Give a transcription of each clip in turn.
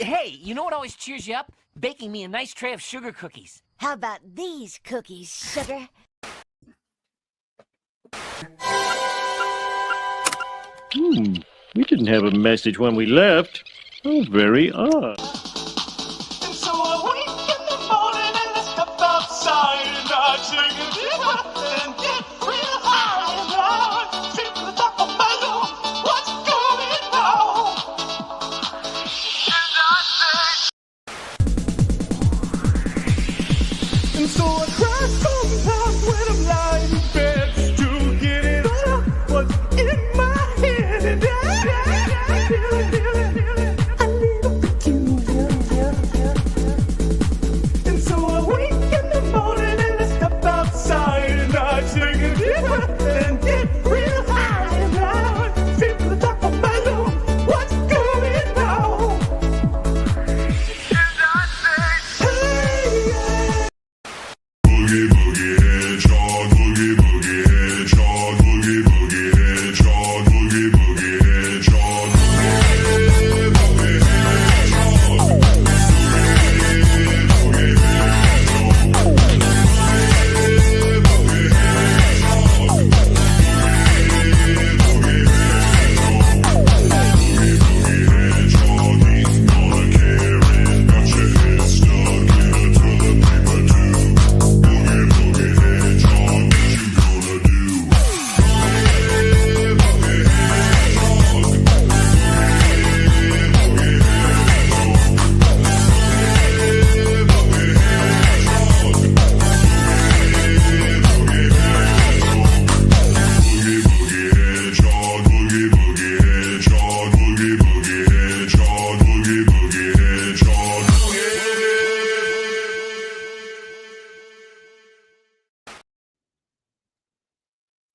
Hey, you know what always cheers you up? Baking me a nice tray of sugar cookies. How about these cookies, sugar? We didn't have a message when we left. Oh, very odd. And so I wake in the morning and I step outside and I take a deep breath and get real high and loud. See to the top of my lungs, what's going on? And so I cry sometimes when I'm lying in bed to get it all out what's in my head. And I feel it, a little peculiar. And so I wake in the morning and I step outside and I take a deep breath and get real high and loud. See to the top of my lungs, what's going on? And I say, hey, yeah. Boogie boogie hedgehog, boogie boogie hedgehog, boogie boogie hedgehog, boogie boogie hedgehog, boogie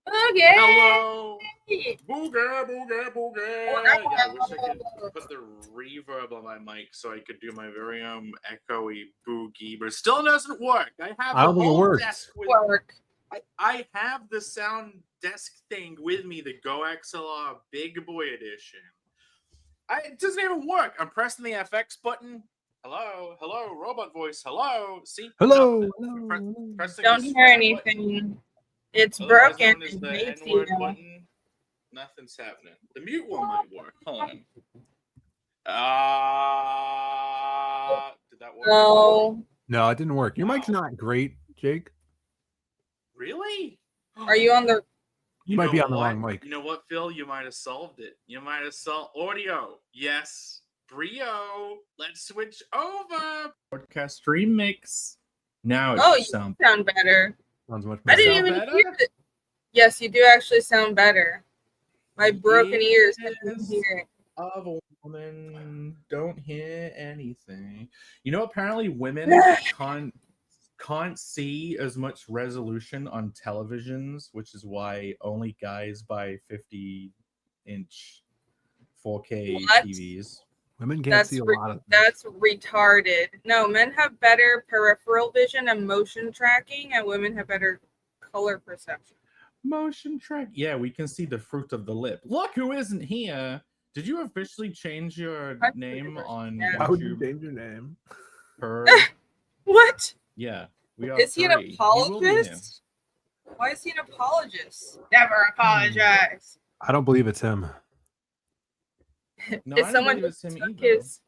Okay. Hello. Booga, booga, booga. Yeah, I wish I could put the reverb on my mic so I could do my very own echoey boogie, but it still doesn't work. I have I don't the think it whole works. desk with Work. I have the sound desk thing with me, the Go XLR Big Boy Edition. It doesn't even work. I'm pressing the FX button. Hello, hello, robot voice. Hello, see? Hello. Nothing. Pressing Don't the hear swear anything. It's Otherwise broken. known as It the makes N-word you. button. Nothing's happening. The mute one might work. Hold on. Did that work? No. No, it didn't work. Your mic's not great, Jake. Really? Are you on the? You might be know on the what? wrong mic. You know what, Phil? You might have solved it. You might have solved audio. Yes. Brio. Let's switch over. Podcast stream mix. Now it Oh, should you sound sound better. Sounds much I better. didn't Sound even better? hear it. Yes, you do actually sound better. My broken ears couldn't Yes. hear it. of a woman don't hear anything. You know, apparently women can't see as much resolution on televisions, which is why only guys buy 50-inch 4K What? TVs. Women can't see a lot of things. That's retarded. No, men have better peripheral vision and motion tracking, and women have better color perception. Motion track. Yeah, we can see the fruit of the lip. Look who isn't here. Did you officially change your name on Yeah. Why would you YouTube? change your name? What? Yeah, we are. Is he an three. You will be him. apologist? Why is he an apologist? Never apologize. I don't believe it's him. No, If I don't someone believe it's just him took either. his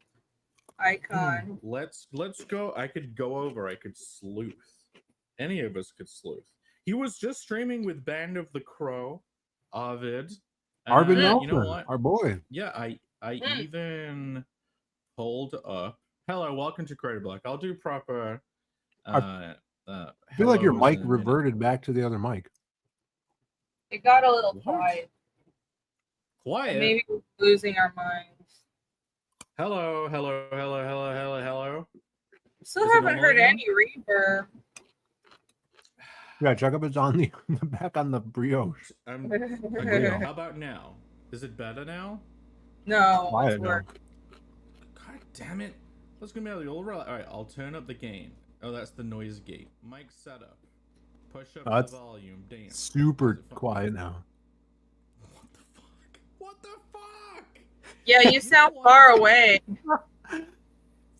icon. Let's go. I could go over. I could sleuth. Any of us could sleuth. He was just streaming with Band of the Crow, Arvid. Arvid You Nelson, know what? our boy. Yeah, I even pulled up. Hello, welcome to Creator Block. I'll do proper. I feel like your hellos mic in a minute. reverted back to the other mic. It got a little What? quiet. Quiet. Maybe we're losing our minds. Hello, hello, hello, hello, hello, hello. Still Is it haven't heard normal again? any reverb. Yeah, check up it's on the back on the brioche. Agreed. How about now? Is it better now? No, Quiet it's now. work. God damn it. Let's go the old roll. Alright, I'll turn up the gain. Oh, that's the noise gate. Mic setup. Push up That's the volume. Damn. Super Is it fun? quiet now. What the fuck? What the fuck? Yeah, you sound far away.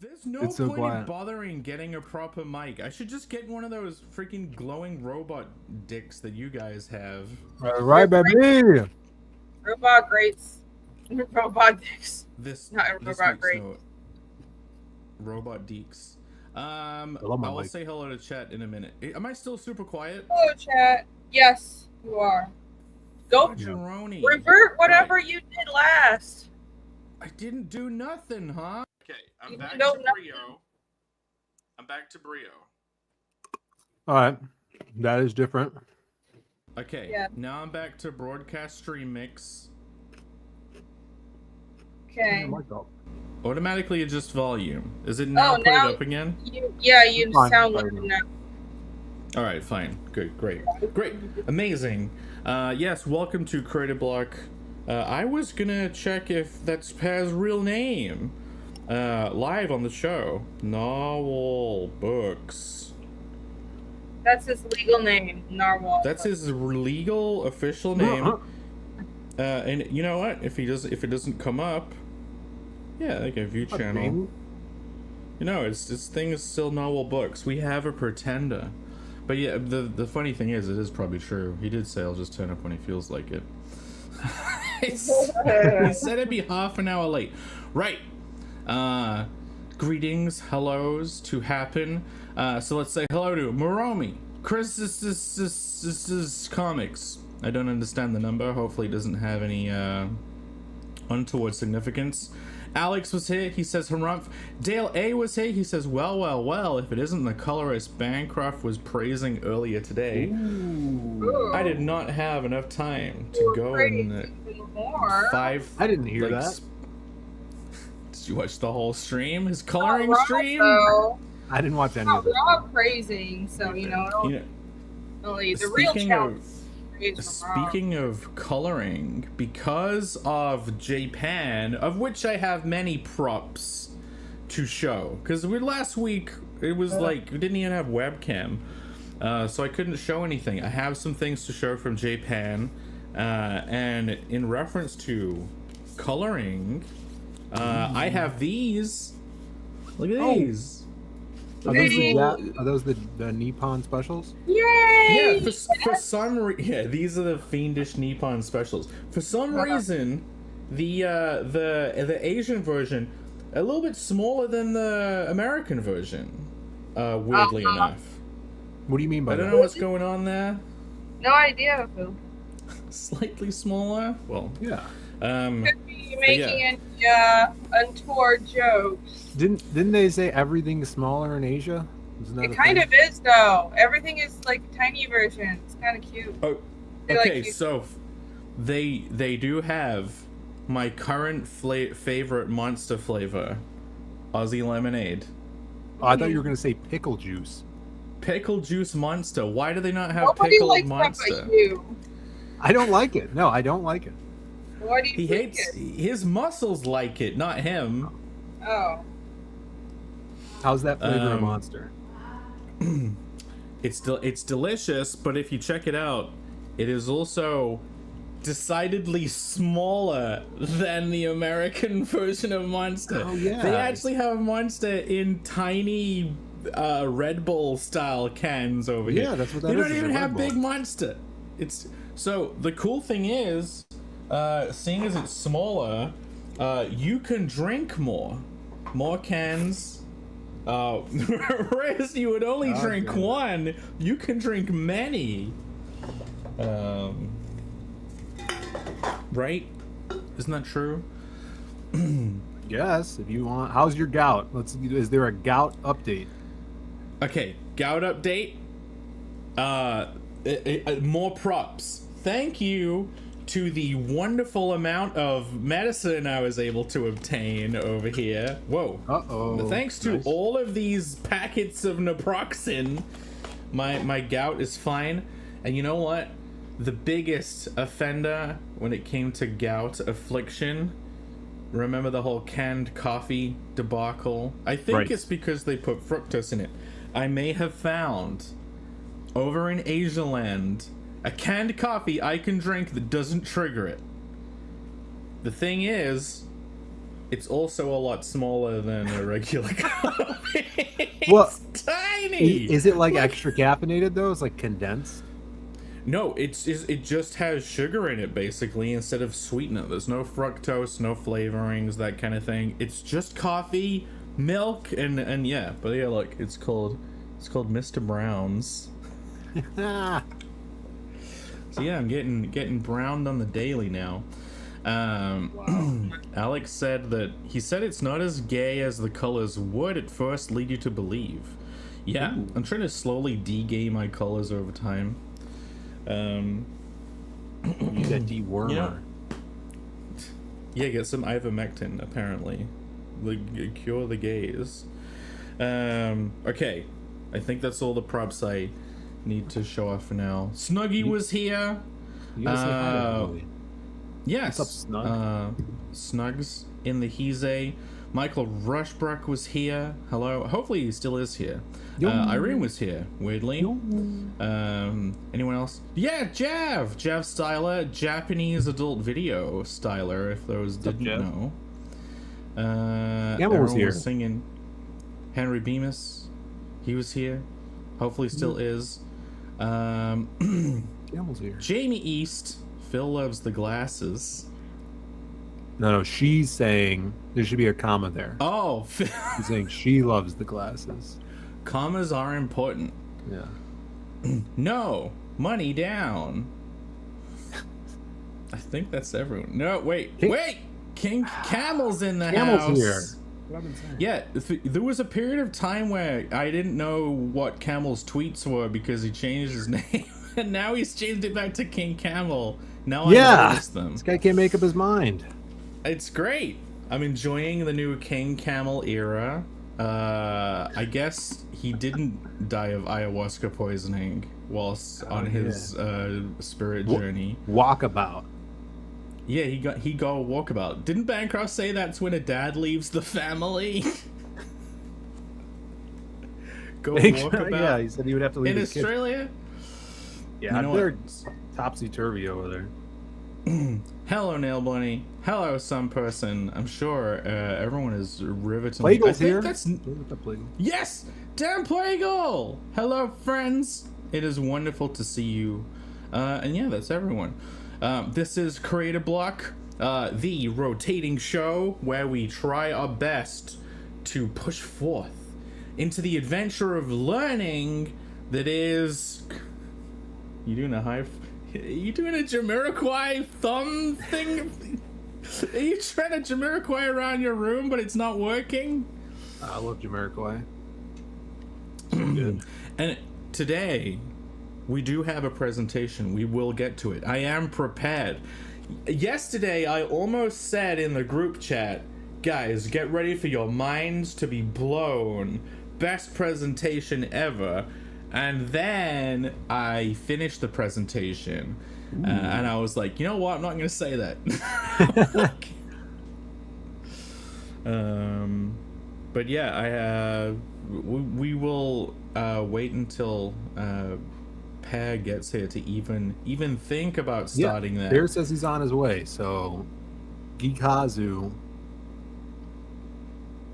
There's no It's so point in quiet. bothering getting a proper mic. I should just get one of those freaking glowing robot dicks that you guys have. All right, baby. Robot greats. Robot dicks. This Not this robot makes great. no robot deeks. love my I'll mic. say hello to chat in a minute. Am I still super quiet? Hello, chat. Yes, you are. Go Jeroni. revert whatever you did last. I didn't do nothing, huh? Okay, I'm You back to don't know- Brio. I'm back to Brio. All right, that is different. Okay, Yeah. now I'm back to broadcast stream mix. Okay. Automatically adjust volume. Is it now put now- it up again? You Fine, sound fine. like them now. All right, fine. Good, great, amazing. Yes, welcome to Creative Block. I was gonna check if that's Paz's real name. Live on the show. Narwhal Books. That's his legal name, Narwhal. That's his legal official name. And you know what? If it doesn't come up, yeah, like a view channel. You know, this thing is still Narwhal Books. We have a pretender. But yeah, the funny thing is, it is probably true. He did say I'll just turn up when he feels like it. He said it'd be half an hour late. Right. Greetings, hellos to happen. So let's say hello to Moromi. Chris's Comics. I don't understand the number. Hopefully it doesn't have any untoward significance. Alex was here, he says harumph. Dale A was here, he says well, if it isn't the colorist Bancroft was praising earlier today. I did not have enough time to go and more. I didn't hear like, that. Did you watch the whole stream? His coloring stream? I didn't watch any No, of it. we're all praising, so you know, You know, only the real speaking challenge. Speaking of coloring, because of Japan, of which I have many props to show, because last week it was like we didn't even have webcam, so I couldn't show anything. I have some things to show from Japan, and in reference to coloring, I have these. Look at these. Are those the Nippon specials? Yay! Yeah, for some these are the fiendish Nippon specials. For some reason, the Asian version a little bit smaller than the American version. Weirdly enough. What do you mean by I don't that? know what's going on there. No idea, Phil. Slightly smaller. Well, Yeah. Could be making any untoward jokes. Didn't they say everything's smaller in Asia? Isn't that It a kind thing? of is though. Everything is like tiny version. It's kind of cute. Oh, They like okay. you- So they do have my current favorite monster flavor, Aussie lemonade. Oh, I thought you were gonna say pickle juice. Pickle juice monster. Why do they not have Nobody pickled likes that monster? but you. I don't like it. No, I don't like it. Why do you He think hates it? his muscles like it, not him. Oh. How's that flavor a Um, monster? It's delicious, but if you check it out, it is also decidedly smaller than the American version of Monster. Oh, yeah. They actually have Monster in tiny Red Bull style cans over here. Yeah, that's what that They is, don't is a even Red have Bull. big Monster. It's so the cool thing is, seeing as it's smaller, you can drink more cans. Whereas you would only Oh, drink damn it. one, you can drink many. Right? Isn't that true? Yes, if you want. How's your gout? Is there a gout update? Okay, gout update. More props. Thank you to the wonderful amount of medicine I was able to obtain over here. Whoa. Uh-oh. Thanks to Nice. all of these packets of naproxen, my gout is fine. And you know what? The biggest offender when it came to gout affliction, remember the whole canned coffee debacle? I think Right. it's because they put fructose in it. I may have found over in Asia land a canned coffee I can drink that doesn't trigger it. The thing is, It's also a lot smaller than a regular coffee. Well, It's tiny. Is it like extra caffeinated though? It's like condensed. No, it just has sugar in it basically instead of sweetener. There's no fructose, no flavorings, that kind of thing. It's just coffee, milk, and yeah. But yeah, look, it's called Mr. Brown's. So yeah, I'm getting browned on the daily now. Alex said that he said it's not as gay as the colors would at first lead you to believe. Yeah, ooh. I'm trying to slowly de-gay my colors over time. You that dewormer. Yeah, get some ivermectin apparently. Cure the gays. Okay, I think that's all the props I need to show off for now. Snuggy was here. You gotta say hi to Chloe. Yes. What's up, Snug? Snugs in the Heeze. Michael Rushbrook was here. Hello. Hopefully he still is here. Irene was here, weirdly. Anyone else? Yeah, Jav Styler, Japanese adult video styler, if those didn't know. Gamma was here. Singing. Henry Bemis, he was here. Hopefully still is. Gamma's here. Jamie East, Phil loves the glasses. No, she's saying there should be a comma there. Oh, she's saying she loves the glasses. Commas are important. Yeah. No, money down. I think that's everyone. No, wait. King Camel's in the Camel's house. Here. Yeah, there was a period of time where I didn't know what Camel's tweets were because he changed his name, and now he's changed it back to King Camel. Now I notice them. This guy can't make up his mind. It's great. I'm enjoying the new King Camel era. I guess he didn't die of ayahuasca poisoning whilst on his spirit journey. Walkabout. Yeah, he got a walkabout. Didn't Bancroft say that's when a dad leaves the family? Go walkabout. Yeah, he said he would have to leave in his Australia. Kids. Yeah, they're topsy turvy over there. Hello, Nail Bunny. Hello, some person. I'm sure everyone is riveting. Plague's here. Yes, Dan Plague. Hello, friends. It is wonderful to see you. And yeah, that's everyone. This is Creative Block, the rotating show where we try our best to push forth into the adventure of learning that is... You doing a Jamiroquai thumb thing? Are you trying to Jamiroquai around your room, but it's not working? I love Jamiroquai. So good. And today, we do have a presentation. We will get to it. I am prepared. Yesterday, I almost said in the group chat, guys, get ready for your minds to be blown. Best presentation ever. And then I finished the presentation, and I was like, you know what? I'm not going to say that. But yeah, we will wait until Per gets here to even think about starting that. Bear says he's on his way, so Geekazu,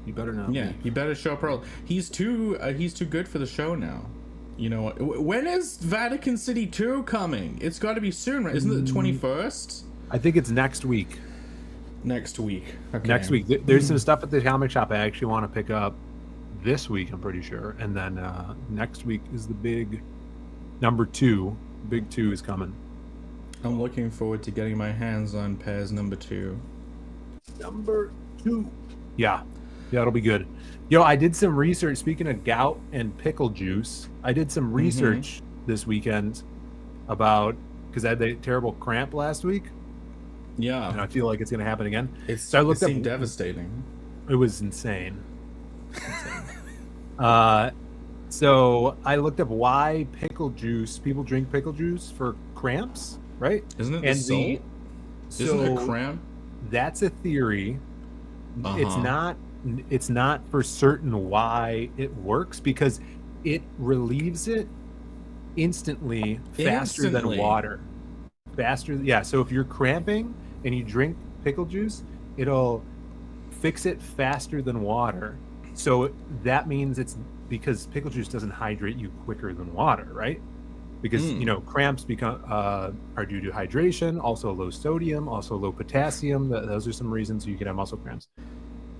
you better know. Yeah, he better show up early. He's too good for the show now. You know what? When is Vatican City 2 coming? It's got to be soon, right? Isn't it the 21st? I think it's next week. Next week. Okay. Next week. There's some stuff at the comic shop I actually want to pick up this week, I'm pretty sure. And then next week is the big number 2. Big 2 is coming. I'm looking forward to getting my hands on Pairs number 2. Number 2. Yeah, it'll be good. Yo, I did some research. Speaking of gout and pickle juice, I did some research this weekend about, because I had that terrible cramp last week. Yeah. And I feel like it's going to happen again. It seemed devastating. It was insane. So I looked up why people drink pickle juice for cramps, right? Isn't it Isn't it cramp? That's a theory. It's not for certain why it works, because it relieves it instantly faster than water. So if you're cramping and you drink pickle juice, it'll fix it faster than water. So that means it's because pickle juice doesn't hydrate you quicker than water, right? Because cramps become are due to hydration, also low sodium, also low potassium. Those are some reasons you can have muscle cramps.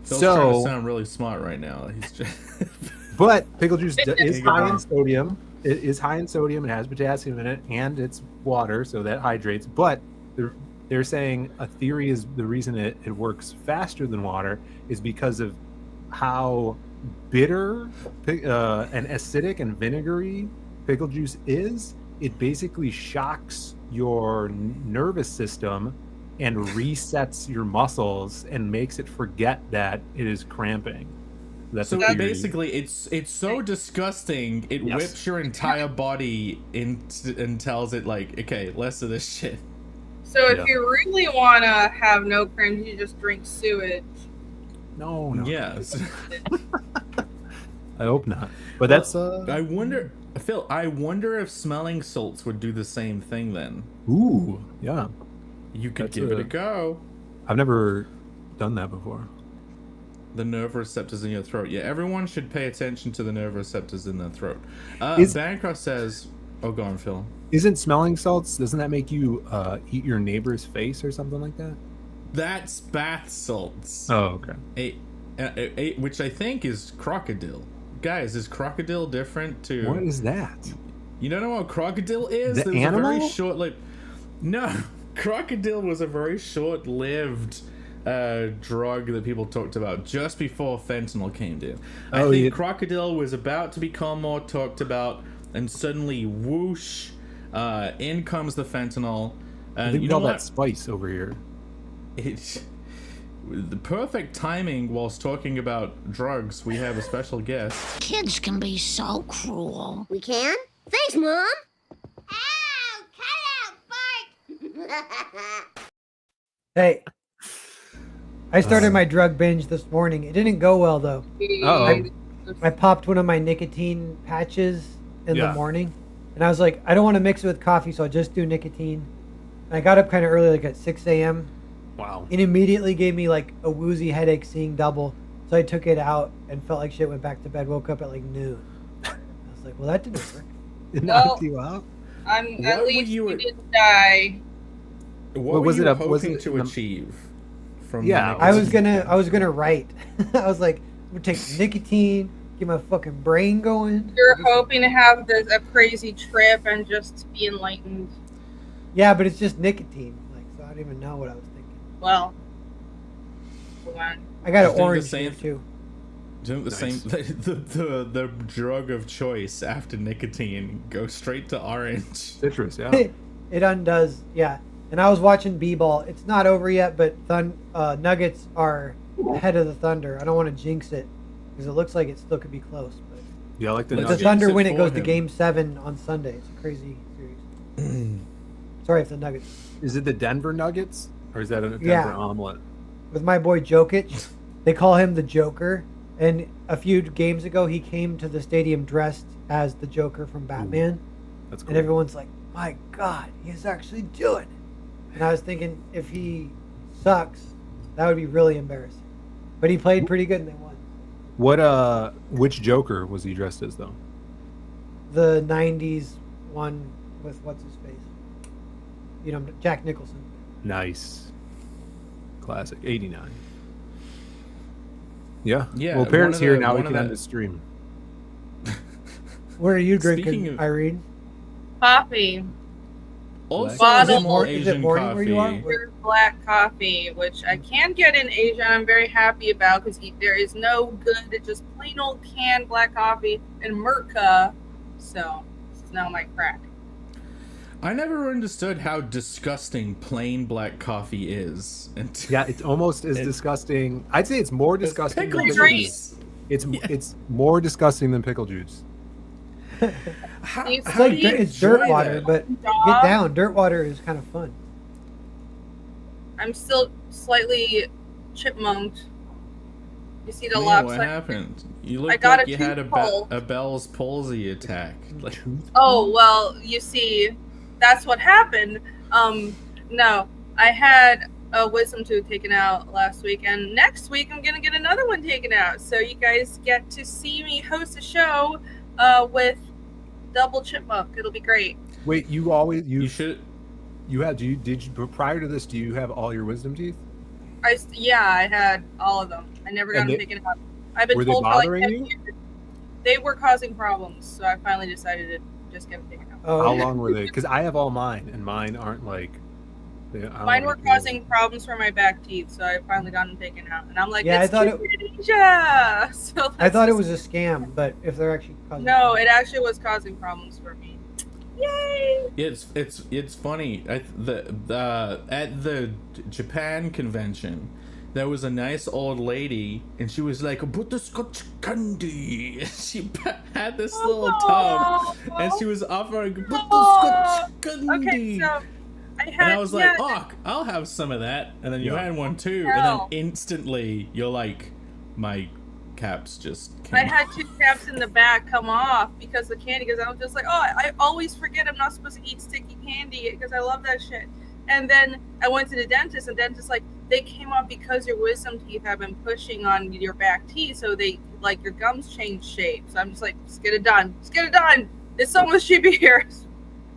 Phil's trying to sound really smart right now. He's just but pickle juice is high in sodium. It is high in sodium. It has potassium in it, and it's water, so that hydrates. But they're saying a theory is the reason it works faster than water is because of how bitter and acidic and vinegary pickle juice is. It basically shocks your nervous system and resets your muscles and makes it forget that it is cramping. That's so basically it's so disgusting it Yes. whips your entire body and tells it like, okay, less of this shit. So if you really want to have no cramps, you just drink sewage. No. Yes. I hope not. But that's I wonder, Phil, I wonder if smelling salts would do the same thing then. Ooh, yeah. You could That's give it a go. I've never done that before. The nerve receptors in your throat. Yeah, everyone should pay attention to the nerve receptors in their throat. Bancroft says, oh, go on, Phil. Isn't smelling salts, doesn't that make you eat your neighbor's face or something like that? That's bath salts. Oh, okay. Which I think is crocodile. Guys, is crocodile different to... What is that? You don't know what crocodile is? The There was animal? a very short-lived... No, crocodile was a very short-lived drug that people talked about just before fentanyl came in. I think crocodile was about to become more talked about, and suddenly, whoosh, in comes the fentanyl. And I think you we know call that what? spice over here. It's the perfect timing whilst talking about drugs. We have a special guest. Kids can be so cruel. We can? Thanks, Mom. Ow! Cut out, Bart! Hey, I started my drug binge this morning. It didn't go well, though. I popped one of my nicotine patches in the morning, and I was like, I don't want to mix it with coffee, so I'll just do nicotine. And I got up kind of early, like at 6 a.m. Wow. It immediately gave me like a woozy headache seeing double, so I took it out and felt like shit, went back to bed, woke up at like noon. I was like, well, that didn't work. It knocked you out? At least you didn't die. What was it hoping to achieve? From I was gonna write. I was like, I'm gonna take nicotine, get my fucking brain going. You're hoping to have a crazy trip and just be enlightened. Yeah, but it's just nicotine. Like, so I don't even know what I was thinking. Well, hold on. I got an orange here too. The same, the drug of choice after nicotine goes straight to orange. Citrus, yeah. It undoes, yeah. And I was watching B-ball. It's not over yet, but Nuggets are ahead of the Thunder. I don't want to jinx it because it looks like it still could be close. But yeah, I like if the Thunder win, it goes to Game 7 on Sunday. It's a crazy series. Sorry if the Nuggets. Is it the Denver Nuggets or is that a Denver omelet? With my boy Jokic, they call him the Joker. And a few games ago, he came to the stadium dressed as the Joker from Batman. That's cool. And everyone's like, my God, he's actually doing it. And I was thinking, if he sucks, that would be really embarrassing. But he played pretty good and they won. Which Joker was he dressed as, though? The 90s one with what's his face? You know, Jack Nicholson. Nice. Classic. 89. Yeah. Yeah. Well, Parents here now. We can end the stream. What are you drinking, Irene? Coffee. Also, bottled is it morning where you are? Black coffee, which I can get in Asia, and I'm very happy about because there is no good, just plain old canned black coffee in Merca. So this is now my crack. I never understood how disgusting plain black coffee is. Yeah, it's almost as disgusting. I'd say it's more disgusting than pickle juice. It's more disgusting than pickle juice. It's like it's dirt water, but get down. Dirt water is kind of fun. I'm still slightly chipmunked. You see the Man, lobster? what happened? You looked got like a you had tooth a Bell's palsy attack. Like, Oh, well, you see, that's what happened. No, I had wisdom tooth taken out last week, and next week I'm gonna get another one taken out. So you guys get to see me host a show with double chipmunk. It'll be great. Wait, you should. Did you prior to this? Do you have all your wisdom teeth? I had all of them. I never got them taken out. I've been were told they for like bothering 10 you? years. They were causing problems, so I finally decided to just get them taken out. Oh, How long were they? Because I have all mine, and mine aren't like. Mine were causing problems for my back teeth, so I finally got them taken out. And I'm like, Yeah, it's I thought Tunisia! So I thought it was a scam, but if they're actually causing no, it actually was causing problems for me. Yay! It's funny. At the Japan convention, there was a nice old lady, and she was like, "Butterscotch candy." She had this little tub, and she was offering butterscotch candy. Okay, so and I was like, "Oh, I'll have some of that." And then you had one too, and then instantly you're like, "My caps just came I had 2 caps in the back come off because the candy. Because I was just like, oh, I always forget I'm not supposed to eat sticky candy because I love that shit. And then I went to the dentist, and dentist like, they came off because your wisdom teeth have been pushing on your back teeth, so they like your gums change shape. So I'm just like, just get it done. Just get it done. It's so much cheaper here.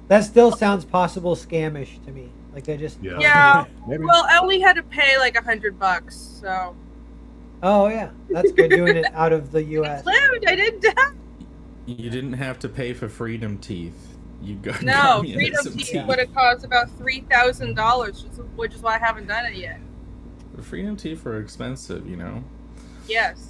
That still sounds possible scamish to me. Like they just Yeah. Well, I only had to pay like $100, so. Oh yeah, that's good doing it out of the U.S. I didn't die. You didn't have to pay for freedom teeth. You got No, freedom teeth would have cost about $3,000, which is why I haven't done it yet. The freedom teeth are expensive, you know. Yes.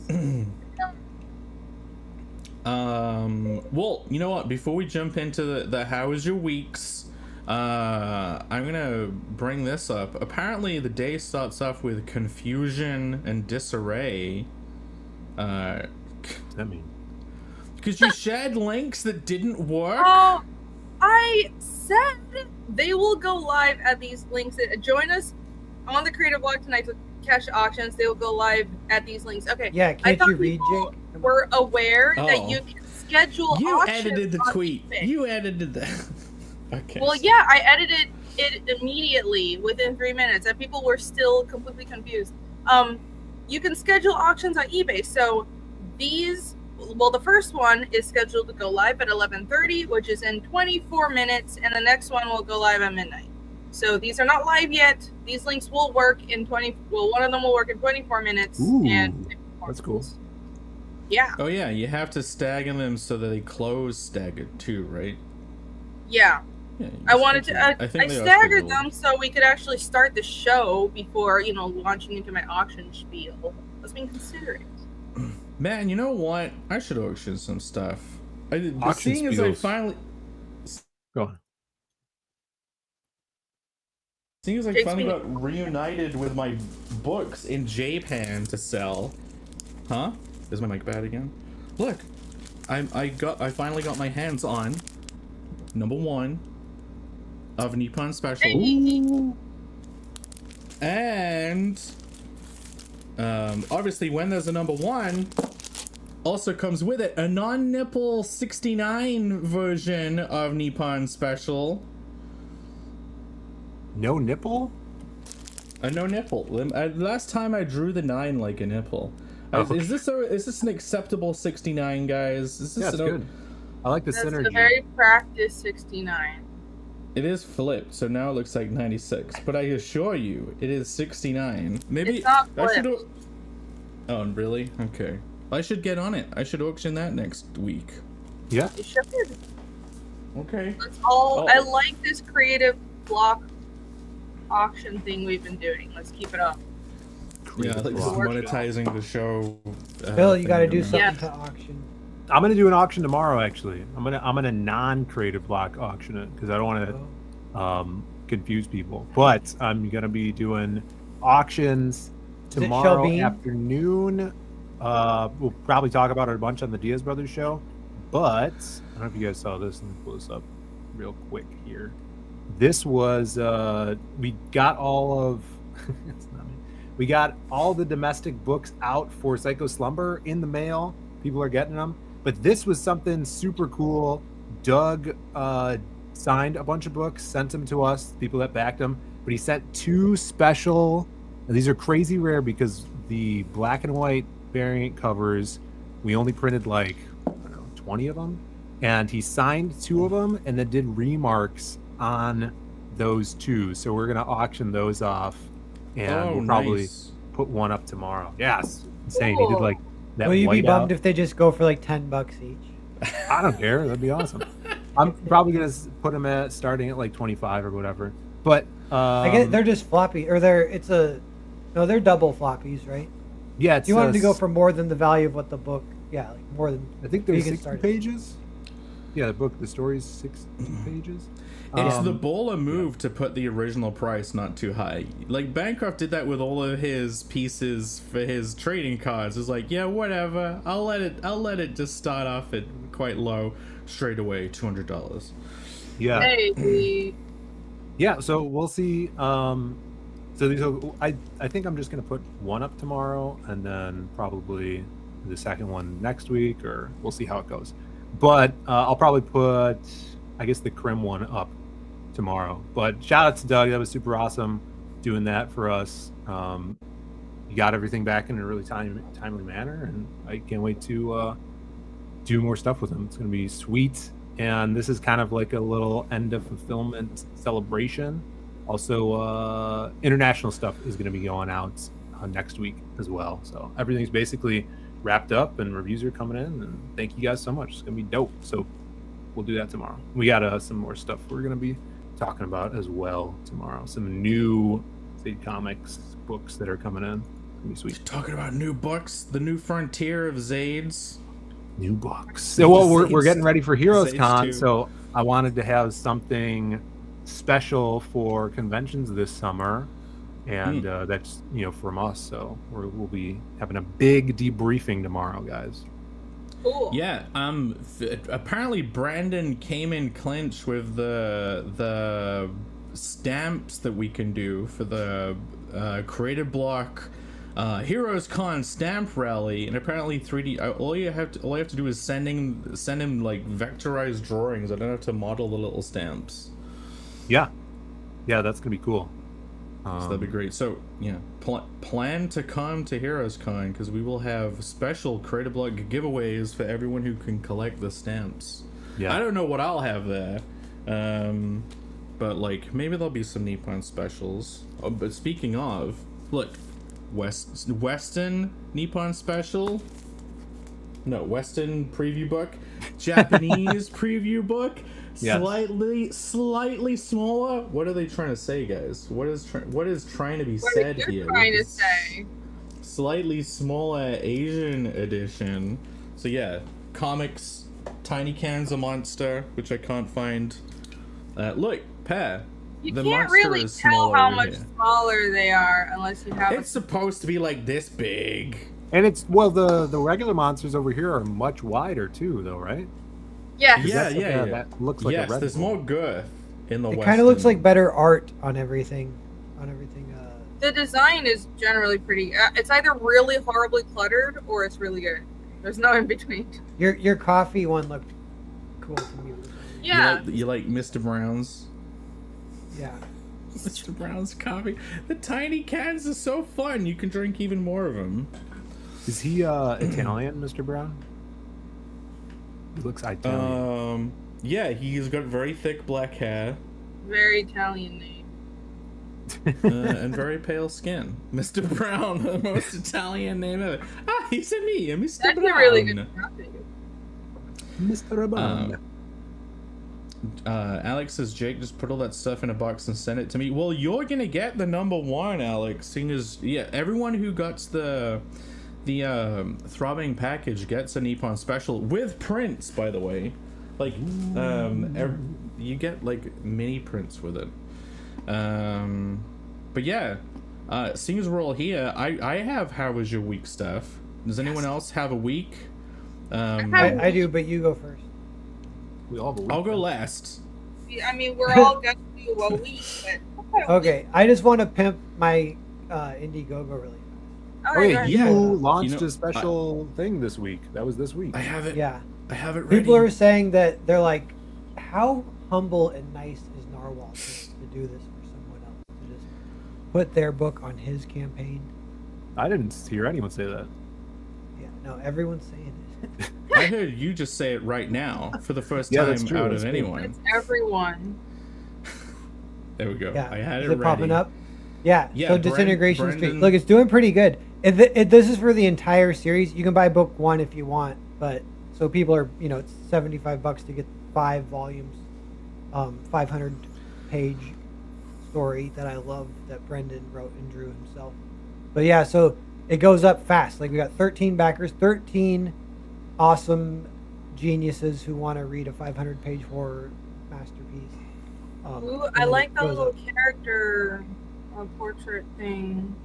Well, you know what? Before we jump into the how was your weeks, I'm gonna bring this up. Apparently, the day starts off with confusion and disarray. What does that mean? Because you shared links that didn't work. I said they will go live at these links. Join us on the Creative Blog tonight to catch auctions. They will go live at these links. Okay. Yeah, can't you read, Jake? We're aware that you can schedule You auctions edited the on tweet. eBay. You edited that. Okay. Well, yeah, I edited it immediately within 3 minutes, and people were still completely confused. You can schedule auctions on eBay. So these, well, the first one is scheduled to go live at 11:30, which is in 24 minutes, and the next one will go live at midnight. So these are not live yet. These links will work in 20. Well, one of them will work in 24 minutes. Ooh, and that's cool. Yeah. Oh yeah, you have to stagger them so that they close staggered too, right? Yeah. Yeah, I wanted to. I think they are staggered scheduled. them so we could actually start the show before, launching into my auction spiel. I was being considerate. Man, you know what? I should auction some stuff. Auction Seeing as I spiels. finally, Go on. seeing as I Takes finally me- got reunited with my books in Japan to sell. Huh? Is my mic bad again? Look, I finally got my hands on number 1 of Nippon Special. Ooh. And obviously when there's a number 1, also comes with it a non-nipple 69 version of Nippon Special. No nipple? A no nipple. Last time I drew the 9 like a nipple. Oh, Is this an acceptable 69, guys? Is this Yeah, it's good. I like the That's synergy. a very practiced 69. It is flipped, so now it looks like 96. But I assure you, it is 69. Maybe It's not I should. flipped. Oh, really? Okay. I should get on it. I should auction that next week. Yeah. You should. Okay. That's all. Oh. I like this creative block auction thing we've been doing. Let's keep it up. Yeah, like just monetizing the show. Bill, you got to do thing. something Yeah. to auction. I'm gonna do an auction tomorrow. Actually, I'm gonna non-creative block auction it because I don't want to confuse people. But I'm gonna be doing auctions it tomorrow Shelby? afternoon. We'll probably talk about it a bunch on the Diaz Brothers show. But I don't know if you guys saw this. Let me pull this up real quick here. This was we got all of it's not me. We got all the domestic books out for Psycho Slumber in the mail. People are getting them. But this was something super cool. Doug signed a bunch of books, sent them to us, people that backed them. but he sent 2 special. These are crazy rare because the black and white variant covers, we only printed like, I don't know, 20 of them. And he signed 2 of them and then did remarks on those 2. So we're going to auction those off, and we'll probably put one up tomorrow. Yes. Insane. He did like that. Will you be bummed out. if they just go for like $10 each? I don't care. That'd be awesome. I'm probably going to put them at starting at like 25 or whatever. But I get they're just floppy, or they're double floppies, right? Yeah, if you wanted to go for more than the value of what the book, like more than, I think there's 60 pages. Yeah, the story's 60 pages. It's the baller move to put the original price not too high. Like Bancroft did that with all of his pieces for his trading cards. It's like, yeah, whatever. I'll let it just start off at quite low straight away, $200. Yeah. Hey. Yeah, so we'll see. So I think I'm just gonna put one up tomorrow, and then probably the second one next week, or we'll see how it goes. But I'll probably put, I guess, the Crim one up tomorrow. But shout out to Doug, that was super awesome doing that for us. You got everything back in a really timely manner, and I can't wait to do more stuff with him. It's gonna be sweet. And this is kind of like a little end of fulfillment celebration. Also, international stuff is going to be going out next week as well. So everything's basically wrapped up, and reviews are coming in. And thank you guys so much. It's going to be dope. So we'll do that tomorrow. We got some more stuff we're going to be talking about as well tomorrow. Some new Zade Comics books that are coming in. It's going to be sweet. Talking about new books, the new frontier of Zade's. New books. So, well, we're getting ready for Heroes Con, so I wanted to have something special for conventions this summer, and that's from us. So we'll be having a big debriefing tomorrow, guys. Cool. Yeah. Apparently Brandon came in clinch with the stamps that we can do for the Creative Block Heroes Con stamp rally, and apparently 3D. All you have to do is send him like vectorized drawings. I don't have to model the little stamps. Yeah, that's gonna be cool. So that'd be great. So yeah, plan to come to Heroes Con, because we will have special Creative Block giveaways for everyone who can collect the stamps. Yeah, I don't know what I'll have there, but like maybe there'll be some Nippon specials. Oh, but speaking of, look. Western Nippon special, Western preview book, Japanese preview book, slightly smaller. What are they trying to say, guys? What is trying to be said here? Trying to say slightly smaller Asian edition. So yeah, comics, tiny cans of Monster, which I can't find. Look, Pear. You can't really tell how much smaller they are unless you have. It's supposed to be like this big. And it's the regular monsters over here are much wider too, though, right? Yeah. Yeah. That looks like a Red there's Bull. more girth in the. It kind of looks like better art on everything. The design is generally pretty. It's either really horribly cluttered or it's really good. There's no in between. Your coffee one looked cool to me. Yeah. You like Mr. Brown's? Yeah. Mr. Brown's coffee. The tiny cans are so fun. You can drink even more of them. Is he Italian, Mr. Brown? He looks Italian. Yeah, he's got very thick black hair. Very Italian name. And very pale skin. Mr. Brown, the most Italian name ever. He's a me, Mr. That's Brown. a really good coffee. Mr. Brown. Alex says, Jake, just put all that stuff in a box and send it to me. Well, you're gonna get the #1, Alex, seeing as everyone who got the throbbing package gets a Nippon special with prints, by the way. Like you get like mini prints with it. But yeah, seeing as we're all here, I have how was your week stuff. Does anyone else have a week? I do, but you go first. We all have a week. I'll go last. I mean, we're all gonna do a week, but okay. I just want to pimp my Indiegogo really fast. All right, you launched a special thing this week. That was this week. I have it. Yeah. I have it ready. People are saying that they're like, how humble and nice is Narwhal to do this for someone else? To just put their book on his campaign. I didn't hear anyone say that. Yeah, no, everyone's saying it. I heard you just say it right now for the first Yeah, that's time true, out that's of true. anyone. It's everyone. There we go. Yeah, I had is it it popping ready. up? Yeah. Yeah, So Disintegration Street. Brendan- Look, it's doing pretty good. This is for the entire series. You can buy book 1 if you want, but so people are, it's $75 to get 5 volumes, 500-page story that I love that Brendan wrote and drew himself. But yeah, so it goes up fast. Like we got 13 backers, 13 awesome geniuses who want to read a 500-page horror masterpiece. Ooh, and I then like it the goes little up. character portrait thing.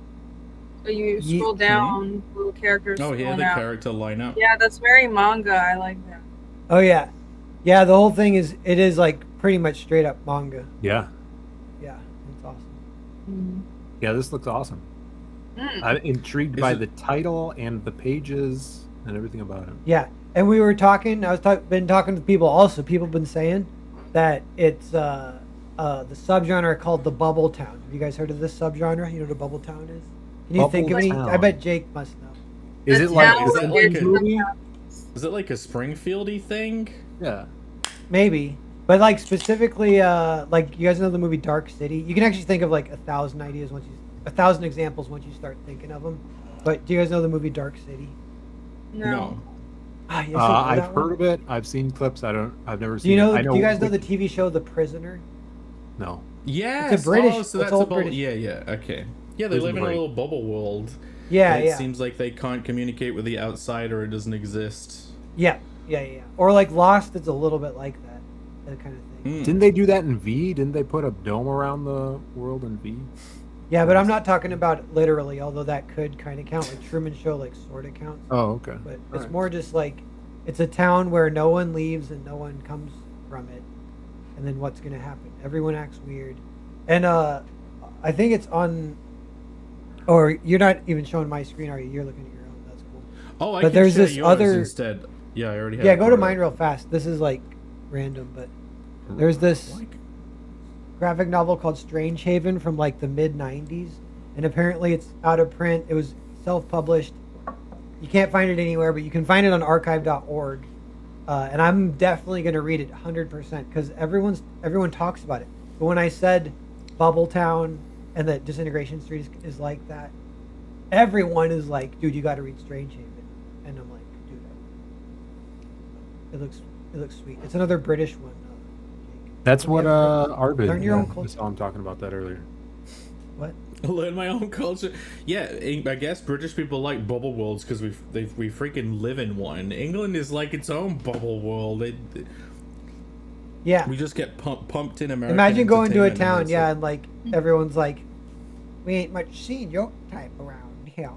So you Ye- scroll down, little characters. Oh, here scrolling the out. character lineup. Yeah, that's very manga. I like that. Oh yeah, yeah. The whole thing is like pretty much straight up manga. Yeah. Yeah, it's awesome. Mm. Yeah, this looks awesome. I'm intrigued Is by it- the title and the pages and everything about it. Yeah, and we were talking. Been talking to people also. People have been saying that it's the subgenre called the Bubble Town. Have you guys heard of this subgenre? You know what a Bubble Town is? Can you think of Bubble any? I Town. bet Jake must know. Is The it like town is it is like the a movie? Is it like a Springfieldy thing? Yeah. Maybe, but like specifically, like you guys know the movie Dark City. You can actually think of like 1,000 ideas 1,000 examples once you start thinking of them. But do you guys know the movie Dark City? No. Ah, yes, you know that I've one? heard of it. I've seen clips. I've never Do seen you know? it. I Do you guys know the the TV show The Prisoner? No. Yeah, It's a British- so it's that's all a bubble. British. Yeah, okay. Yeah, they Prison live in a Break. little bubble world. Yeah, and it yeah. seems like they can't communicate with the outside, or it doesn't exist. Yeah. Or like Lost, it's a little bit like that kind of thing. Hmm. Didn't they do that in V? Didn't they put a dome around the world in V? Yeah, but I'm not talking about it literally, although that could kind of count. Like Truman Show, like sort of counts. Oh, okay. But it's Alright. more just like it's a town where no one leaves and no one comes from it, and then what's gonna happen? Everyone acts weird, and I think it's on. Or you're not even showing my screen, are you? You're looking at your own. That's cool. Oh, I But can there's share this yours other- instead. Yeah, I already have. Yeah, it go to pulled mine up. real fast. This is like random, but there's this graphic novel called Strange Haven from like the mid 90s, and apparently it's out of print. It was self-published. You can't find it anywhere, but you can find it on archive.org. And I'm definitely going to read it 100% because everyone talks about it. But when I said Bubble Town and that Disintegration Street is like that, everyone is like, dude, you got to read Strange Haven. And I'm like, dude, it looks sweet. It's another British one. Jake. That's what Yeah. Arvid. Learn your own I culture. saw him talking about that earlier. What? Learn my own culture. Yeah, I guess British people like bubble worlds because we freaking live in one. England is like its own bubble world. Yeah. We just get pumped in American. Imagine going to a entertainment, town, and yeah, it's and like everyone's like, we ain't much seen your type around here.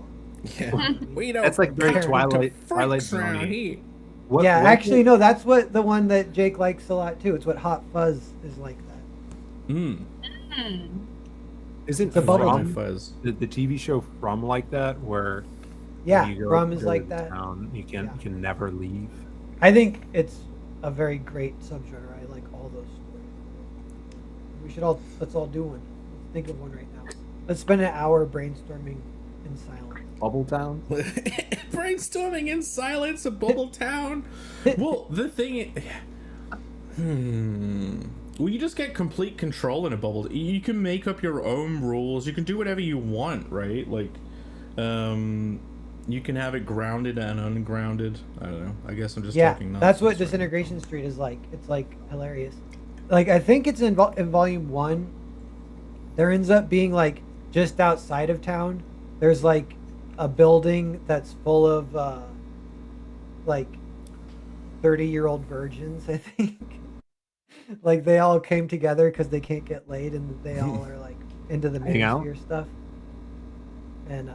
like, yeah, we don't. That's like very Compare to Twilight freaks Zone. around here. What, Yeah, what- actually, no, that's what the one that Jake likes a lot too. It's what Hot Fuzz is like that. Mm. Isn't the bubble From Fuzz. the TV show From like that, where Yeah, you go Rum is to like the that. town, you Yeah. can never leave. I think it's a very great subgenre. I like all those stories. Let's all do one. Let's think of one right now. Let's spend an hour brainstorming in silence. Bubble Town. Brainstorming in silence, a bubble town. Well, the thing. Well, you just get complete control in a bubble. You can make up your own rules. You can do whatever you want, right? Like, you can have it grounded and ungrounded. I don't know. I guess I'm just Yeah, talking nonsense. that's what right Disintegration Street is like. It's like hilarious. Like I think it's in volume 1. There ends up being like just outside of town. There's like a building that's full of like 30-year-old virgins. I think. Like they all came together because they can't get laid, and they all are like into the Hang out? manosphere stuff. And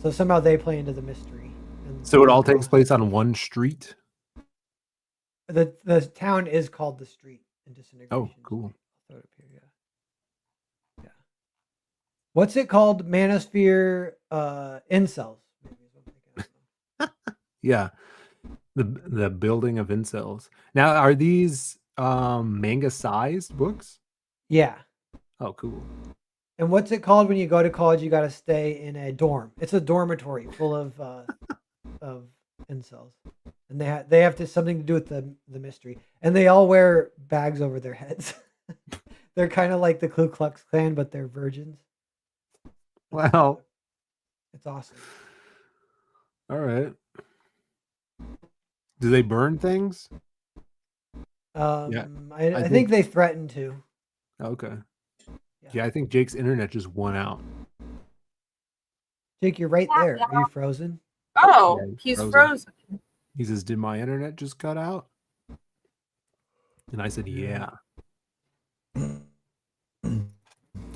so somehow they play into the mystery. And So it all takes place on one street. The town is called the Street in Disintegration. Oh, cool. Street. I'll throw it up here, yeah. What's it called? Manosphere incels. Maybe is what I'm thinking of. Yeah, the building of incels. Now, are these manga sized books? Yeah. Oh, cool. And what's it called when you go to college? You got to stay in a dorm. It's a dormitory full of incels, and they have to something to do with the mystery. And they all wear bags over their heads. They're kind of like the Ku Klux Klan, but they're virgins. Wow. It's awesome. All right. Do they burn things? I think they threatened to. Okay. Yeah, I think Jake's internet just went out. Jake, you're right there. Are you frozen? Oh, Yeah, he's frozen. He says, "Did my internet just cut out?" And I said, "Yeah."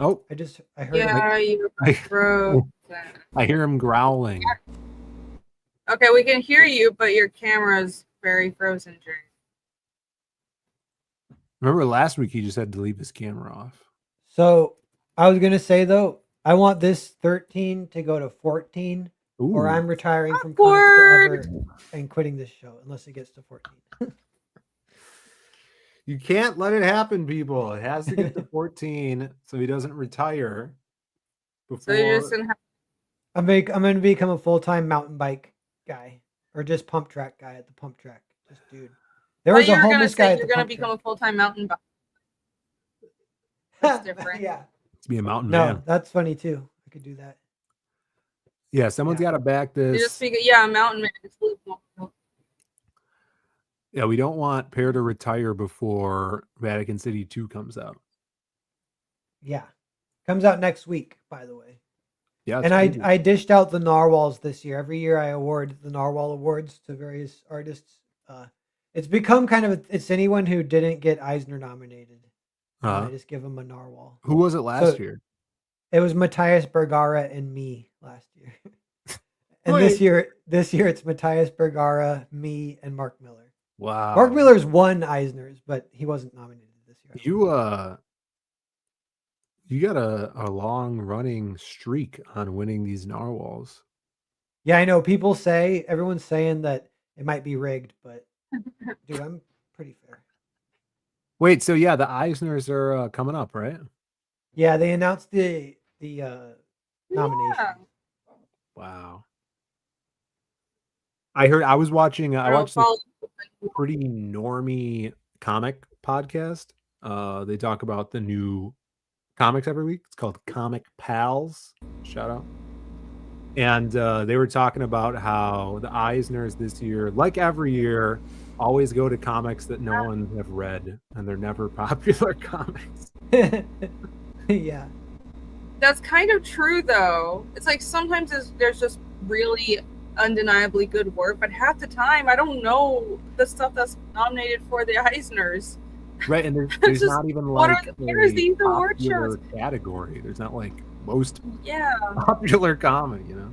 Oh, I heard. Yeah, you're frozen. I hear him growling. Okay, we can hear you, but your camera's very frozen, Jake. Remember last week he just had to leave his camera off. So I was gonna say though, I want this 13 to go to 14, or Ooh. I'm retiring from comics forever and quitting this show unless it gets to 14. You can't let it happen, people. It has to get to 14 so he doesn't retire before. So you're just gonna have I'm gonna become a full-time mountain bike guy, or just pump track guy at the pump track. Just dude. There was a homeless guy at the you're gonna pump become track. a full-time mountain bike. That's different. Yeah. To be a mountain No, man. that's funny too. I could do that. Yeah, someone's got to back You this. just speak. Yeah, a mountain man. It's Yeah, we don't want Pear to retire before Vatican City 2 comes out. Yeah. Comes out next week, by the way. Yeah, And I dished out the narwhals this year. Every year I award the narwhal awards to various artists. It's become kind of it's anyone who didn't get Eisner nominated. I just give them a narwhal. Who was it last year? It was Matthias Bergara and me last year. And this year it's Matthias Bergara, me, and Mark Miller. Wow. Mark Miller's won Eisners, but he wasn't nominated this year. You got a long running streak on winning these narwhals. Yeah, I know. Everyone's saying that it might be rigged, but dude, I'm pretty fair. Wait, so yeah, the Eisners are coming up, right? Yeah, they announced the nomination. Yeah. Wow. I was watching I watched this pretty normie comic podcast. They talk about the new comics every week. It's called Comic Pals. Shout out. And they were talking about how the Eisners this year, like every year, always go to comics that no one have read, and they're never popular comics. Yeah. That's kind of true, though. It's like sometimes there's just really undeniably good work, but half the time I don't know the stuff that's nominated for the Eisners. Right, and there's not even like what are these award popular shows? category. There's not like most Yeah. popular comedy, you know?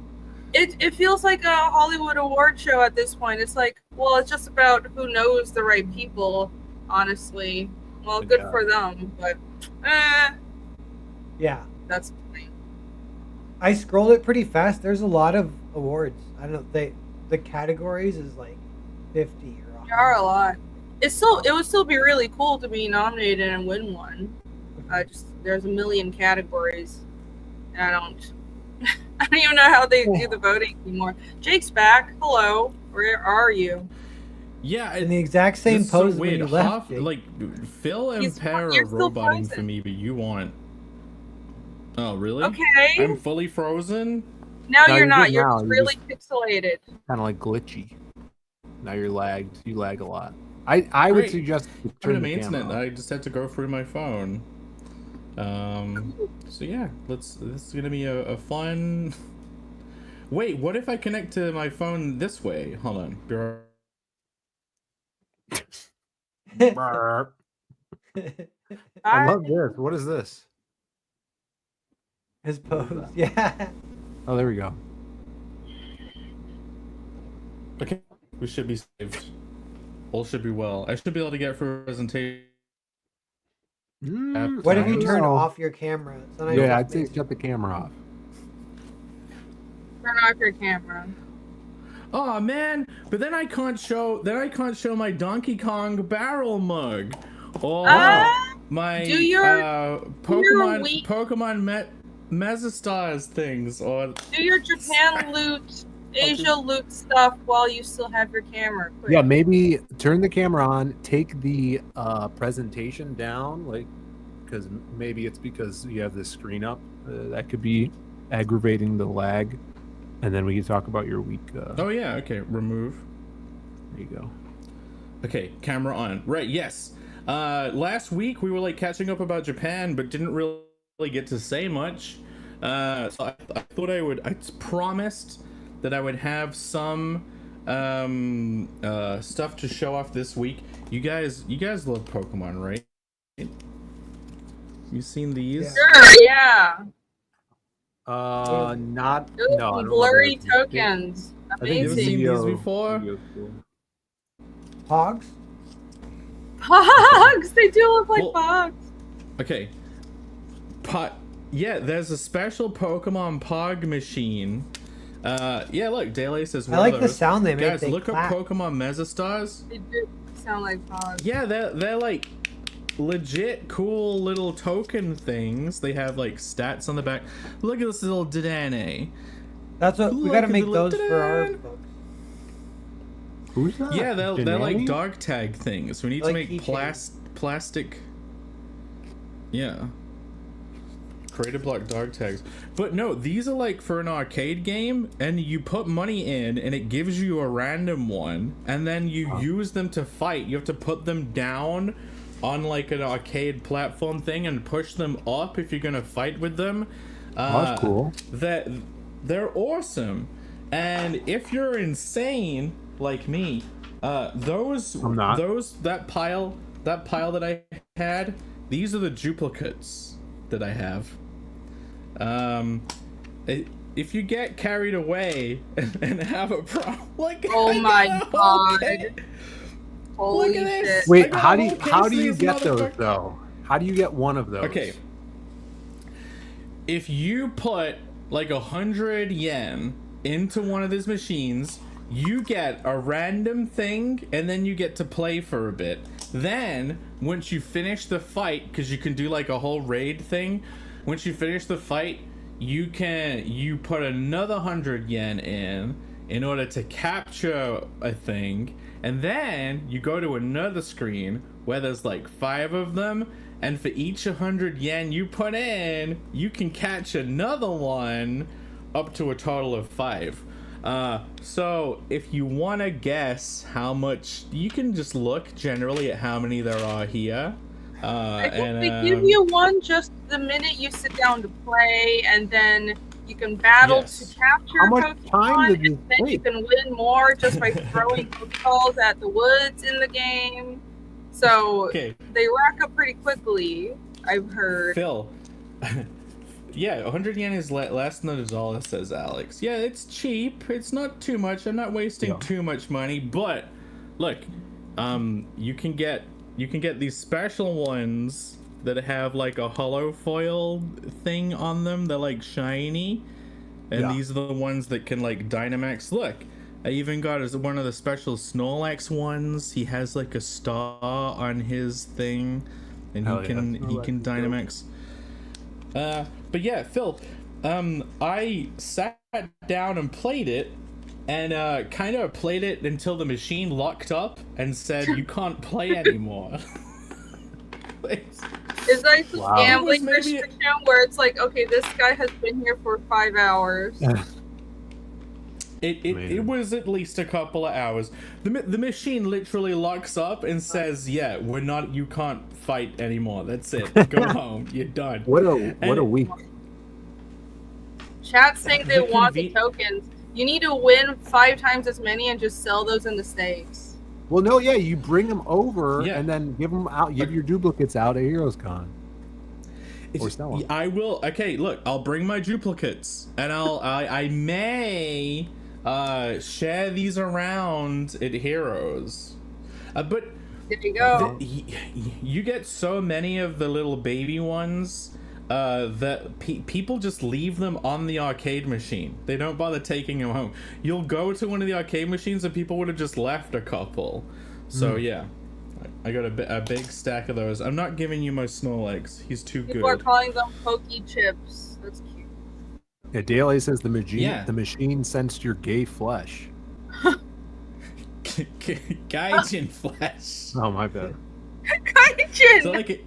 It feels like a Hollywood award show at this point. It's like, well, it's just about who knows the right people, honestly. Well, good for them, but Yeah. That's funny. I scrolled it pretty fast. There's a lot of awards. I don't know. The categories is like 50 or 100. There are a lot. It would still be really cool to be nominated and win one. There's a million categories, and I don't even know how they do the voting anymore. Jake's back. Hello, where are you? Yeah, in the exact same this is pose so when weird. you left. Jake. Like Phil and You're Pear are still roboting frozen. for me, but you want. Oh really? Okay. I'm fully frozen. No, No, you're not. good You're now. just You're really pixelated. Kind of like glitchy. Now you're lagged. You lag a lot. I would Right. suggest you Turn turn my the camera internet. off. I just had to go through my phone. So yeah, this is gonna be a fun. Wait, what if I connect to my phone this way? Hold on. Burp. I love this. What is this? His pose. Yeah. Oh, there we go. Okay, we should be saved. All should be well. I should be able to get through a presentation. What if you turn No. off your camera? So now you Yeah, just I'd say make- shut the camera off. Turn off your camera. Oh man, but then I can't show my Donkey Kong barrel mug. Or my do your Pokemon weak- Pokemon Mazastars things or Do your Japan loot, Asia loot stuff while you still have your camera. Quick. Yeah, maybe turn the camera on, take the presentation down, like, because maybe it's because you have the screen up. That could be aggravating the lag. And then we can talk about your week. Oh yeah, okay. Remove. There you go. Okay, camera on. Right, yes. Last week we were like catching up about Japan, but didn't really get to say much. So I thought I promised that I would have some stuff to show off this week. You guys love Pokemon, right? You seen these? Sure, yeah. Not Those no. I don't blurry remember. tokens. I think You've seen Amazing. these before? Hogs? Pogs! They do look like Well, pogs. Okay. Yeah, there's a special Pokemon Pog machine. Yeah, look, Dele says I like the sound they make. Guys, They look clap. up Pokemon Mesastars. They do sound like pogs. Yeah, they're like legit cool little token things. They have like stats on the back. Look at this little Dedenne. That's what we Look gotta at make the those little for our dad. books. Who's that? Yeah, they're like Denali? dog tag things. We need Like to make keychains. plastic. Yeah. Creative block dog tags. But no, these are like for an arcade game, and you put money in and it gives you a random one, and then you use them to fight. You have to put them down on like an arcade platform thing and push them up if you're gonna fight with them. That's cool. They're awesome. And if you're insane like me, I'm not. that pile that I had, these are the duplicates that I have. If you get carried away and have a problem, like, Oh I my got a whole God. kit. Holy Look at this. shit. Wait, I got how a do you whole case how of do you these get those motherfuckers. though? How do you get one of those? Okay. If you put like 100 yen into one of these machines, you get a random thing, and then you get to play for a bit. Then, once you finish the fight, because you can do like a whole raid thing, once you finish the fight, you put another 100 yen in order to capture a thing, and then you go to another screen where there's like 5 of them, and for each 100 yen you put in, you can catch another one up to a total of 5. So if you want to guess how much, you can just look generally at how many there are here. I think they give you one just the minute you sit down to play, and then you can battle Yes. to capture How much Pokemon, time did you and then you play? can win more just by throwing Pokeballs at the woods in the game. So Okay, they rack up pretty quickly, I've heard. Phil. Yeah, 100 yen is less than $1, says Alex. Yeah, it's cheap. It's not too much. I'm not wasting too much money. But look, you can get these special ones that have like a hollow foil thing on them. They're like shiny, and these are the ones that can like Dynamax. Look, I even got one of the special Snorlax ones. He has like a star on his thing, and Hell he yeah, can Snorlax is Dynamax. But yeah, Phil, I sat down and played it, and kind of played it until the machine locked up and said you can't play anymore. Is like some Wow. gambling It was maybe- restriction where it's like, okay, this guy has been here for 5 hours. It was at least a couple of hours. The machine literally locks up and says, "Yeah, you can't fight anymore. That's it. Go home. You're done." What a week. Chat's saying they The want the tokens. You need to win 5 times as many and just sell those in the States. Well, no, yeah, you bring them over Yeah. and then give your duplicates out at Heroes Con. Or sell 'em. I will. Okay, look, I'll bring my duplicates, and I may share these around at Heroes. But There you go. you get so many of the little baby ones that people just leave them on the arcade machine. They don't bother taking them home. You'll go to one of the arcade machines and people would have just left a couple. So yeah, I got a big stack of those. I'm not giving you my Snorlax. He's too People are good. calling them Poke Chips. That's cute. Yeah, DLA says the machine. Yeah. The machine sensed your gay flesh. Gaijin flesh. Oh my bad. Gaijin.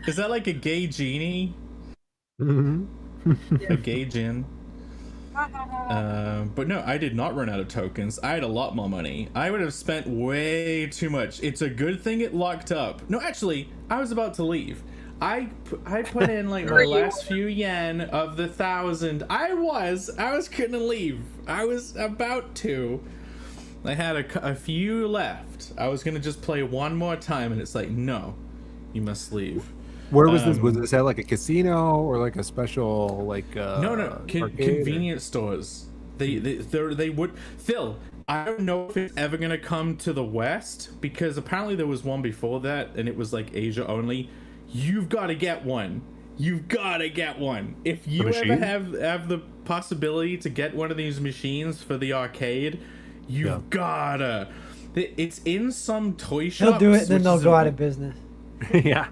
Is that like a gay genie? Mm-hmm. A gay gin? But no, I did not run out of tokens. I had a lot more money. I would have spent way too much. It's a good thing it locked up. No, actually, I was about to leave. I put in like my last few yen of the 1,000. I was gonna leave. I was about to. I had a few left. I was gonna just play one more time, and it's like, no, you must leave. Where was this? Was this at like a casino or like a special like? No, convenience stores. They would. Phil, I don't know if it's ever gonna come to the West because apparently there was one before that, and it was like Asia only. You've got to get one. You've got to get one. If you ever have the possibility to get one of these machines for the arcade, you've gotta. It's in some toy shops. They'll do it, then they'll go out of business. Yeah.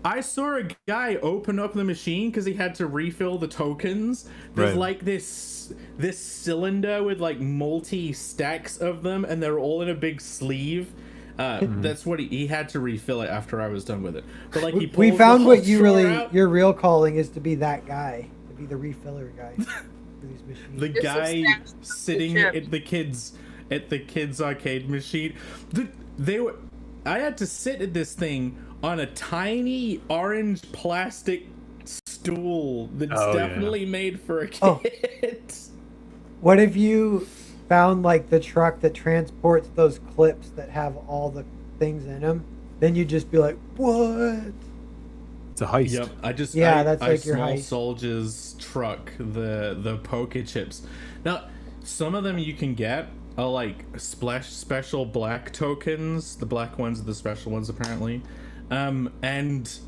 I saw a guy open up the machine because he had to refill the tokens. There's like this cylinder with like multi stacks of them, and they're all in a big sleeve. That's what he had to refill it after I was done with it. But like we found what your real calling is to be that guy, to be the refiller guy for these machines. The guy sitting at the kids arcade machine. I had to sit at this thing on a tiny orange plastic stool that's definitely made for a kid. What if you found like the truck that transports those clips that have all the things in them? Then you'd just be like, what? It's a heist. Yep. That's like your small heist. Soldier's truck, the poke chips. Now, some of them you can get are like special black tokens. The black ones are the special ones apparently. And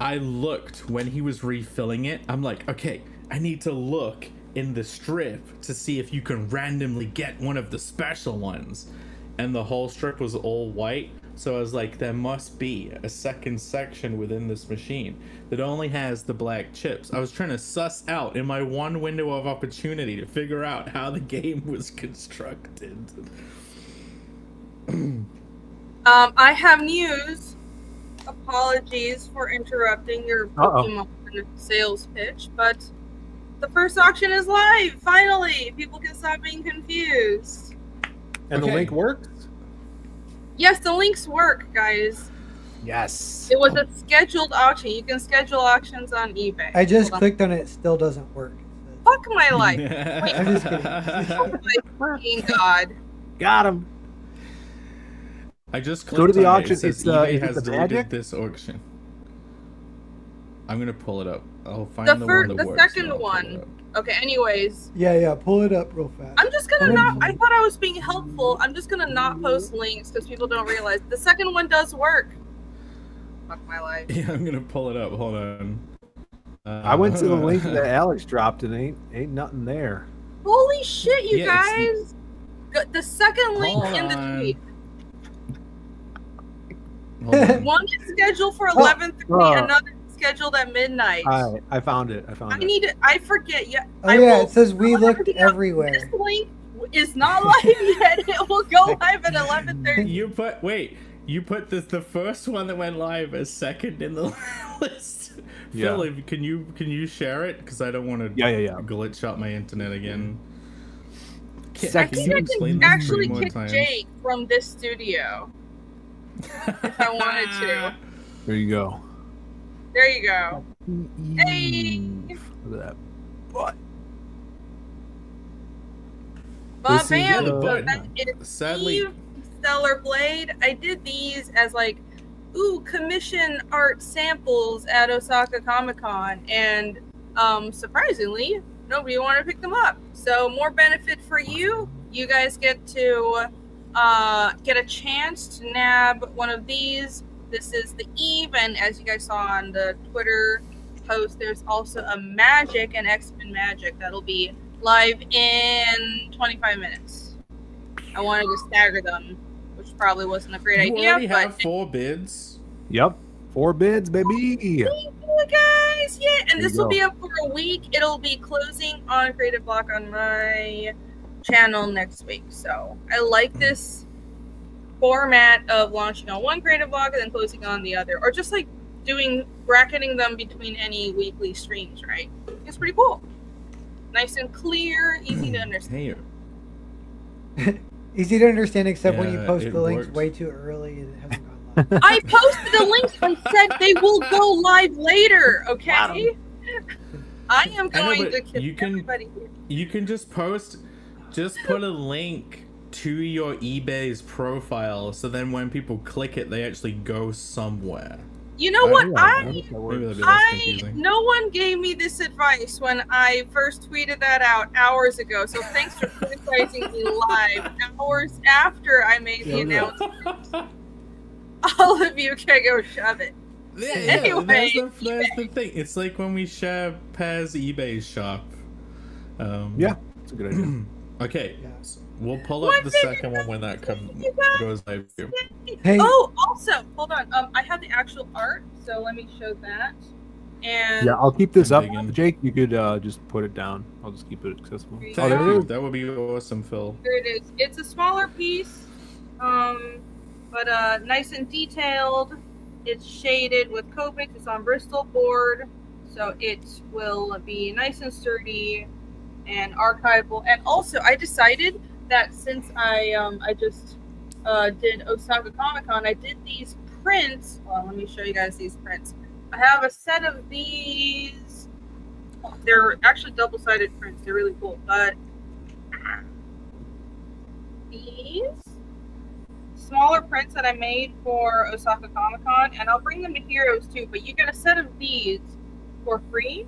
I looked when he was refilling it. I'm like, okay, I need to look in the strip to see if you can randomly get one of the special ones. And the whole strip was all white. So I was like, there must be a second section within this machine that only has the black chips. I was trying to suss out in my one window of opportunity to figure out how the game was constructed. I have news. Apologies for interrupting your Pokemon sales pitch, but the first auction is live. Finally, people can stop being confused. And the link works? Yes, the links work, guys. Yes. It was a scheduled auction. You can schedule auctions on eBay. I just clicked on it. It still doesn't work. Fuck my life. I'm just kidding. Oh my fucking God. Got him. I just go to the auction. It says It's eBay is has it the deleted magic? this auction. I'm gonna pull it up. I'll find The the first, one that the works. second and I'll pull it one. up. Okay. Anyways, Yeah, pull it up real fast. I'm just gonna not. I thought I was being helpful. I'm just gonna not post links because people don't realize the second one does work. Fuck my life. Yeah, I'm gonna pull it up. Hold on. I went to the link that Alex dropped and ain't nothing there. Holy shit, you Yeah, guys! The second link Hold in the on. tweet. Hold on. One is scheduled for 11:30. Another is scheduled at midnight. I found it. I forget. Yeah. Oh yeah, it says we looked everywhere. This link is not live yet. It will go live at 11:30. You put the first one that went live as second in the list. Yeah. Phil, can you share it? Because I don't want to glitch out my internet again. I think I can actually kick Jake from this studio if I wanted to. There you go. There you go. Hey. Look at that butt. But This is bam, the butt. that is Sadly- Steve Stellar Blade. I did these as like, commission art samples at Osaka Comic Con, and surprisingly, nobody wanted to pick them up. So more benefit for you. You guys get to get a chance to nab one of these. This is the Eve, and as you guys saw on the Twitter post, there's also a Magic and X-Men Magic that'll be live in 25 minutes. I wanted to stagger them, which probably wasn't a great You idea. already But have 4 bids. Yep. 4 bids, baby. Thank you guys. Yeah, and There this you will go. be up for a week. It'll be closing on Creative Block on my channel next week. So I like this format of launching on one Creative Block and then closing on the other, or just like bracketing them between any weekly streams. Right? It's pretty cool. Nice and clear, easy to understand. Hey, Easy to understand, except when you Yeah, post it the links works. way too early and it hasn't gone live. I posted the links. I said they will go live later. Okay. I am I know, going but to kill you can- everybody here. you can just put a link to your eBay's profile, so then when people click it, they actually go somewhere. You know what? Yeah, I think that Maybe works. that'd be less confusing. no one gave me this advice when I first tweeted that out hours ago. So thanks for criticizing me live hours after I made the announcement. All of you can go shove it. Yeah, Anyway, that's the thing. It's like when we share Paz eBay shop. Yeah, it's a good idea. Okay, Yeah. we'll pull up the second one when that goes live. Too. Hey. Oh, also, hold on. I have the actual art, so let me show that. And Yeah, I'll keep this up. Digging. Jake, you could just put it down. I'll just keep it accessible. Thank Oh, there Thank it you. is. That would be awesome, Phil. here it is. It's a smaller piece, but nice and detailed. It's shaded with Copic. It's on Bristol board, so it will be nice and sturdy and archival. And also, I decided that since I just did Osaka Comic Con, I did these prints. Well, let me show you guys these prints. I have a set of these. They're actually double-sided prints. They're really cool. But these smaller prints that I made for Osaka Comic Con, and I'll bring them to Heroes too. But you get a set of these for free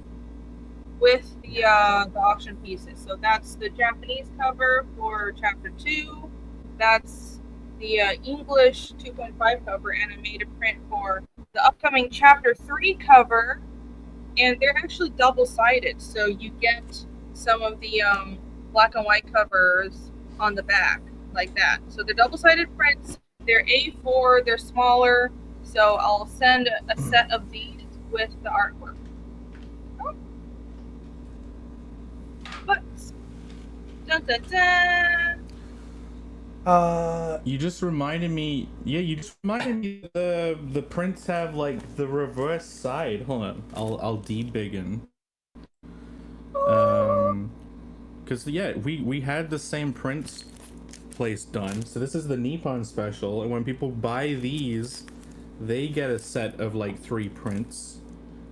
with the auction pieces. So that's the Japanese cover for Chapter 2. That's the English 2.5 cover, and I made a print for the upcoming Chapter 3 cover. And they're actually double-sided, so you get some of the black and white covers on the back, like that. So they're double-sided prints. They're A4, they're smaller, so I'll send a set of these with the artwork. But, dun dun dun! You just reminded me. Yeah, you just reminded me. The prints have like the reverse side. Hold on, I'll debiggen. Cause yeah, we had the same prints place done. So this is the Nippon special, and when people buy these, they get a set of like 3 prints.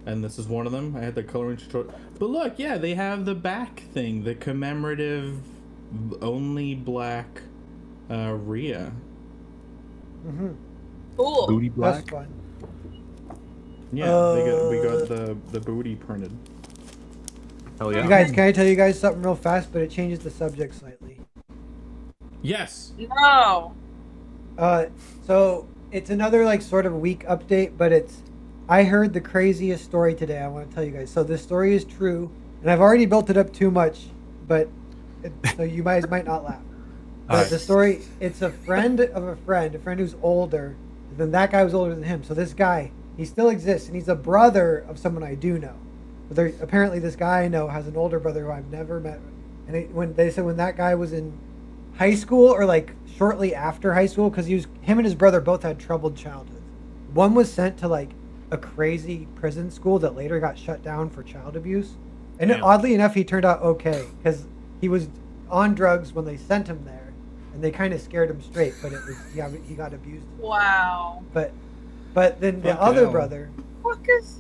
And this is one of them. I had the coloring tutorial. But look, yeah, they have the back thing, the commemorative, only black. Rhea. Mm-hmm. Cool. Booty That's black. fun. Yeah, we got the booty printed. Hell yeah. You guys, can I tell you guys something real fast? But it changes the subject slightly. Yes. No. So it's another like sort of week update, but I heard the craziest story today. I want to tell you guys. So this story is true, and I've already built it up too much, but so you guys might not laugh. But the story, it's a friend of a friend who's older. Then that guy was older than him. So this guy, he still exists, and he's a brother of someone I do know. But apparently this guy I know has an older brother who I've never met. And when that guy was in high school, or like shortly after high school, because him and his brother both had troubled childhoods. One was sent to like a crazy prison school that later got shut down for child abuse. And oddly enough, he turned out okay, because he was on drugs when they sent him there. And they kind of scared him straight, but it was he got abused. Wow. But then the Fuck other hell. brother, Fuckers.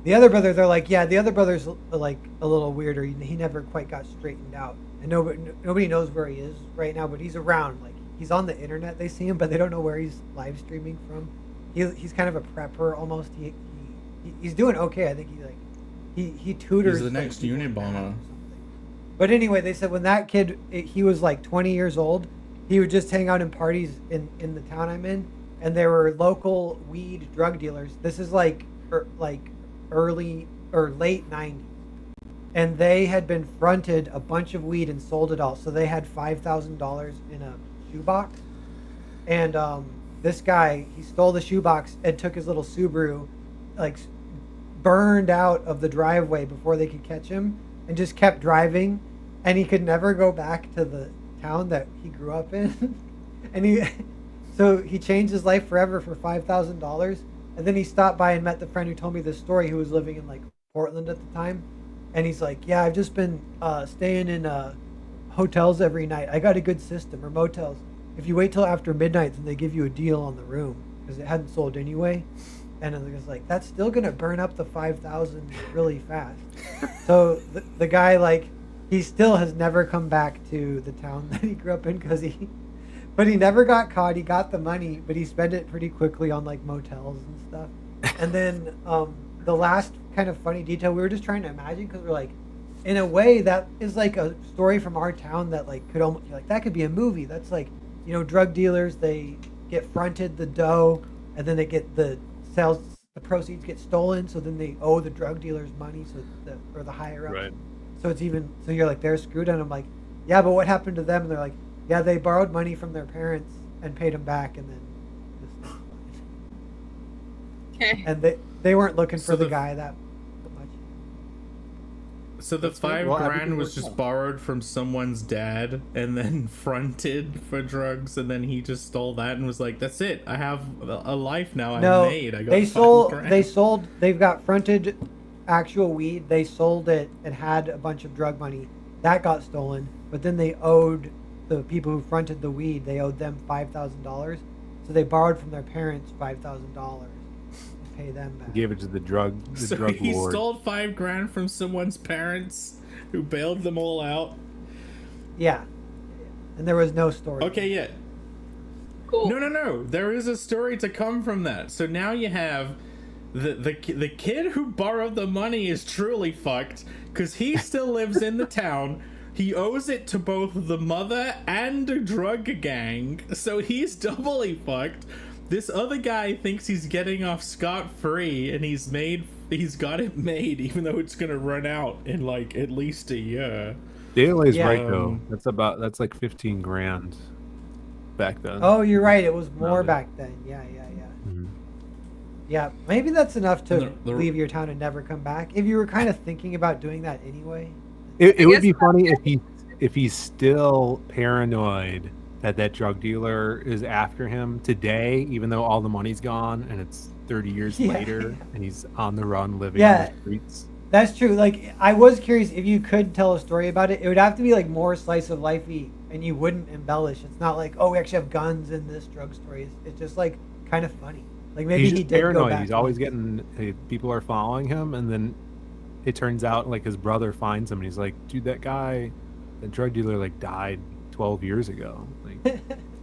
the other brother, they're like, yeah, the other brother's like a little weirder. He never quite got straightened out, and nobody knows where he is right now. But he's around, like he's on the internet. They see him, but they don't know where he's live streaming from. He's kind of a prepper almost. He's doing okay. I think he tutors. He's the next people in Unabomber. math or something. But anyway, they said when that kid, he was like 20 years old, he would just hang out in parties in the town I'm in, and there were local weed drug dealers. This is like early or late 90s. And they had been fronted a bunch of weed and sold it all. So they had $5,000 in a shoebox. And this guy, he stole the shoebox and took his little Subaru, like burned out of the driveway before they could catch him, and just kept driving, and he could never go back to the town that he grew up in. And so he changed his life forever for $5,000. And then he stopped by and met the friend who told me this story, who was living in like Portland at the time. And he's like, yeah, I've just been staying in hotels every night. I got a good system, or motels. If you wait till after midnight, then they give you a deal on the room, because it hadn't sold anyway. And it was like, that's still gonna burn up the 5,000 really fast. So the guy, like, he still has never come back to the town that he grew up in, but he never got caught. He got the money, but he spent it pretty quickly on like motels and stuff. And then the last kind of funny detail, we were just trying to imagine, because we're like, in a way that is like a story from our town that like could almost, like, that could be a movie. That's like, you know, drug dealers, they get fronted the dough, and then they get the proceeds get stolen, so then they owe the drug dealers money, or the higher up. Right. So it's even, so you're like, they're screwed. And I'm like, yeah, but what happened to them? And they're like, yeah, they borrowed money from their parents and paid them back, and then Okay. and they weren't looking So for the the- guy that much. So the That's good. $5 Well, grand everything was worked just out. borrowed from someone's dad and then fronted for drugs, and then he just stole that and was like, "That's it. I have a life now. No, I made. I got they $5 sold. They've got fronted actual weed. They sold it and had a bunch of drug money that got stolen. But then they owed the people who fronted the weed. They owed them $5,000. So they borrowed from their parents $5,000 to pay them back. Gave it to the drug So drug he lord. stole $5 grand from someone's parents, who bailed them all out. Yeah, and there was no story. Okay, yeah. Cool. No. There is a story to come from that. So now you have the kid who borrowed the money is truly fucked, because he still lives in the town. He owes it to both the mother and a drug gang, so he's doubly fucked. This other guy thinks he's getting off scot-free, and he's got it made, even though it's gonna run out in like at least a year. Daly's Yeah. right though. That's like 15 grand back then. Oh, you're right. It was more Rounded. back then. Yeah. Mhm. Yeah, maybe that's enough to And the- leave your town and never come back. If you were kind of thinking about doing that anyway. It would guess be that's- funny if he's still paranoid that drug dealer is after him today, even though all the money's gone and it's 30 years Yeah. later and he's on the run living Yeah. on the streets. That's true. Like, I was curious if you could tell a story about it. It would have to be like more slice of lifey, and you wouldn't embellish. It's not like, oh, we actually have guns in this drug story. It's just like kind of funny. Like maybe He's he just did go paranoid. back. He's always getting people are following him, and then it turns out like his brother finds him and he's like, dude, that guy, the drug dealer, like died 12 years ago. Like,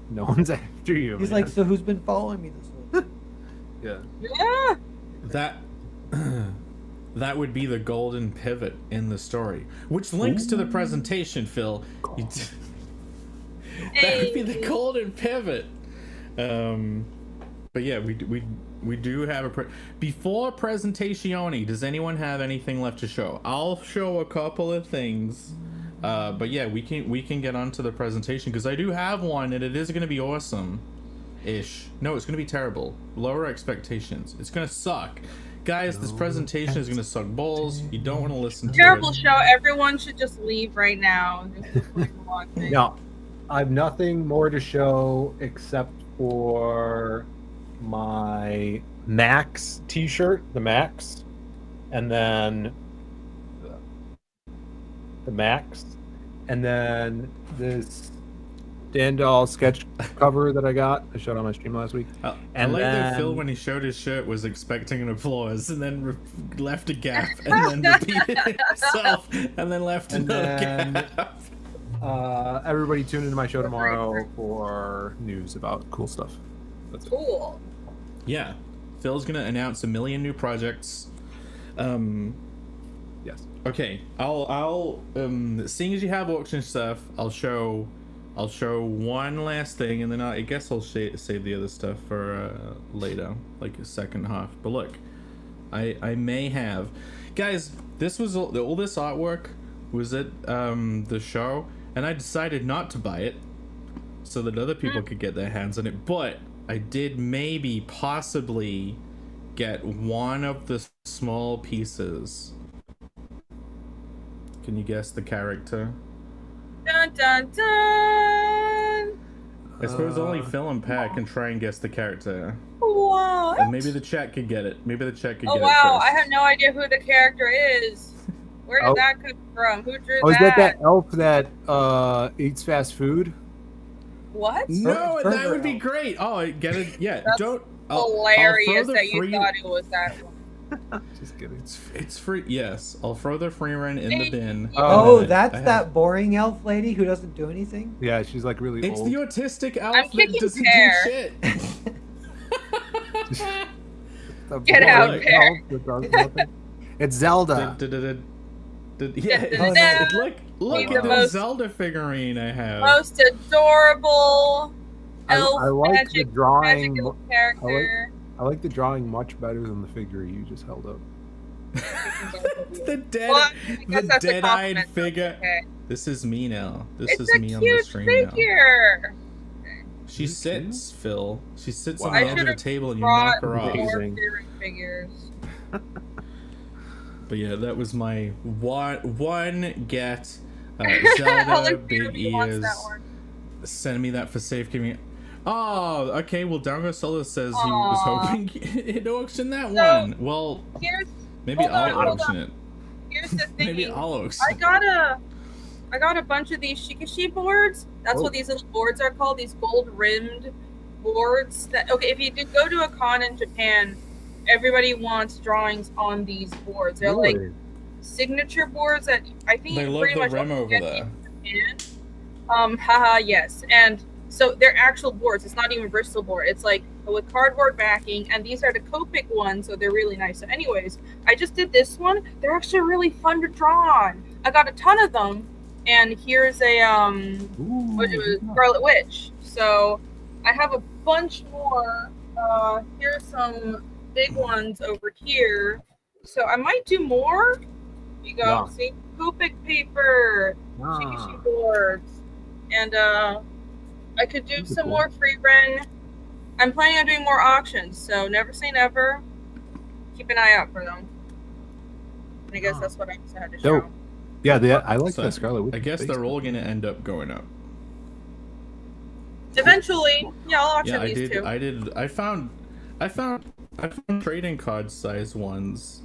no one's after you. He's man. like, so who's been following me this whole time? yeah. Yeah. That would be the golden pivot in the story, which links to the presentation, Phil. That would be the golden pivot. But yeah, we do have before presentatione. Does anyone have anything left to show? I'll show a couple of things. But yeah, we can get onto the presentation, because I do have one, and it is going to be awesome ish. No, it's going to be terrible. Lower expectations. It's going to suck. Guys, this presentation is going to suck balls. You don't want to listen to Terrible it. show. Everyone should just leave right now. This is like a long thing. Now, I have nothing more to show except for my Max t-shirt, the Max, and then the Max, and then this Dandal sketch cover that I showed on my stream last week. I And like that then- Phil, when he showed his shirt, was expecting an applause, and then left a gap, and then repeated himself, and then left And another then- gap. Everybody tune into my show tomorrow for news about cool stuff. That's it. Cool. Yeah, Phil's gonna announce a million new projects. Yes. Okay, I'll seeing as you have auction stuff, I'll show one last thing, and then I guess I'll save the other stuff for later, like a second half. But look, I may have, guys. This was all this artwork was at the show, and I decided not to buy it so that other people could get their hands on it. But I did maybe possibly get one of the small pieces. Can you guess the character? Dun dun dun. I suppose only Phil and Pat can try and guess the character. What? And maybe the chat could get it. Maybe the chat could Oh get wow, it first. I have no idea who the character is. Where did that come from? Who drew Oh, is that? that elf that eats fast food? What? No, Burger that would be Elf. great. Oh, I get it. Yeah, That's don't. Hilarious throw the that you free- thought it was that one. Just kidding. It's free. Yes, I'll throw the free run in the bin. Oh, And that's I have- that boring elf lady who doesn't do anything? Yeah, she's like really It's old. the autistic elf I'm that kicking doesn't Pear. do shit. The Get out, boring Pear. elf that does nothing. It's Zelda. Yeah, look He's at the the most- Zelda figurine I have. Most adorable I elf like magic, the drawing. magical character. I like the drawing much better than the figure you just held up. the dead, Well, I guess the that's a dead-eyed compliment. figure. Okay. This is me now. This It's is a me on the cute stream now. figure. She sits, Phil. She sits Wow. on I the edge of the should've table and you brought knock her off. more Amazing. figures. But yeah, that was my one get. I Zelda, like big Peter wants ears. that one. Send me that for safekeeping. Oh, okay. Well, Dango Solo says he was Aw. hoping he'd auction that So, one. Well, Here's maybe hold on, I'll hold auction on. it. here's the thing. Maybe I'll auction I it. got a bunch of these Shikashi boards. That's Oh. what these little boards are called. These gold rimmed boards. That okay, if you did go to a con in Japan, everybody wants drawings on these boards. They're like Really? signature boards that I think They you love pretty the much rim only over get there. in Japan. Haha, yes. And so they're actual boards. It's not even Bristol board. It's like with cardboard backing, and these are the Copic ones, so they're really nice. So, anyways, I just did this one. They're actually really fun to draw on. I got a ton of them, and here's a what it was, Scarlet Witch. So I have a bunch more. Here's some big ones over here. So I might do more. Here you go. Yeah. See, Copic paper, Ah. Shikashi boards, and I could do That'd be some cool. more free run. I'm planning on doing more auctions, so never say never. Keep an eye out for them. And I guess Ah. that's what I just had to show. Dope. Yeah, I like So, the Scarlet Witch. I guess face. they're all gonna end up going up. Eventually, yeah, I'll auction Yeah, I these did. two. I found trading card size ones.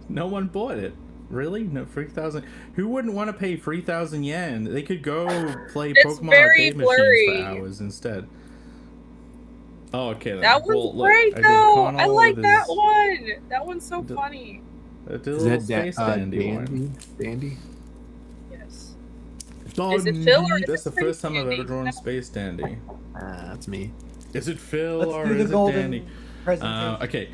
No one bought it. Really? No, 3,000. Who wouldn't want to pay 3,000 yen? They could go play It's Pokemon very arcade blurry. machines for hours instead. Oh, okay. Then. That one's Well, look, great did though. Connell I like with that his- one. That one's so The- funny. I did a Is little that space dandy one. Dandy? Yes. Oh, Is it Phil or is that's the it first time I've ever Dandy? drawn Space Dandy. That's me. Is it Phil Let's or do the is it golden Dandy? presentation. Okay.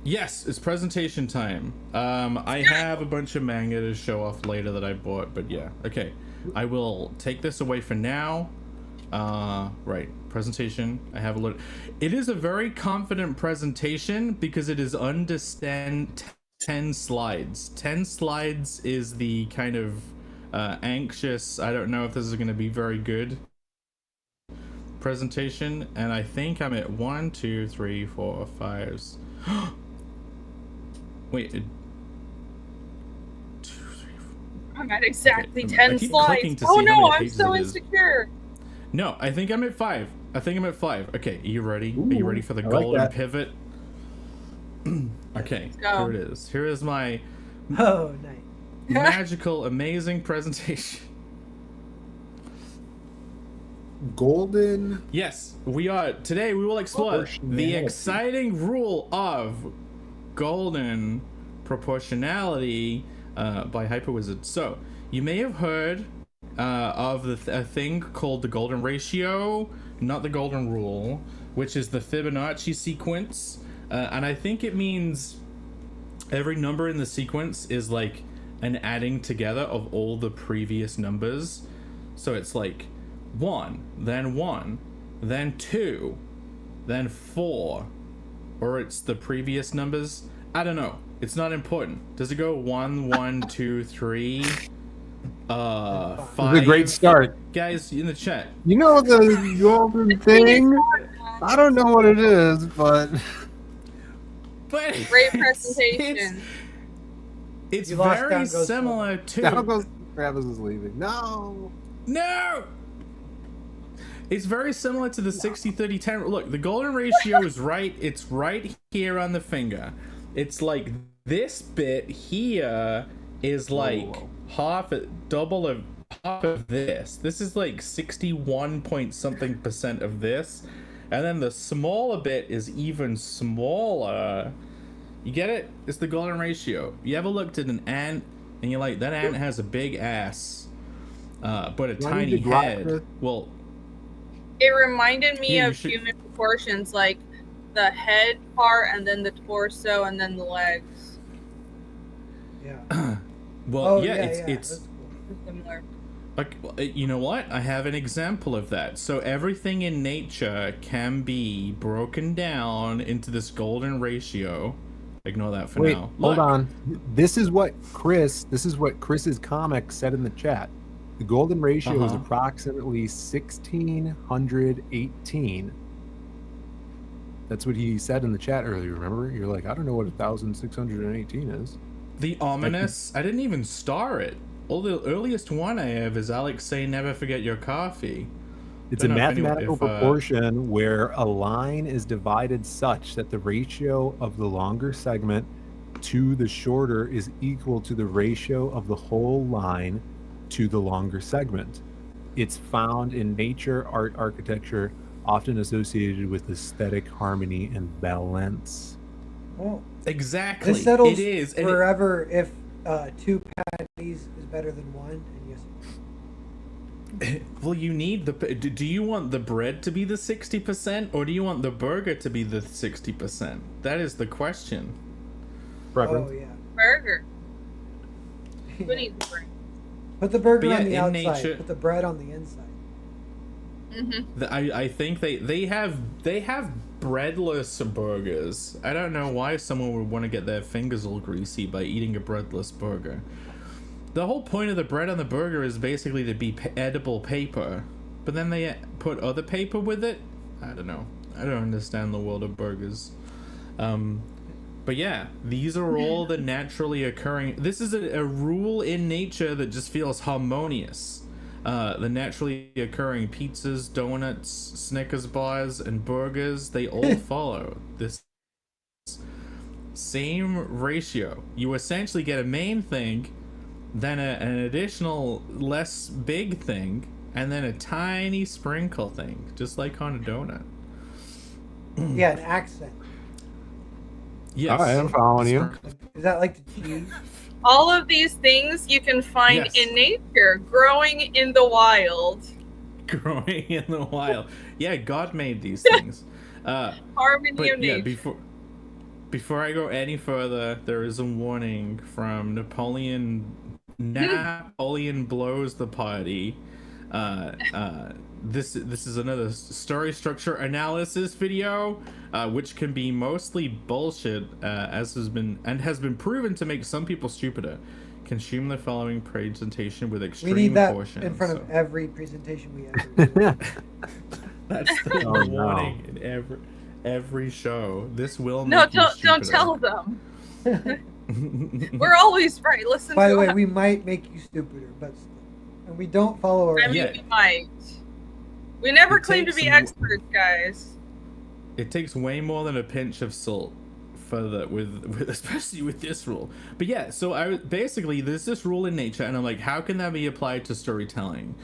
Yes, it's presentation time. I have a bunch of manga to show off later that I bought, but yeah. Okay. I will take this away for now. Right. Presentation. I have a look. It is a very confident presentation because it is under 10 slides. 10 slides is the kind of anxious, I don't know if this is going to be very good presentation, and I think I'm at 1, 2, 3, 4, 5. Wait. 2, 3, 4. I'm at exactly Okay, 10 I keep slides. clicking to Oh see how no, many I'm pages so it is. insecure. No, I think I'm at 5. Okay, are you ready? Are you Ooh, ready for the I like golden that. pivot? Okay, go. here it is. Here is my Oh, nice. magical, amazing presentation. Golden. Yes, today we will explore the Proportionality. exciting rule of golden proportionality by Hyperwizard. So, you may have heard of a thing called the golden ratio, not the golden rule, which is the Fibonacci sequence. And I think it means every number in the sequence is like an adding together of all the previous numbers. So it's like 1, then 2, then 4, or it's the previous numbers. I don't know. It's not important. Does it go 1, 1, 2, 3, 5? It's a great start. guys in the chat. You know the golden thing? I don't know what it is, but Great presentation. It's You lost very Down Goes similar to. Down Goes Travis is leaving. No. It's very similar to the 60-30-10. Look, the golden ratio is right. It's right here on the finger. It's like this bit here is like double of half of this. This is like 61 point something % of this, and then the smaller bit is even smaller. You get it? It's the golden ratio. You ever looked at an ant and you're like, that ant has a big ass, but a tiny head? Well, it reminded me Yeah, you of should- human proportions, like the head part and then the torso and then the legs. Yeah. well, Oh, yeah, yeah, it's yeah, it's that's cool. Similar. like, you know what? I have an example of that. So everything in nature can be broken down into this golden ratio. Ignore that for Wait, now. hold Look. on. This is what Chris's comic said in the chat. The golden ratio is approximately 1618. That's what he said in the chat earlier. Remember? You're like, I don't know what 1618 is. The ominous. I didn't even star it. All the earliest one I have is Alex say, "Never forget your coffee." It's a Don't know if mathematical anyone- if, proportion where a line is divided such that the ratio of the longer segment to the shorter is equal to the ratio of the whole line to the longer segment. It's found in nature, art, architecture, often associated with aesthetic harmony and balance. Well, Exactly. this settles it is. and it- forever if 2 patties is better than 1. And yes. well, you need the. Do you want the bread to be the 60%, or do you want the burger to be the 60%? That is the question. Preference. Oh yeah. Burger. Who needs a burger? Put the burger But yeah, on the in outside. nature- Put the bread on the inside. I think they have breadless burgers. I don't know why someone would want to get their fingers all greasy by eating a breadless burger. The whole point of the bread on the burger is basically to be edible paper, but then they put other paper with it. I don't know. I don't understand the world of burgers. But yeah, these are all the naturally occurring. This is a rule in nature that just feels harmonious. The naturally occurring pizzas, donuts, Snickers bars, and burgers, they all follow this same ratio. You essentially get a main thing, then an additional less big thing, and then a tiny sprinkle thing, just like on a donut. Yeah, an accent. Yes. All right, I'm following you. Is that like the cheese? All of these things you can find Yes. in nature, growing in the wild. Growing in the wild. Yeah, God made these things. Harmony But of yeah, nature. before I go any further, there is a warning from Napoleon. Napoleon blows the party. This is another story structure analysis video, which can be mostly bullshit, as has been proven to make some people stupider. Consume the following presentation with We extreme need that caution. in front of So every presentation we ever do. that's the Oh, no. warning in every show. This will No, make you don't stupider. tell them. We're always right. Listen By to the way, us. we might make you stupider, but and we don't follow our. I mean, Yeah. we might. We never It claim to takes be some- experts, guys. It takes way more than a pinch of salt for the with especially with this rule. But yeah, so basically there's this rule in nature, and I'm like, how can that be applied to storytelling?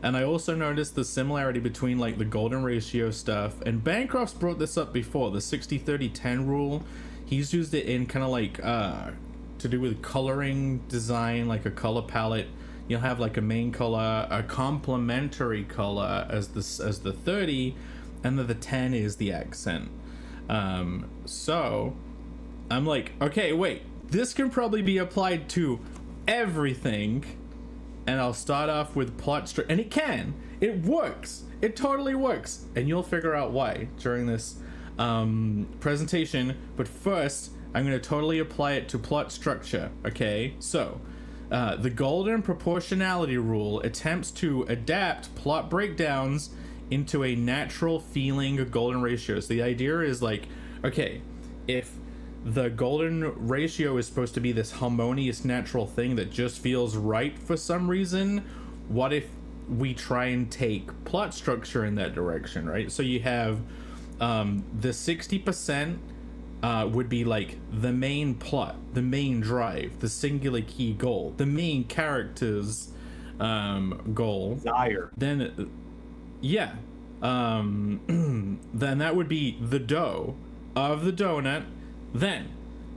And I also noticed the similarity between like the golden ratio stuff, and Bancroft's brought this up before, the 60-30-10 rule. He's used it in kind of like to do with coloring design, like a color palette. You'll have like a main color, a complementary color as the 30, and then the 10 is the accent. So I'm like, okay, wait, this can probably be applied to everything. And I'll start off with plot structure, and it works, it totally works, and you'll figure out why during this presentation. But first, I'm going to totally apply it to plot structure. Okay, so The golden proportionality rule attempts to adapt plot breakdowns into a natural feeling golden ratio. So the idea is like, okay, if the golden ratio is supposed to be this harmonious natural thing that just feels right for some reason, what if we try and take plot structure in that direction, right? So you have the 60% would be like the main plot, the main drive, the singular key goal, the main character's goal. Desire. Then, yeah. Then that would be the dough of the donut. Then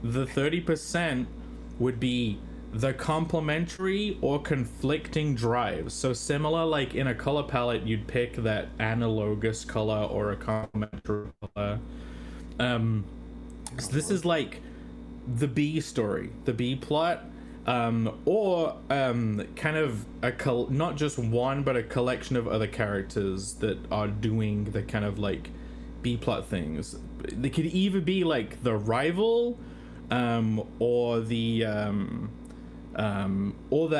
the 30% would be the complementary or conflicting drives. So similar, like in a color palette, you'd pick that analogous color or a complementary color. So this is like the B story, the B plot, or kind of not just one, but a collection of other characters that are doing the kind of like B plot things. They could either be like the rival, or the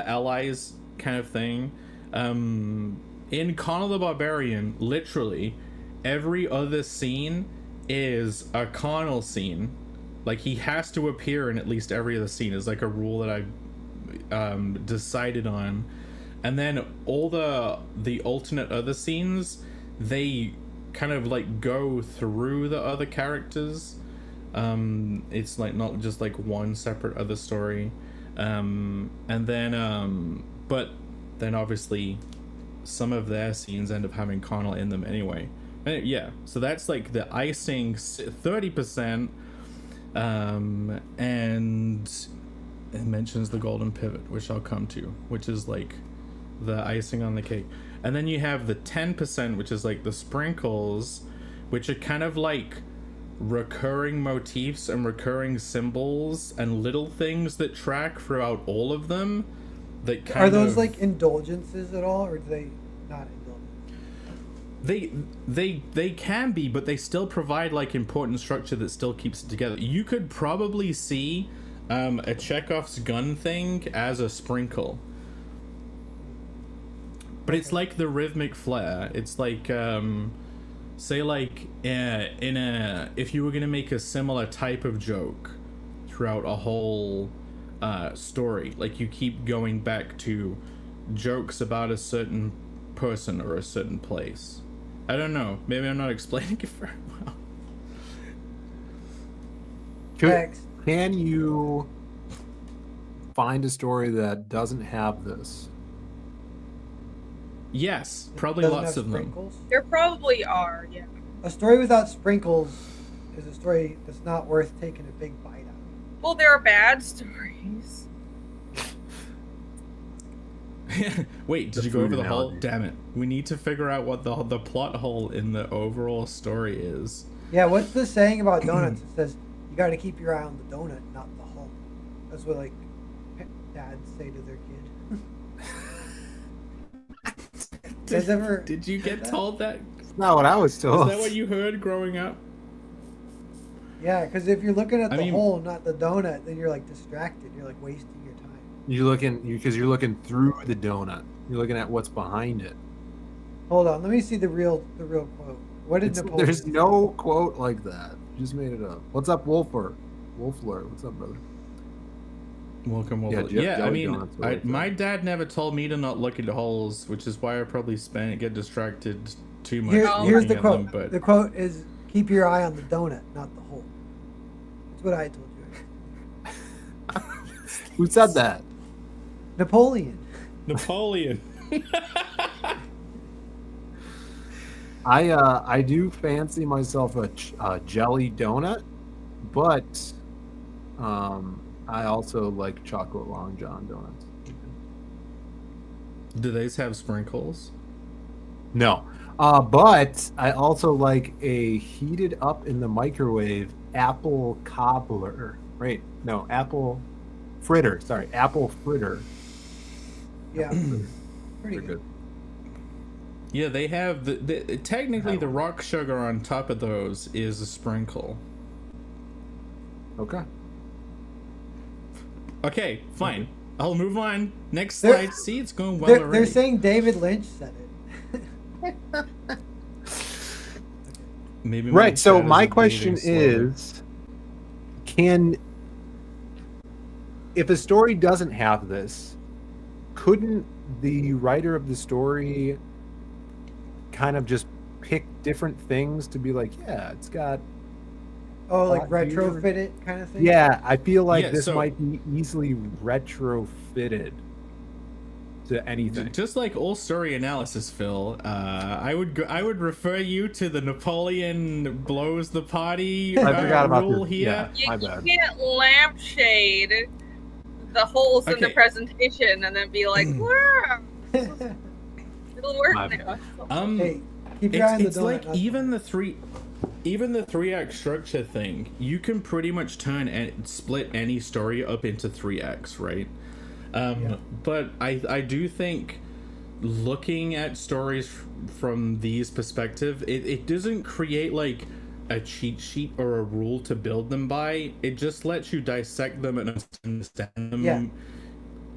allies kind of thing. In Conan the Barbarian, literally every other scene is a Connell scene. Like, he has to appear in at least every other scene is like a rule that I decided on. And then all the alternate other scenes, they kind of like go through the other characters. It's like not just like one separate other story. And then but then obviously some of their scenes end up having Connell in them anyway. Yeah, so that's like the icing 30%, and it mentions the golden pivot, which I'll come to, which is like the icing on the cake. And then you have the 10%, which is like the sprinkles, which are kind of like recurring motifs and recurring symbols and little things that track throughout all of them. That kind Are those of, like indulgences at all, or do they not indulge? They can be, but they still provide like important structure that still keeps it together. You could probably see a Chekhov's gun thing as a sprinkle, but it's like the rhythmic flair. It's like say like if you were gonna make a similar type of joke throughout a whole story, like you keep going back to jokes about a certain person or a certain place. I don't know. Maybe I'm not explaining it very well. Can you find a story that doesn't have this? Yes, probably Doesn't lots have of them. sprinkles? There probably are, yeah. A story without sprinkles is a story that's not worth taking a big bite out of. Well, there are bad stories. Wait, did The you go over food the whole? analogy. Damn it! We need to figure out what the plot hole in the overall story is. Yeah, what's the saying about donuts? It says you got to keep your eye on the donut, not the hole. That's what like dads say to their kid. Did you get told that? That's not what I was told. Is that what you heard growing up? Yeah, because if you're looking at I the mean- hole, not the donut, then you're like distracted. You're like wasting your time. You're looking through the donut. You're looking at what's behind it. Hold on, let me see the real quote. What did Napoleon? There's no quote like that. You just made it up. What's up, Wolfler? What's up, brother? Welcome. Yeah, Yeah, I Jelly mean, Donuts are like that. my dad never told me to not look into holes, which is why I probably get distracted too much. Here's looking the at quote. them, but The quote is, "Keep your eye on the donut, not the hole." That's what I told you. Who said that? Napoleon. Napoleon. I do fancy myself a jelly donut, but I also like chocolate Long John donuts. Do these have sprinkles? No, but I also like a heated up in the microwave apple cobbler. Right? No, apple fritter. Sorry, apple fritter. Yeah, pretty good. Yeah, they have technically the rock sugar on top of those is a sprinkle. Okay. Okay, fine. I'll move on. Next They're- slide. See, it's going well They're already. saying David Lynch said it. Maybe my Right. So chat my isn't question behaving slowly. is, if a story doesn't have this, couldn't the writer of the story kind of just pick different things to be like, yeah, it's got. Oh, like Plot here. retrofit it kind of thing? Yeah, I feel like Yeah, this so- might be easily retrofitted to anything. Just like all story analysis, Phil, I would refer you to the Napoleon blows the party I forgot about rule this. here. Yeah, my bad. You can't lampshade the holes in the Okay. presentation and then be like, wow, it'll work My now. Hey, keep your eye on the It's donut. like not even the three act structure thing, you can pretty much turn and split any story up into 3 acts, right? Yeah. But I do think looking at stories from these perspective, it doesn't create like a cheat sheet or a rule to build them by. It just lets you dissect them and understand them Yeah.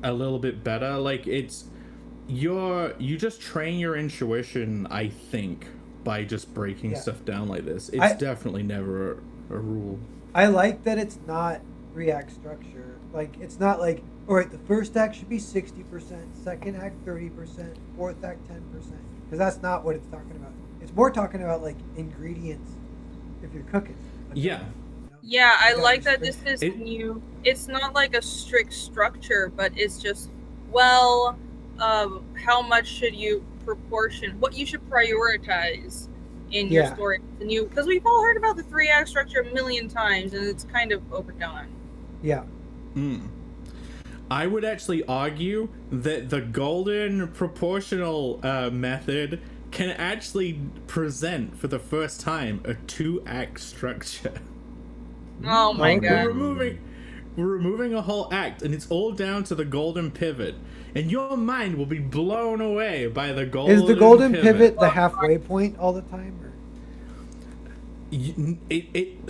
a little bit better. Like you just train your intuition, I think, by just breaking Yeah. stuff down like this. It's I- definitely never a rule. I like that it's not 3-act structure. Like, it's not like, all right, the first act should be 60%, second act 30%, fourth act 10%. Because that's not what it's talking about. It's more talking about, like, ingredients if you're cooking. Like, Yeah. you know? Yeah, I You gotta like that restrict- this is It- new. It's not like a strict structure, but it's just, well, how much should you proportion, what you should prioritize in your Yeah. story. Because we've all heard about the 3-act structure a million times, and it's kind of overdone. Yeah. I would actually argue that the golden proportional method can actually present for the first time a 2-act structure. Oh my Okay. god. We're removing a whole act, and it's all down to the golden pivot. And your mind will be blown away by the golden Is the golden pivot the halfway point all the time? Or?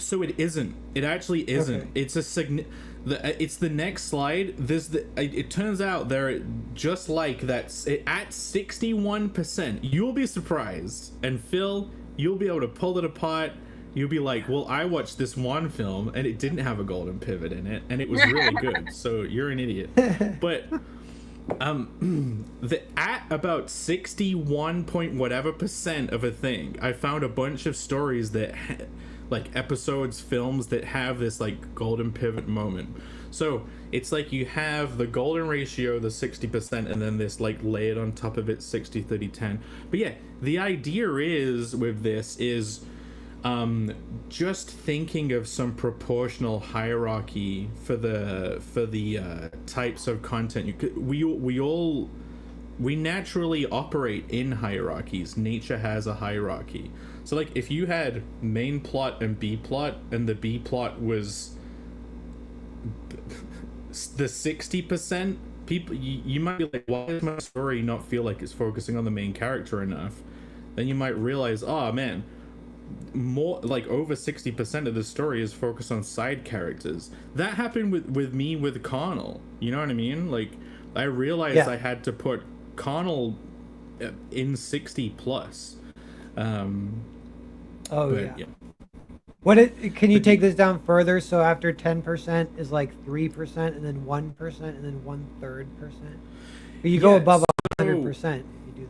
So it isn't. It actually isn't. Okay. It's it's the next slide. It turns out they're just like that at 61%. You'll be surprised, and Phil, you'll be able to pull it apart. You'll be like, well, I watched this one film and it didn't have a golden pivot in it, and it was really good. So you're an idiot. But at about 61 point whatever percent of a thing, I found a bunch of stories that like episodes, films that have this like golden pivot moment. So it's like you have the golden ratio, the 60%, and then this like layered on top of it 60 30 10. But yeah, the idea is with this is just thinking of some proportional hierarchy for the types of content. We naturally operate in hierarchies. Nature has a hierarchy. So like if you had main plot and B plot, and the B plot was the 60%, people you might be like, why does my story not feel like it's focusing on the main character enough? Then you might realize, oh man, more like over 60% of the story is focused on side characters. That happened with me with Connell. You know what I mean? Like I realized Yeah. I had to put Connell in 60 plus. Oh, But yeah. Can you take this down further? So after 10% is like 3%, and then 1%, and then 1/3%. But you go Yeah, above so- 100% if you do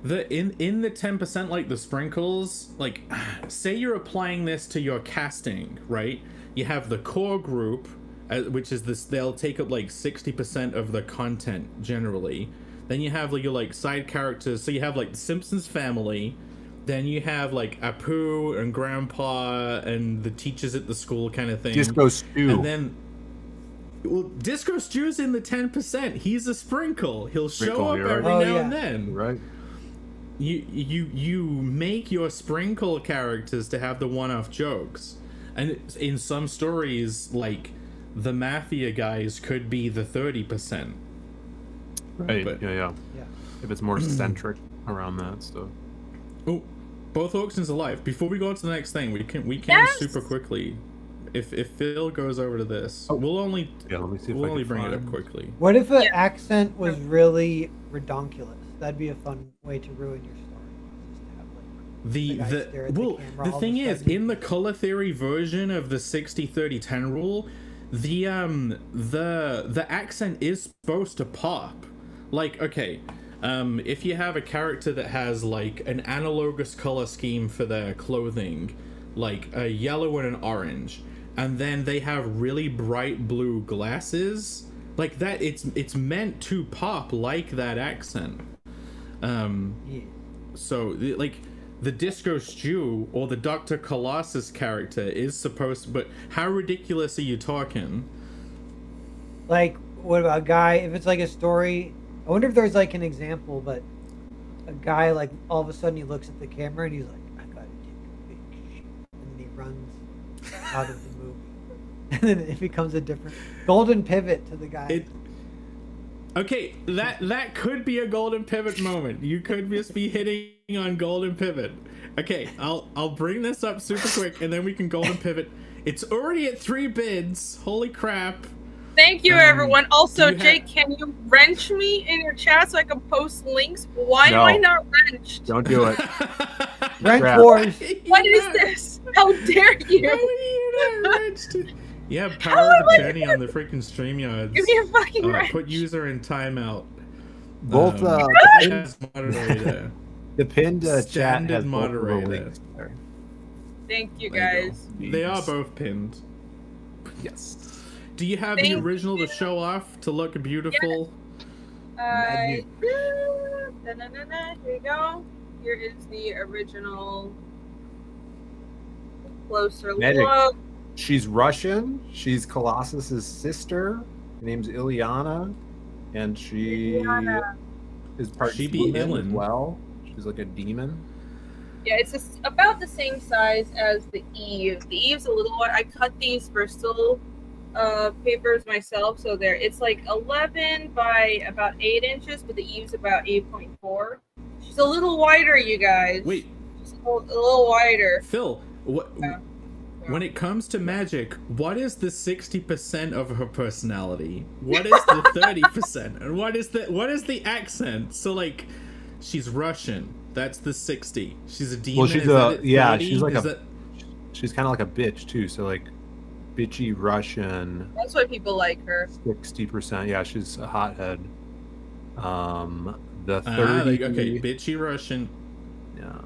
that. In the 10%, like the sprinkles, like say you're applying this to your casting, right? You have the core group, which is this, they'll take up like 60% of the content generally. Then you have like your like side characters, so you have like the Simpsons family. Then you have like Apu and Grandpa and the teachers at the school kind of thing. Disco Stew. And then, well, Disco Stew's in the 10%. He's a sprinkle. He'll show Sprinkle, up you're right. every Oh, now yeah. and then. Right. You make your sprinkle characters to have the one-off jokes, and in some stories, like the mafia guys could be the 30%. Right. But- Yeah. Yeah. If it's more centric around that stuff. Oh, both auctions alive. Before we go on to the next thing, we can Yes! super quickly if Phil goes over to this, Oh. we'll only Yeah, let me see if we'll I only can bring it up find- quickly. What if an Yeah. accent was really redonkulous? That'd be a fun way to ruin your story. Just to have, like, The guy stare at the well, camera the all of thing a is, sudden. in the color theory version of the 60-30-10 rule, the accent is supposed to pop. Like, okay, if you have a character that has like an analogous color scheme for their clothing, like a yellow and an orange, and then they have really bright blue glasses, like that, it's meant to pop like that accent. Yeah. So, like, the Disco Stew or the Dr. Colossus character is supposed to, but how ridiculous are you talking? Like, what about a guy? If it's like a story, I wonder if there's like an example, but a guy, like, all of a sudden he looks at the camera and he's like, I gotta take a big shit. And then he runs out of the movie. And then it becomes a different golden pivot to the guy. Okay, that could be a golden pivot moment. You could just be hitting on golden pivot. Okay, I'll bring this up super quick, and then we can golden pivot. It's already at 3 bids. Holy crap! Thank you, everyone. Also, do you Jake, can you wrench me in your chat so I can post links? Why No. am I not wrenched? Don't do it. Rank Crap. Wars. What is this? How dare you? Yeah, How power am of I attorney on the freaking StreamYards. Give me a fucking wrench. Put user in timeout. Both As moderator. the pinned chat Standard has both of the moderator. links there. Thank you, There you guys. go. They are both pinned. Yes. Do you have the Thank original you. to show off to look beautiful? Here you go. Here is the original. Closer Magic. look. She's Russian. She's Colossus's sister. Her name's Ilyana, and she Ilyana. is part She be demon as Ilan. well. She's like a demon. Yeah, it's about the same size as the Eve. The Eve's a little one. I cut these for still papers myself, so it's like 11 by about 8 inches, but the Eve's about 8.4. She's a little wider, you guys. Wait, She's a little wider. Phil, what? Yeah. When it comes to magic, what is the 60% of her personality? What is the 30%? And what is the accent? So, like, she's Russian. That's the 60. She's a demon. Well, she's is that at 30? she's like Is a she's kind of like a bitch too. So like bitchy Russian, That's why people like her. 60%. Yeah, she's a hothead. The 30. okay, bitchy Russian. Yeah.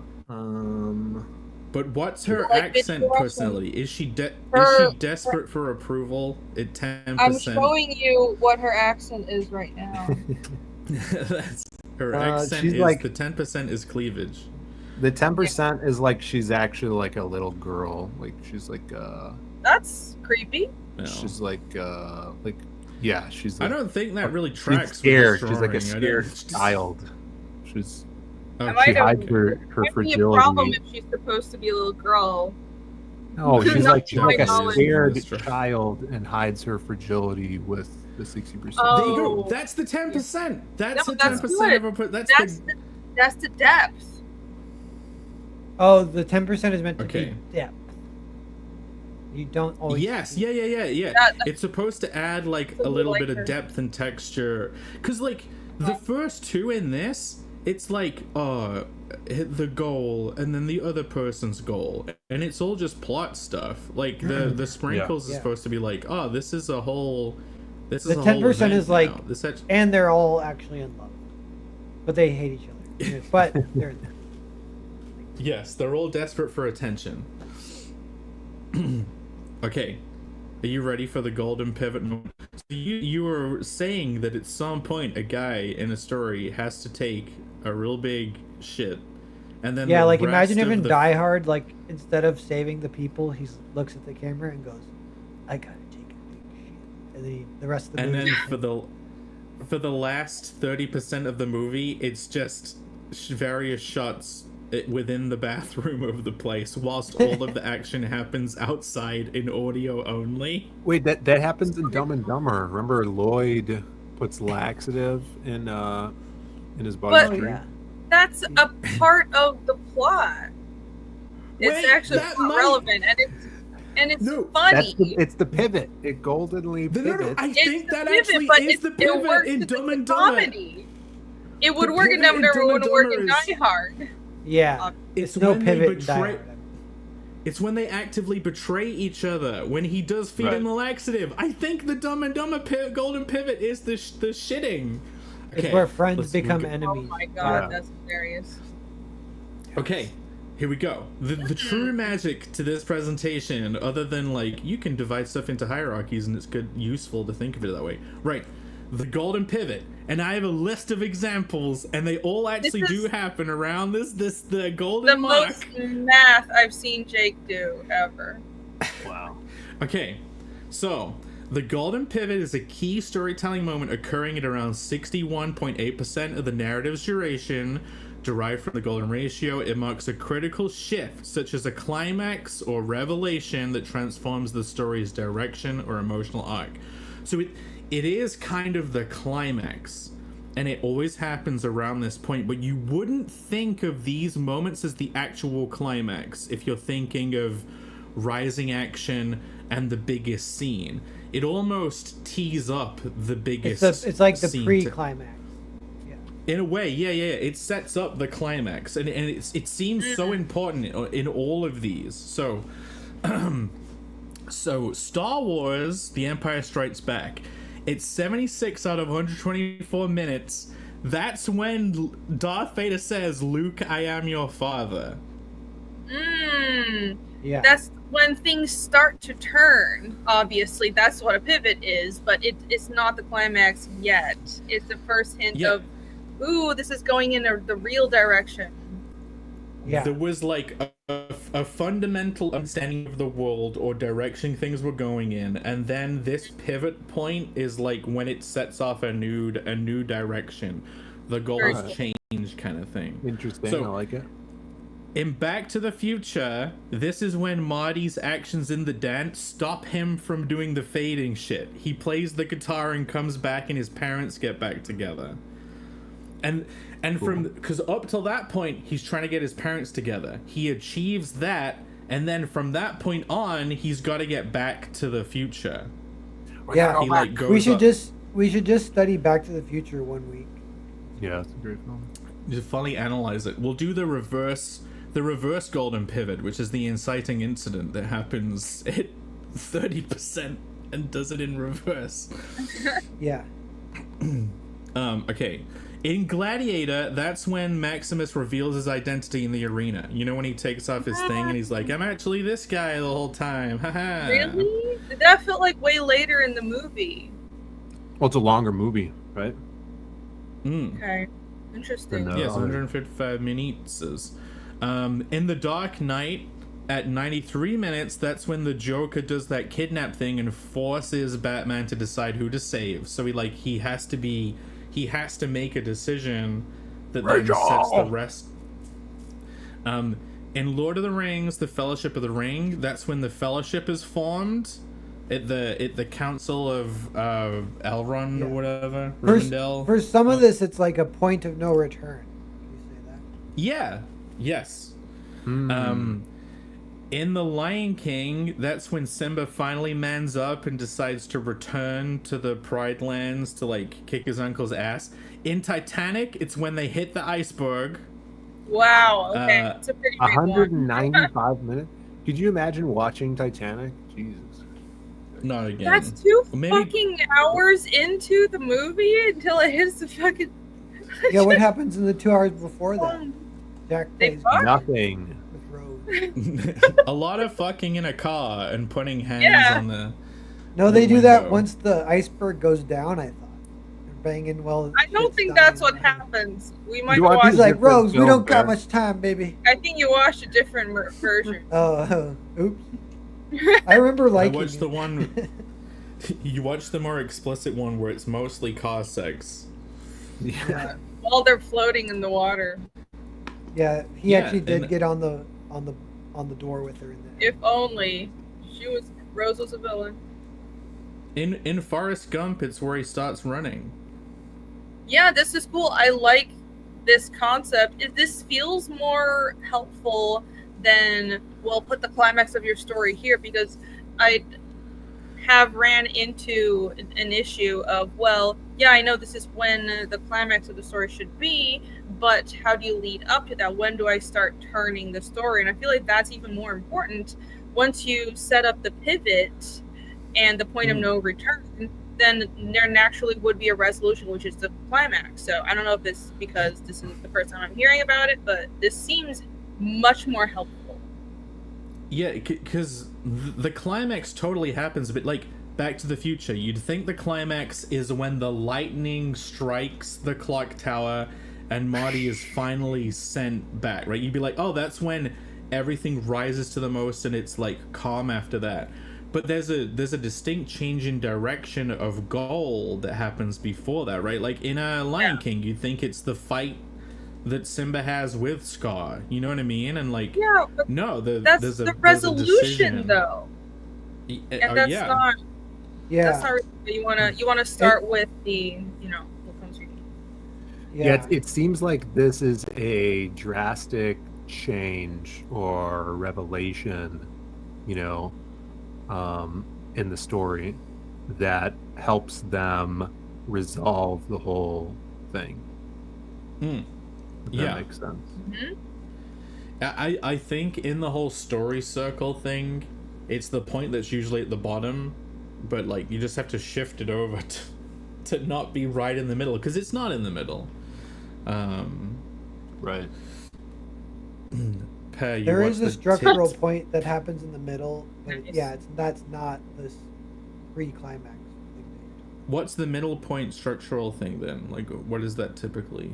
But what's her Like bitchy accent Russian. personality? Is she Her- desperate for approval at 10%? I'm showing you what her accent is right now. That's, her accent she's is like- the 10% is cleavage. The 10% is like she's actually like a little girl. Like she's like That's creepy. No. she's like yeah, she's I like, don't think that really tracks. she's scared. With She's like a this drawing. scared I don't- child. She's Oh, I might she have- hides her Might be a problem fragility. if she's supposed to be a little girl. No, she's Not like to my a knowledge. scared That's true. child and hides her fragility with the 60%. There you go. Oh. That's the 10%. That's No, the that's 10% of good. her. That's That's the depth. Oh, the 10% is meant to Okay. be depth. You don't the. always. Yes. Yeah. That- It's supposed to add like I a little like bit her. of depth and texture. Cause like the first two in this, it's like hit the goal and then the other person's goal, and it's all just plot stuff. Like the sprinkles is Yeah. supposed to be like, oh, this is a whole. This The is a whole 10% event is like- now. This act- And they're all actually in love, but they hate each other. But they're. Yes, they're all desperate for attention. Okay, are you ready for the golden pivot moment? So you were saying that at some point a guy in a story has to take a real big shit, and then Yeah, the like rest imagine if of in the- Die Hard, like instead of saving the people, he looks at the camera and goes, "I gotta take a big shit," and then the rest of the and movie. then for the last 30% of the movie, it's just various shots within the bathroom of the place, whilst all of the action happens outside in audio only. Wait, that happens in Dumb and Dumber. Remember Lloyd puts laxative in his But- buddy's Oh drink? yeah. That's a part of the plot. It's Wait, actually that not might- relevant, and it's and it's No, funny. It's the pivot. It goldenly pivots. I It's think the that pivot, actually but is the it pivot works in with Dumb the and Dumber. comedy. It would The work in pivot Dumb and in Dumber, Dumb it and wouldn't work in Dumber Die is- Hard. Yeah. It's no when they pivot in Die betray. Hard. It's when they actively betray each other. When he does feed him the laxative. I think the Dumb and Dumber golden pivot is the shitting. It's where friends become Oh enemies. my god, that's hilarious. Okay, here we go. The true magic to this presentation, other than like you can divide stuff into hierarchies and it's useful to think of it that way. Right. The golden pivot. And I have a list of examples, and they all actually do happen around the golden The mark. most math I've seen Jake do ever. Wow. Okay, so the golden pivot is a key storytelling moment occurring at around 61.8% of the narrative's duration, derived from the golden ratio. It marks a critical shift, such as a climax or revelation that transforms the story's direction or emotional arc. So it is kind of the climax, and it always happens around this point, but you wouldn't think of these moments as the actual climax if you're thinking of rising action and the biggest scene. It almost tees up the biggest It's like the scene pre-climax. in a way, yeah. It sets up the climax, and it seems so important in all of these. So, so Star Wars: The Empire Strikes Back. It's 76 out of 124 minutes. That's when Darth Vader says, "Luke, I am your father." Yeah. That's when things start to turn. Obviously, that's what a pivot is, but it's not the climax yet. It's the first hint of, ooh, this is going in the real direction. Yeah. There was like a fundamental understanding of the world or direction things were going in, and then this pivot point is like when it sets off a new direction. The goals change, kind of thing. Interesting. So, I like it. in Back to the Future, this is when Marty's actions in the dance stop him from doing the fading shit. He plays the guitar and comes back, and his parents get back together. And from because up till that point, he's trying to get his parents together. He achieves that, and then from that point on, he's got to get back to the future. Yeah. He like goes We should up- just study Back to the Future one week. Yeah, it's a great film. to fully analyze it. We'll do the reverse golden pivot, which is the inciting incident that happens at 30% and does it in reverse. Yeah. Okay. In Gladiator, that's when Maximus reveals his identity in the arena. You know, when he takes off his thing and he's like, "I'm actually this guy the whole time." Haha. Really? That felt like way later in the movie. Well, it's a longer movie, right? Okay. Interesting. No. Yes, 155 minutes. In The Dark Knight, at 93 minutes, that's when the Joker does that kidnap thing and forces Batman to decide who to save. So he has to make a decision that then sets the rest. In Lord of the Rings, The Fellowship of the Ring, that's when the Fellowship is formed at the Council of Elrond or whatever. Rivendell. For some of this, it's like a point of no return. Can you say that? Yeah. Yes. In The Lion King, that's when Simba finally mans up and decides to return to the Pride Lands to kick his uncle's ass. In Titanic, it's when they hit the iceberg. Wow. Okay. It's a pretty big one. 195 minutes. Could you imagine watching Titanic? Jesus. Not again. That's two Maybe- fucking hours into the movie until it hits the fucking. Yeah, what happens in the 2 hours before that? Jack They plays fuck? Nothing. with Rose. A lot of fucking in a car and putting hands on the. No, they do that window. once the iceberg goes down, I thought. They're banging while I don't shit's think dying. that's what happens. We might You want watch. He's like, different Rose, we film, don't got Bear. much time, baby. I think you watched a different version. Oh, oops. I remember I liking watched the it. one. You watch the more explicit one where it's mostly car sex. Yeah. While they're floating in the water. Yeah, he Yeah, actually did and- get on the door with her in there. If only Rose was a villain. In Forrest Gump, it's where he starts running. Yeah, this is cool. I like this concept. This feels more helpful than well, put the climax of your story here, because I have ran into an issue of, well, yeah, I know this is when the climax of the story should be, but how do you lead up to that? When do I start turning the story? And I feel like that's even more important. Once you set up the pivot and the point of no return, then there naturally would be a resolution, which is the climax. So I don't know if this is because this is the first time I'm hearing about it, but this seems much more helpful. Yeah, because the climax totally happens, but like Back to the Future, you'd think the climax is when the lightning strikes the clock tower and Marty is finally sent back, right? You'd be like, oh, that's when everything rises to the most and it's like calm after that. But there's a distinct change in direction of goal that happens before that, right? Like in a Lion King, you'd think it's the fight that Simba has with Scar, you know what I mean? And like, no, that's the resolution, though. And that's not. Yeah. That's not. You wanna start with the what comes from. Yeah, it seems like this is a drastic change or revelation, in the story that helps them resolve the whole thing. If that makes sense. Mm-hmm. I think in the whole story circle thing, it's the point that's usually at the bottom, but like you just have to shift it over to not be right in the middle, because it's not in the middle. Right. There is a structural point that happens in the middle, but that's not this pre-climax. What's the middle point structural thing then? Like, what is that typically?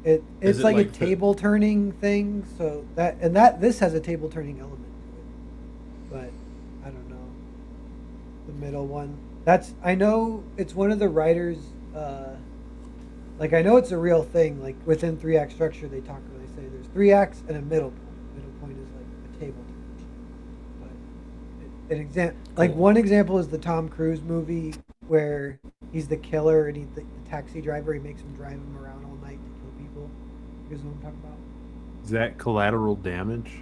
It's like a table turning thing. So this has a table turning element to it, but I don't know the middle one. I know it's one of the writers. Like I know it's a real thing. Like within 3-act structure, they say there's 3 acts and a middle point. Middle point is like a table turn. But one example is the Tom Cruise movie where he's the killer and he's the taxi driver. He makes him drive him around all night to kill people. You guys know what I'm talking about? Is that Collateral Damage?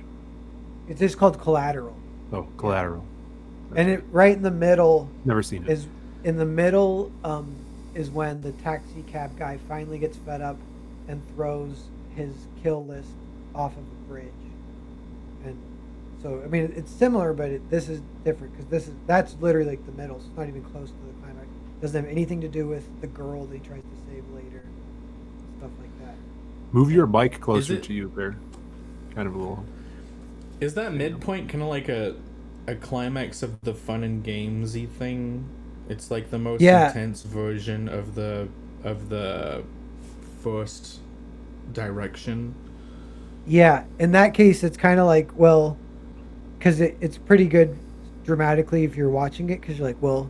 It's just called Collateral. Oh, Collateral. And it right in the middle. Never seen it. Is in the middle is when the taxi cab guy finally gets fed up and throws his kill list off of a bridge. And so I mean it's similar, but this is different because that's literally like the middle. So it's not even close to the climax. Doesn't have anything to do with the girl that he tries to save later. Stuff like that. Move your bike closer to you there. Kind of a little. Is that midpoint kind of like a climax of the fun and gamesy thing? It's like the most intense version of the first direction. Yeah, in that case, it's kind of like, well, because it's pretty good dramatically if you're watching it, because you're like, well,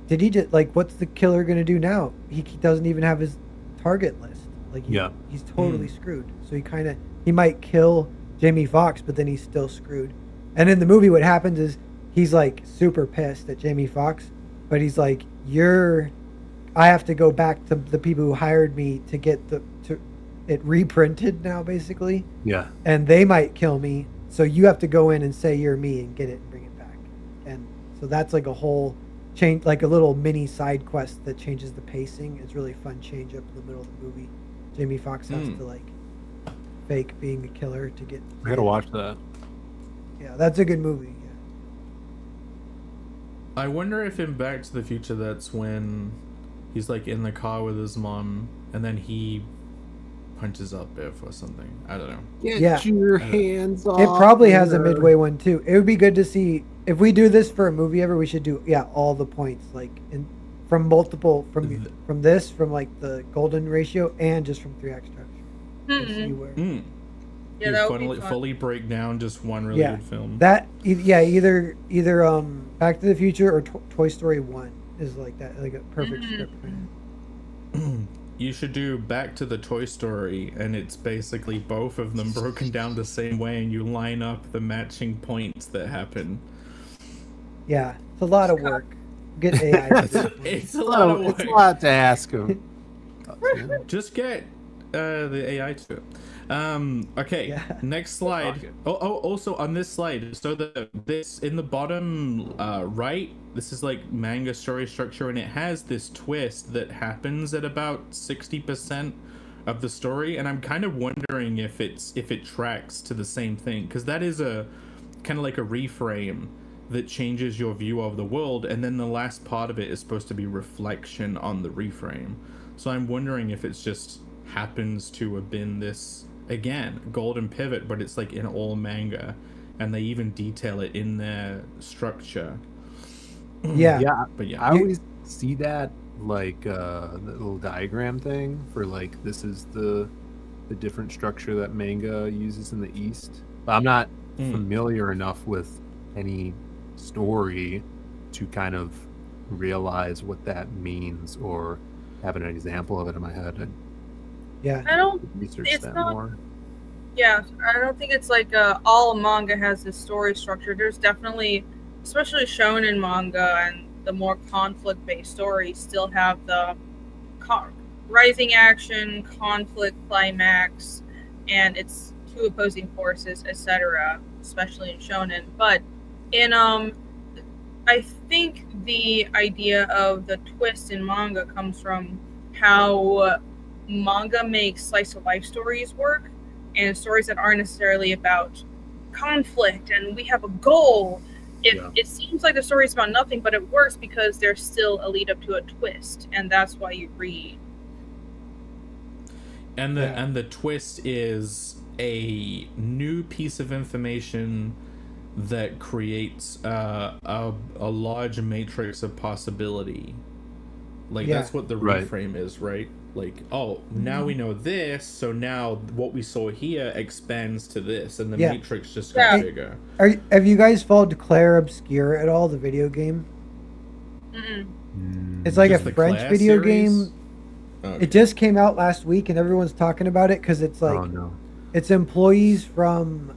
did he just, like, what's the killer going to do now? He doesn't even have his target list. Like, he's totally screwed. So he might kill Jamie Foxx, but then he's still screwed. And in the movie, what happens is he's, like, super pissed at Jamie Foxx, but he's like, I have to go back to the people who hired me to get it reprinted now, basically. Yeah. And they might kill me, so you have to go in and say you're me and get it and bring it back. And so that's like a whole change, like a little mini side quest that changes the pacing. It's really fun change up in the middle of the movie. Jamie Foxx has to like fake being a killer to get. I gotta watch that. Yeah, that's a good movie. I wonder if in Back to the Future that's when he's like in the car with his mom and then he punches up Biff or something. I don't know. Get your hands off. It probably has a midway one too. It would be good to see if we do this for a movie ever. We should do all the points like from multiple from like the golden ratio and just from 3-act structure. See where. Yeah, that would be fun. Fully break down just one really good film. That either Back to the Future or Toy Story 1 is like that, like a perfect script. You should do Back to the Toy Story, and it's basically both of them broken down the same way, and you line up the matching points that happen. Yeah, it's a lot of work. Get AI. It's a lot of work. It's a lot to ask him. Just get the AI to it. Okay, Yeah. next slide. Oh, also on this slide, so this in the bottom right, this is like manga story structure, and it has this twist that happens at about 60% of the story, and I'm kind of wondering if it tracks to the same thing, because that is a kind of like a reframe that changes your view of the world, and then the last part of it is supposed to be reflection on the reframe. So I'm wondering if it's just happens to have been this, again, golden pivot, but it's like in all manga, and they even detail it in their structure. Yeah. But yeah, I always see that like the little diagram thing for like this is the different structure that manga uses in the East. But I'm not familiar enough with any story to kind of realize what that means or have an example of it in my head. Yeah. I don't. Research It's that not. more. Yeah, I don't think it's like all manga has this story structure. There's definitely, especially shonen manga and the more conflict-based stories, still have the rising action, conflict climax, and it's two opposing forces, etc. Especially in shonen. But in I think the idea of the twist in manga comes from how manga makes slice of life stories work, and stories that aren't necessarily about conflict and we have a goal. It seems like the story is about nothing, but it works because there's still a lead up to a twist, and that's why you read. and the twist is a new piece of information that creates a large matrix of possibility. Like that's what the reframe is, right? Like, oh, now we know this, so now what we saw here expands to this, and the matrix just got bigger. Have you guys followed Claire Obscure at all, the video game? It's like Just a the French Claire video series? game. Okay. It just came out last week, and everyone's talking about it because it's like it's employees from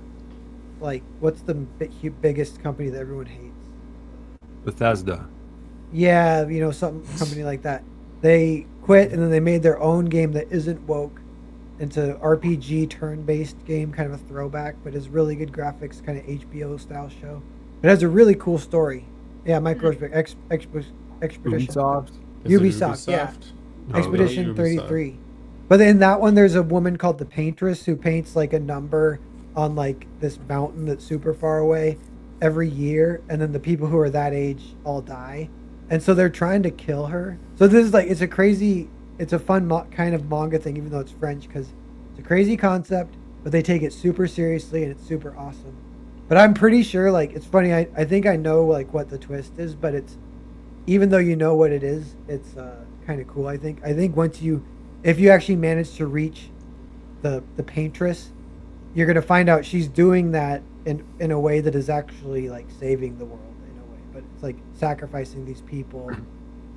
like what's the biggest company that everyone hates? Bethesda. Yeah, you know, some company like that. They quit and then they made their own game that isn't woke into RPG turn-based game, kind of a throwback, but is really good graphics, kind of HBO style show. It has a really cool story. Yeah, Expedition. Ubisoft? Ubisoft, yeah. Oh, Expedition really? 33. But in that one, there's a woman called the Paintress who paints like a number on like this mountain that's super far away every year, and then the people who are that age all die, and so they're trying to kill her. So this is like it's a fun kind of manga thing, even though it's French, because it's a crazy concept, but they take it super seriously and it's super awesome. But I'm pretty sure, like, it's funny. I think I know like what the twist is, but it's even though you know what it is, it's kind of cool. I think if you actually manage to reach the Paintress, you're gonna find out she's doing that in a way that is actually like saving the world in a way, but it's like sacrificing these people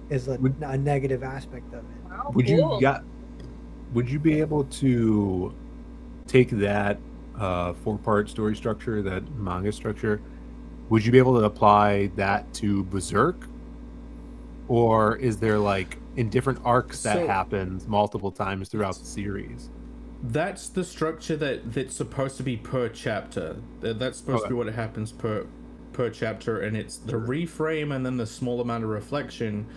is a negative aspect of it. Wow, Would you be able to take that 4-part story structure, that manga structure? Would you be able to apply that to Berserk, or is there like in different arcs that happens multiple times throughout the series? That's the structure that's supposed to be per chapter. That's supposed to be what happens per chapter, and it's the reframe and then the small amount of reflection.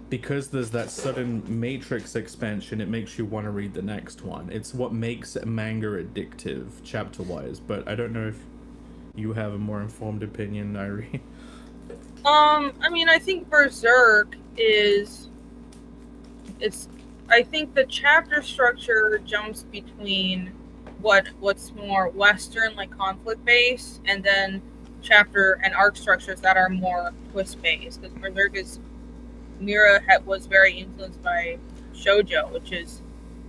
Because there's that sudden matrix expansion, it makes you want to read the next one. It's what makes manga addictive, chapter-wise. But I don't know if you have a more informed opinion, Nairi. I mean, I think Berserk I think the chapter structure jumps between what's more Western, like conflict based, and then chapter and arc structures that are more twist based. Because Berserk was very influenced by shoujo, which is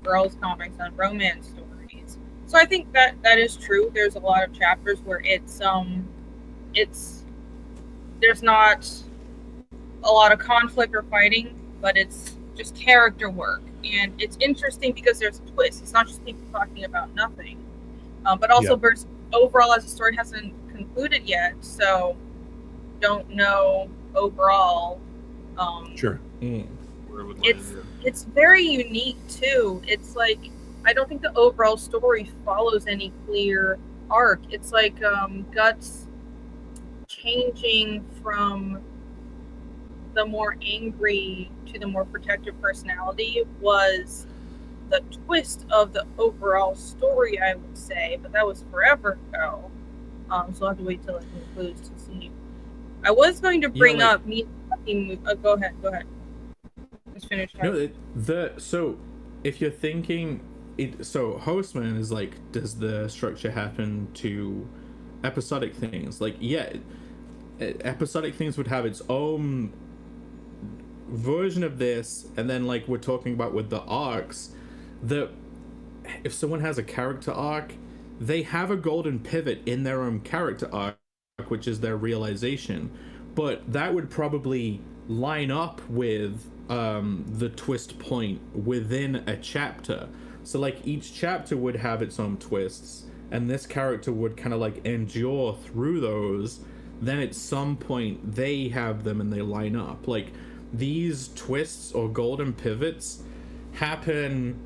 girls comics and romance stories. So I think that is true. There's a lot of chapters where there's not a lot of conflict or fighting, but it's just character work, and it's interesting because there's a twist. It's not just people talking about nothing, but also overall as the story hasn't concluded yet, so don't know overall. Sure. It's very unique too. It's like I don't think the overall story follows any clear arc. It's like Guts changing from the more angry to the more protective personality was the twist of the overall story, I would say, but that was forever ago. So I'll have to wait till it concludes to see. I was going to bring up me. Go ahead. Let's finish. No, so if you're thinking, so Hostman is like, does the structure happen to episodic things? Like, yeah, episodic things would have its own version of this, and then like we're talking about with the arcs, if someone has a character arc, they have a golden pivot in their own character arc, which is their realization, but that would probably line up with the twist point within a chapter. So like each chapter would have its own twists, and this character would kind of like endure through those. Then at some point they have them and they line up. Like these twists or golden pivots happen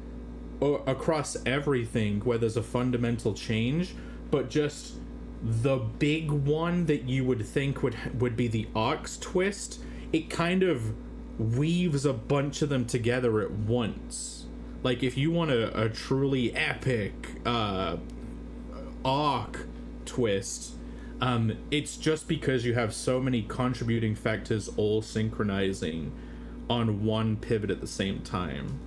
across everything where there's a fundamental change, but just the big one that you would think would be the arc's twist, it kind of weaves a bunch of them together at once. Like if you want a truly epic arc twist, it's just because you have so many contributing factors all synchronizing on one pivot at the same time,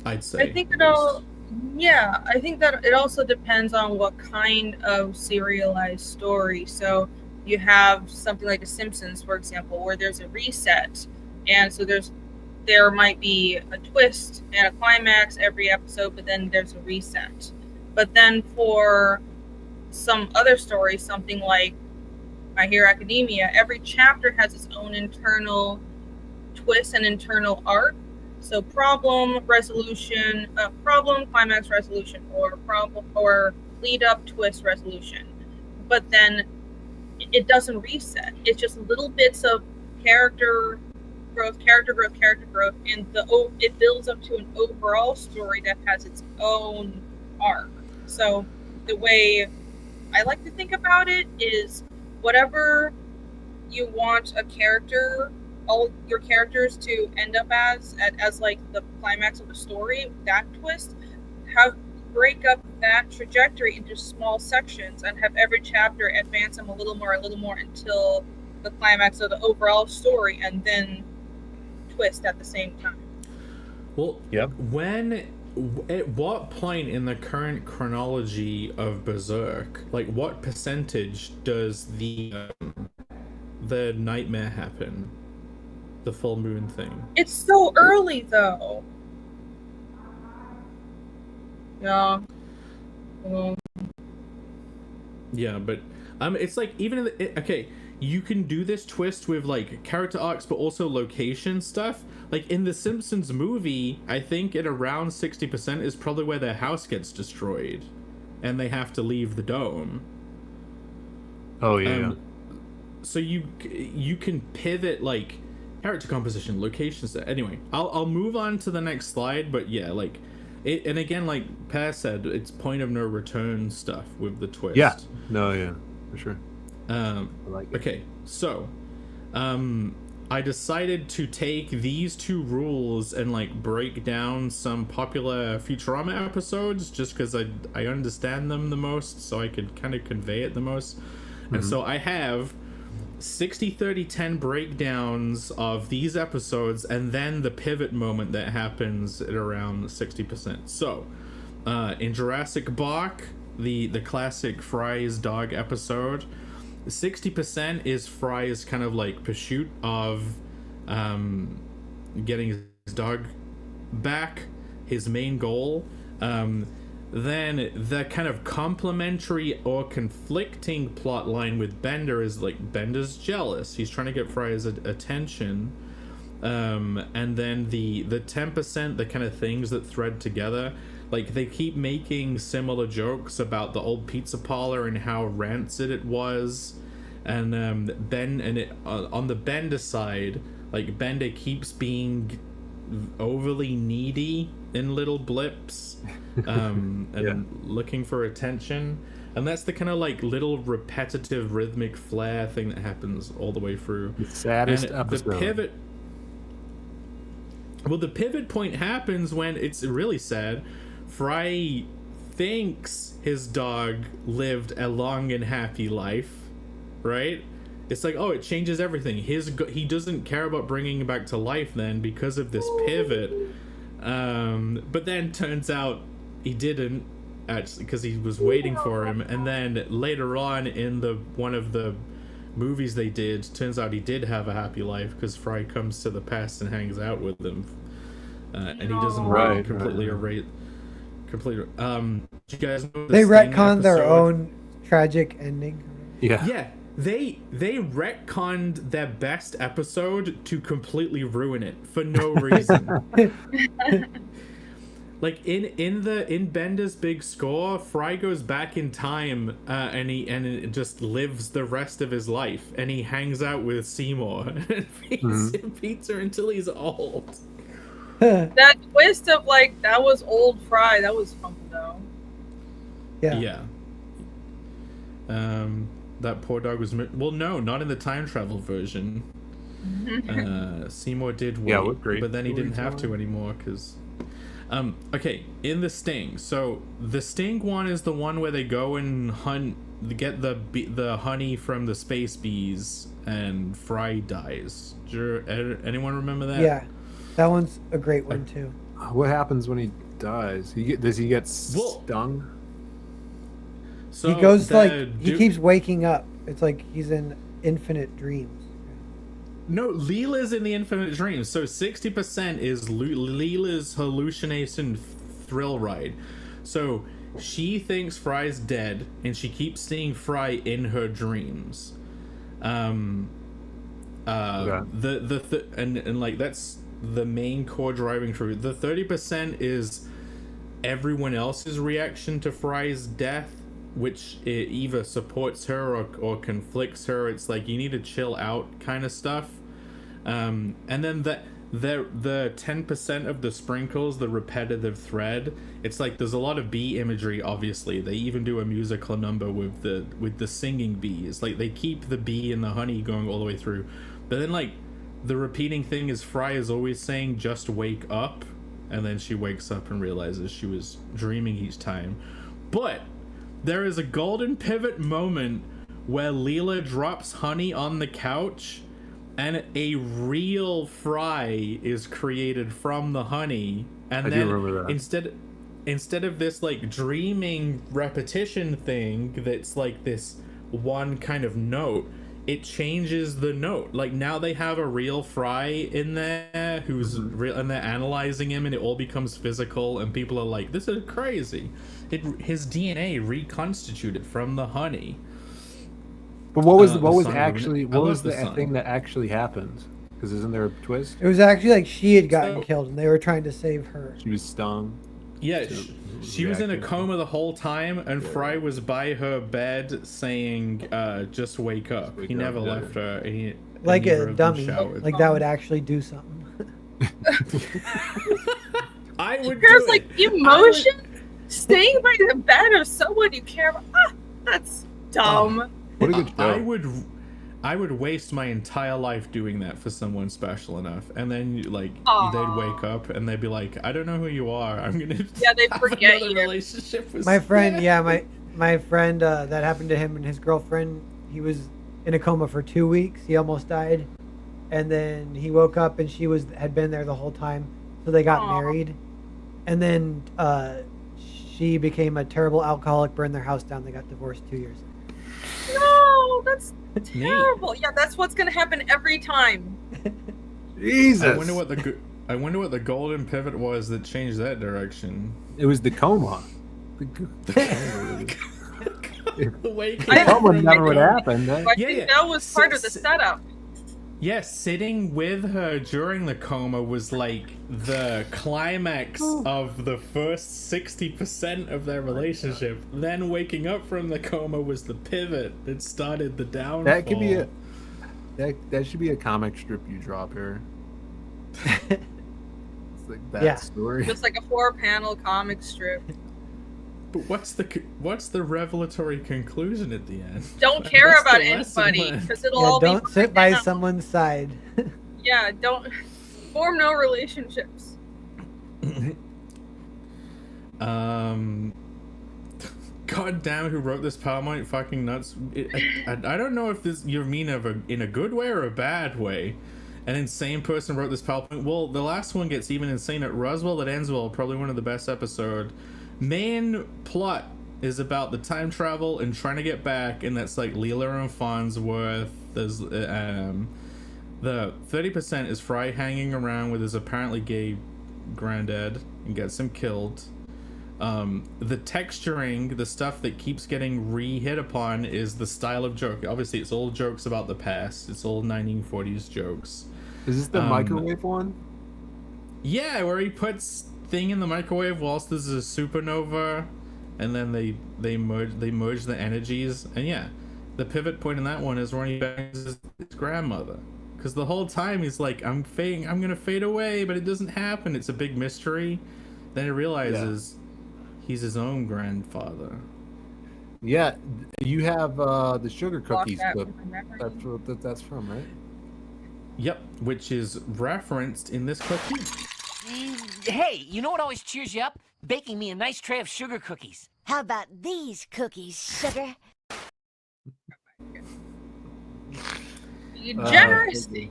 I'd say. I think I think that it also depends on what kind of serialized story. So you have something like The Simpsons, for example, where there's a reset, and so there might be a twist and a climax every episode, but then there's a reset. But then for some other stories, something like My Hero Academia, every chapter has its own internal twist and internal arc. So problem, resolution, problem, climax, resolution, or problem, or lead up, twist, resolution. But then it doesn't reset. It's just little bits of character growth, and it builds up to an overall story that has its own arc. So the way I like to think about it is, whatever you want a character, all your characters to end up as like the climax of the story, that twist, break up that trajectory into small sections and have every chapter advance them a little more until the climax of the overall story, and then twist at the same time. Well, yep. At what point in the current chronology of Berserk, like what percentage does the nightmare happen? The full moon thing. It's so early though. Yeah. Yeah, but it's like even okay, you can do this twist with like character arcs, but also location stuff. Like in the Simpsons movie, I think at around 60% is probably where their house gets destroyed, and they have to leave the dome. Oh yeah. So you can pivot like character composition, locations. Anyway, I'll move on to the next slide. But yeah, like it, and again, like Per said, it's point of no return stuff with the twist. Yeah. No. Yeah. For sure. I like it. Okay, so I decided to take these two rules and like break down some popular Futurama episodes, just because I understand them the most, so I could kind of convey it the most. And so I have 60, 30, 10 breakdowns of these episodes, and then the pivot moment that happens at around 60%. So in Jurassic Park, the classic Fry's dog episode, 60% is Fry's kind of like pursuit of getting his dog back, his main goal. Then the kind of complementary or conflicting plot line with Bender is like Bender's jealous. He's trying to get Fry's attention. And then the 10%, the kind of things that thread together, like they keep making similar jokes about the old pizza parlor and how rancid it was. And on the Bender side, like Bender keeps being overly needy in little blips, and looking for attention. And that's the kind of like little repetitive rhythmic flair thing that happens all the way through. The saddest and episode. The pivot point happens when it's really sad. Fry thinks his dog lived a long and happy life, right? It's like, oh, it changes everything. He doesn't care about bringing him back to life then because of this pivot. But then turns out he didn't, actually, because he was waiting for him. And then later on in one of the movies they did, turns out he did have a happy life because Fry comes to the past and hangs out with them, and he doesn't completely erase. Completely. Do you guys know they retconned their own tragic ending? Yeah. They retconned their best episode to completely ruin it for no reason. Like in Bender's big score, Fry goes back in time, and it just lives the rest of his life, and he hangs out with Seymour and feeds him pizza until he's old. That twist of like that was old Fry, that was funky though. Yeah. That poor dog was no, not in the time travel version. Seymour did wait, but then he didn't have to anymore because. Okay, in the Sting. So the Sting one is the one where they go and get the honey from the space bees, and Fry dies. Anyone remember that? Yeah, that one's a great one too. What happens when he dies? Does he get stung? So he goes he keeps waking up. It's like he's in infinite dreams. No, Leela's in the infinite dreams. So 60% is Leela's hallucination thrill ride. So she thinks Fry's dead, and she keeps seeing Fry in her dreams. And like that's the main core driving truth. The 30% is everyone else's reaction to Fry's death, which it either supports her or conflicts her. It's like you need to chill out kind of stuff. And then the 10% of the sprinkles, the repetitive thread, it's like there's a lot of bee imagery. Obviously, they even do a musical number with the singing bees. Like they keep the bee and the honey going all the way through. But then like the repeating thing is Fry is always saying just wake up, and then she wakes up and realizes she was dreaming each time. But there is a golden pivot moment where Leela drops honey on the couch, and a real Fry is created from the honey. And then instead of this like dreaming repetition thing that's like this one kind of note, it changes the note. Like now they have a real Fry in there who's real, and they're analyzing him, and it all becomes physical, and people are like, this is crazy. His DNA reconstituted from the honey. But what was the thing that actually happened? Because isn't there a twist? It was actually like she had gotten killed, and they were trying to save her. She was stung. Yeah, she was in a coma the whole time, and Fry was by her bed saying, "Just wake up." He never left her. Like a dummy. Like that would actually do something. I would. There's like emotion. Staying by the bed of someone you care about. That's dumb. What a good show. I would waste my entire life doing that for someone special enough, and then they'd wake up and they'd be like, "I don't know who you are. I'm gonna they forget another relationship with my friend." Yeah, my friend that happened to him and his girlfriend. He was in a coma for 2 weeks. He almost died, and then he woke up and she had been there the whole time. So they got married, and then she became a terrible alcoholic, burned their house down. They got divorced 2 years. No, that's terrible. Yeah, that's what's gonna happen every time. Jesus. I wonder what the golden pivot was that changed that direction. It was the coma. The way coma never would happen. I think that was part of the setup. Yes, sitting with her during the coma was like the climax of the first 60% of their relationship. Then waking up from the coma was the pivot that started the downfall. That could be that should be a comic strip you drop here. like that Yeah. story. Just like a 4-panel comic strip. But what's the revelatory conclusion at the end? Don't care What's about the lesson anybody learned? because it'll Yeah, all don't be sit by down. someone's side. Yeah, don't form no relationships. God damn, who wrote this PowerPoint? Fucking nuts. I don't know if this you mean in a good way or a bad way. An insane person wrote this PowerPoint. Well, the last one gets even insane. At Roswell that ends well, probably one of the best episode. Main plot is about the time travel and trying to get back, and that's like Leela and Farnsworth. There's the 30% is Fry hanging around with his apparently gay granddad and gets him killed. The texturing, the stuff that keeps getting re-hit upon is the style of joke. Obviously, it's all jokes about the past. It's all 1940s jokes. Is this the microwave one? Yeah, where he puts thing in the microwave whilst there's a supernova, and then they merge the energies. And yeah, the pivot point in that one is when he bangs his grandmother, because the whole time he's like, I'm gonna fade away, but it doesn't happen. It's a big mystery. Then he realizes he's his own grandfather. Yeah, you have the sugar cookies that clip. from my memory. That's what that's from, right? Yep, which is referenced in this clip too. Hey, you know what always cheers you up? Baking me a nice tray of sugar cookies. How about these cookies, sugar? You generously.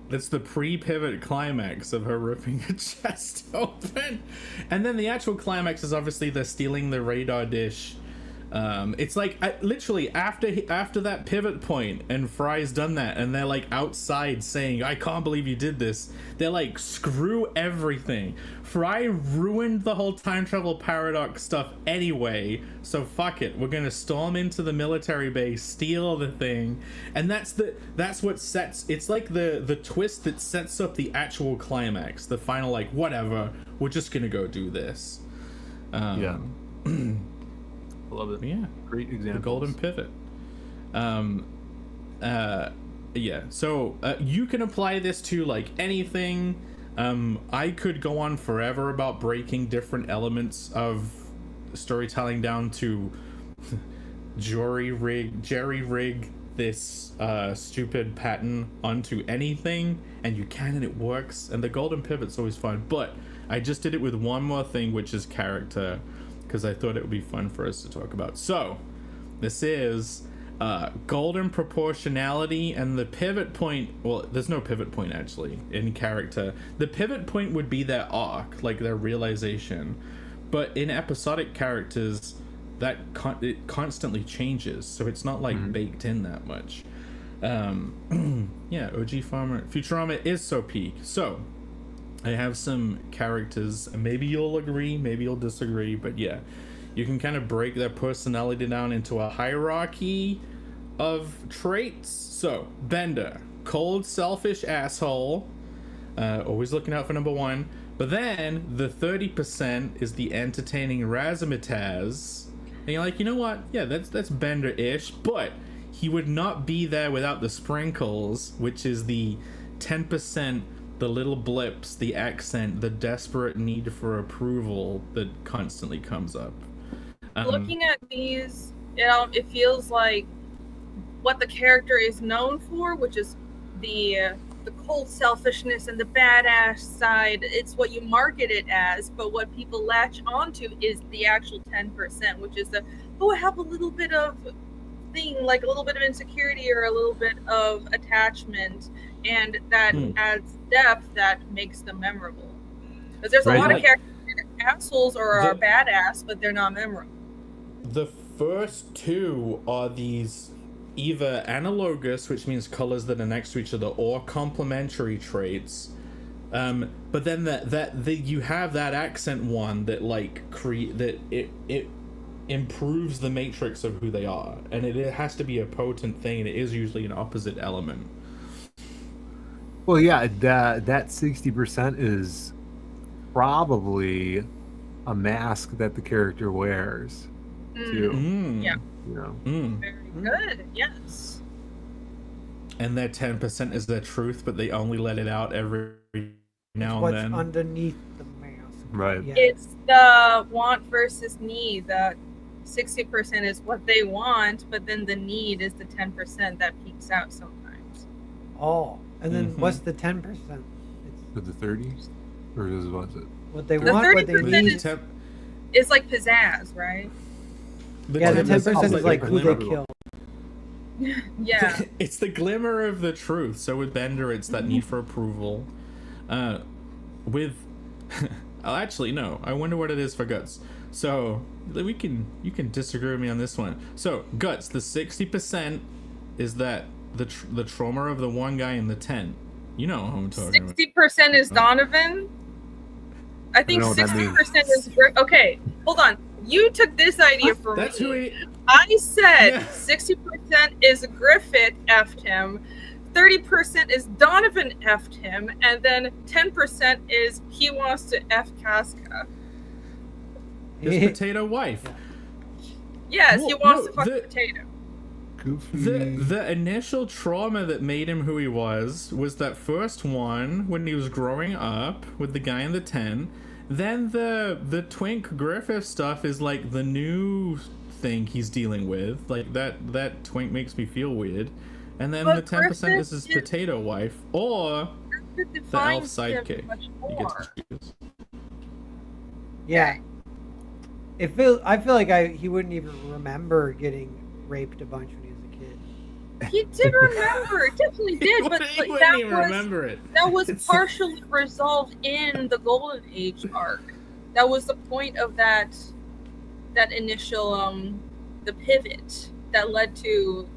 That's the pre-pivot climax of her ripping her chest open. And then the actual climax is obviously they're stealing the radar dish. It's like literally after that pivot point and Fry's done that and they're like outside saying, I can't believe you did this. They're like, screw everything. Fry ruined the whole time travel paradox stuff anyway, so fuck it. We're gonna storm into the military base, steal the thing, and that's what sets. It's like the twist that sets up the actual climax, the final like whatever. We're just gonna go do this. Yeah. I love it. Yeah, Great example. the golden pivot. Yeah. So you can apply this to like anything. I could go on forever about breaking different elements of storytelling down to jerry rig this stupid pattern onto anything, and you can, and it works. And the golden pivot's always fun. But I just did it with one more thing, which is character, because I thought it would be fun for us to talk about. So this is golden proportionality, and the pivot point, well, there's no pivot point actually in character. The pivot point would be their arc, like their realization, but in episodic characters that it constantly changes, so it's not like baked in that much. Yeah, OG Farmer Futurama is so peak. So I have some characters, and maybe you'll agree, maybe you'll disagree, but yeah, you can kind of break their personality down into a hierarchy of traits. So Bender, cold, selfish asshole, always looking out for number one. But then the 30% is the entertaining razzmatazz, and you're like, you know what? Yeah, that's Bender-ish, but he would not be there without the sprinkles, which is the 10%. The little blips, the accent, the desperate need for approval that constantly comes up. Looking at these, it feels like what the character is known for, which is the cold selfishness and the badass side. It's what you market it as, but what people latch onto is the actual 10%, which is I have a little bit of thing, like a little bit of insecurity or a little bit of attachment, and that adds depth that makes them memorable. Because there's a lot of characters that are assholes or are badass, but they're not memorable. The first two are these either analogous, which means colors that are next to each other, or complementary traits. But then you have that accent one that like it improves the matrix of who they are, and it has to be a potent thing, and it is usually an opposite element. Well, yeah, that 60% is probably a mask that the character wears too. Yeah. You know. Very good. Yes. And their 10% is their truth, but they only let it out every now and what's then. underneath the mask. Right. Yeah. It's the want versus need. That 60% is what they want, but then the need is the 10% that peaks out sometimes. Oh, and then what's the 10%? For the 30s, or was it? What they The want, what they 30% need. is, it's like pizzazz, right? Yeah, the 10% is like who they glimmer. kill. Yeah. It's the glimmer of the truth. So with Bender, it's that need for approval. With, oh, actually no. I wonder what it is for Guts. So you can disagree with me on this one. So Guts, the 60% is that the trauma of the one guy in the tent. You know who I'm talking about. 60% is Donovan. I think know what that 60% is okay. Hold on. You took this idea from That's me. who he. I said Yeah. 60% is Griffith effed him, 30% is Donovan effed him, and then 10% is he wants to F Casca. His potato wife. Yes, he Well, wants no, to fuck the- potato. Goofy. The initial trauma that made him who he was that first one when he was growing up with the guy in the tent. Then the Twink Griffith stuff is like the new thing he's dealing with. Like that Twink makes me feel weird. And then But the 10% is Griffith his is- potato wife or Griffith the elf defines him sidekick. much He more. gets to choose. Yeah. I feel like he wouldn't even remember getting raped a bunch when he was a kid. He did remember, definitely did, but He wouldn't that even was remember it. that was It's- partially resolved in the Golden Age arc. That was the point of that initial the pivot that led to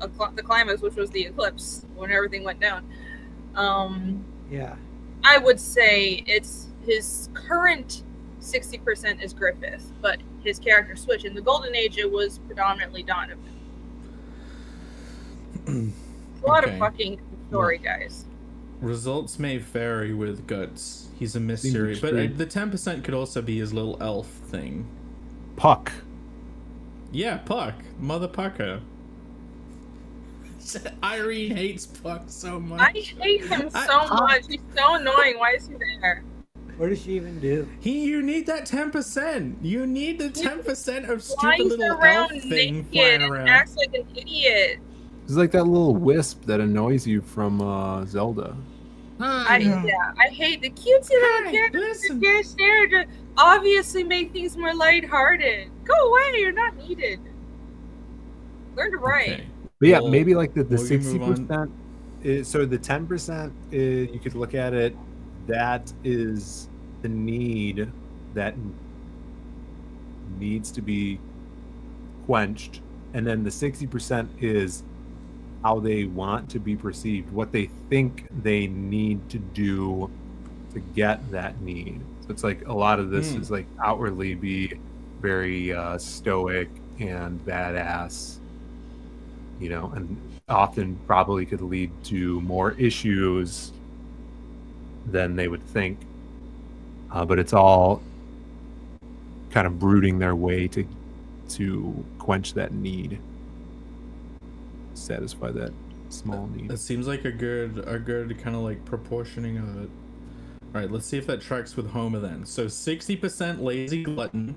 the climax, which was the eclipse when everything went down. Yeah. I would say it's his current 60% is Griffith, but his character switch in the Golden Age it was predominantly Donovan. A lot of Okay. fucking story, guys. Results may vary with Guts. He's a mystery, but extreme. the 10% could also be his little elf thing. Puck. Yeah, Puck, Mother Pucker. Irene hates Puck so much. I hate him so much. He's so annoying. Why is he there? What does she even do? You need that 10%. You need the 10% of stupid Flies little around elf thing naked flying and around. acts like an idiot. It's like that little wisp that annoys you from Zelda. I hate the cutesy little Hey, characters listen. that just there to obviously make things more lighthearted. Go away, you're not needed. Learn to write. Okay. But yeah, Well, maybe like the we can move on. 60% is, so the 10% is, you could look at it, that is the need that needs to be quenched, and then the 60% is how they want to be perceived, what they think they need to do to get that need. So it's like a lot of this is like outwardly be very stoic and badass, you know, and often probably could lead to more issues than they would think. But it's all kind of brooding their way to quench that need, satisfy that small need. That seems like a good kind of like proportioning of it. All right, let's see if that tracks with Homer then. So 60% lazy glutton.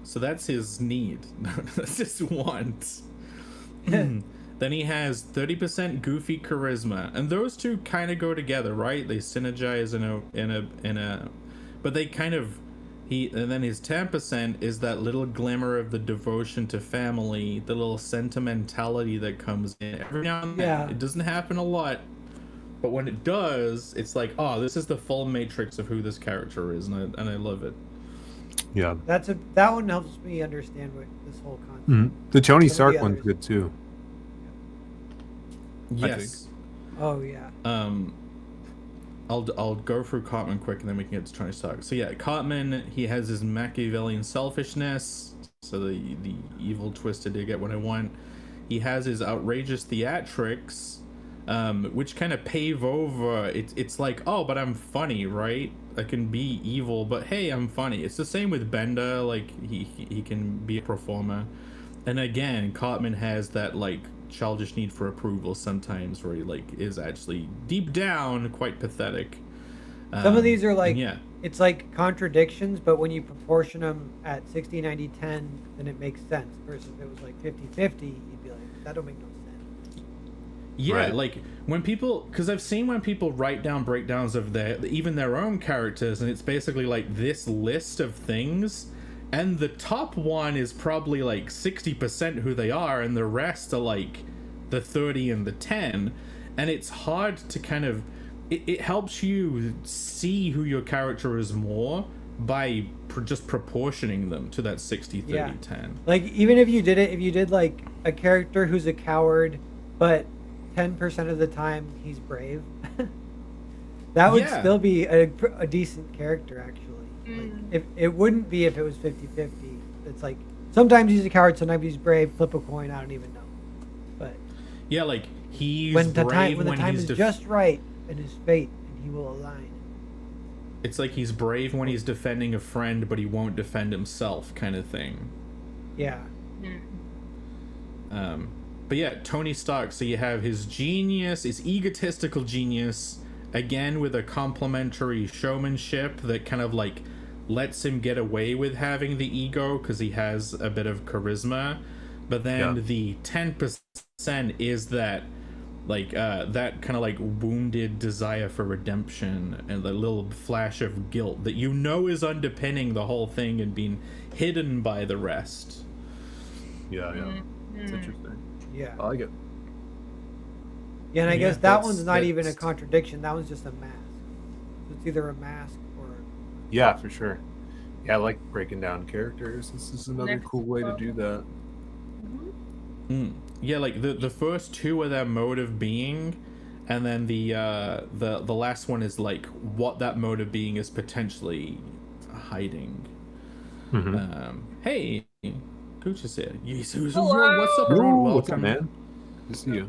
So that's his need. That's his want. Then he has 30% goofy charisma, and those two kind of go together, right? They synergize in a, but they kind of and then his 10% is that little glimmer of the devotion to family, the little sentimentality that comes in every now and then. Yeah. It doesn't happen a lot, but when it does, it's like, oh, this is the full matrix of who this character is, and I love it. Yeah. That one helps me understand what this whole concept. The Tony Some of the Stark one's others. good too. Yes. Oh yeah. I'll go through Cartman quick, and then we can get to Tony Stark. So yeah, Cartman, he has his Machiavellian selfishness, so the evil twisted to get what I want. He has his outrageous theatrics, which kind of pave over. It's like, oh, but I'm funny, right? I can be evil, but hey, I'm funny. It's the same with Bender. Like he can be a performer. And again, Cartman has that like childish need for approval sometimes, where he like is actually deep down quite pathetic. Some of these are like, yeah, it's like contradictions, but when you proportion them at 60, 90, 10, then it makes sense. Versus if it was like 50, 50, you'd be like, that don't make no sense. yeah. Right. Like when people, because I've seen when people write down breakdowns of even their own characters, and it's basically like this list of things, and the top one is probably like 60% who they are, and the rest are like the 30 and the 10, and it's hard to kind of. It helps you see who your character is more by just proportioning them to that 60, 30, 10. Like, even if you did like a character who's a coward, but 10% of the time he's brave, that would still be a decent character, actually. Like, if it wouldn't be if it was 50-50. It's like, sometimes he's a coward, sometimes he's brave, flip a coin, I don't even know. But yeah, like, he's when the brave time, when the time is just right, and his fate, and he will align. It's like he's brave when he's defending a friend, but he won't defend himself, kind of thing. Yeah. But yeah, Tony Stark. So you have his genius, his egotistical genius, again with a complimentary showmanship that kind of like lets him get away with having the ego because he has a bit of charisma. But then the 10% is that. Like, that kind of, like, wounded desire for redemption and the little flash of guilt that you know is underpinning the whole thing and being hidden by the rest. Yeah. It's interesting. Yeah. I like it. Yeah, and I guess that one's not even a contradiction. That one's just a mask. It's either a mask or... Yeah, for sure. Yeah, I like breaking down characters. This is another cool way to do that. Yeah, like the first two are their mode of being, and then the last one is like what that mode of being is potentially hiding. Hey, Gooch is here. Hello. What's up, everyone? Welcome, what's up, man? Good to see you.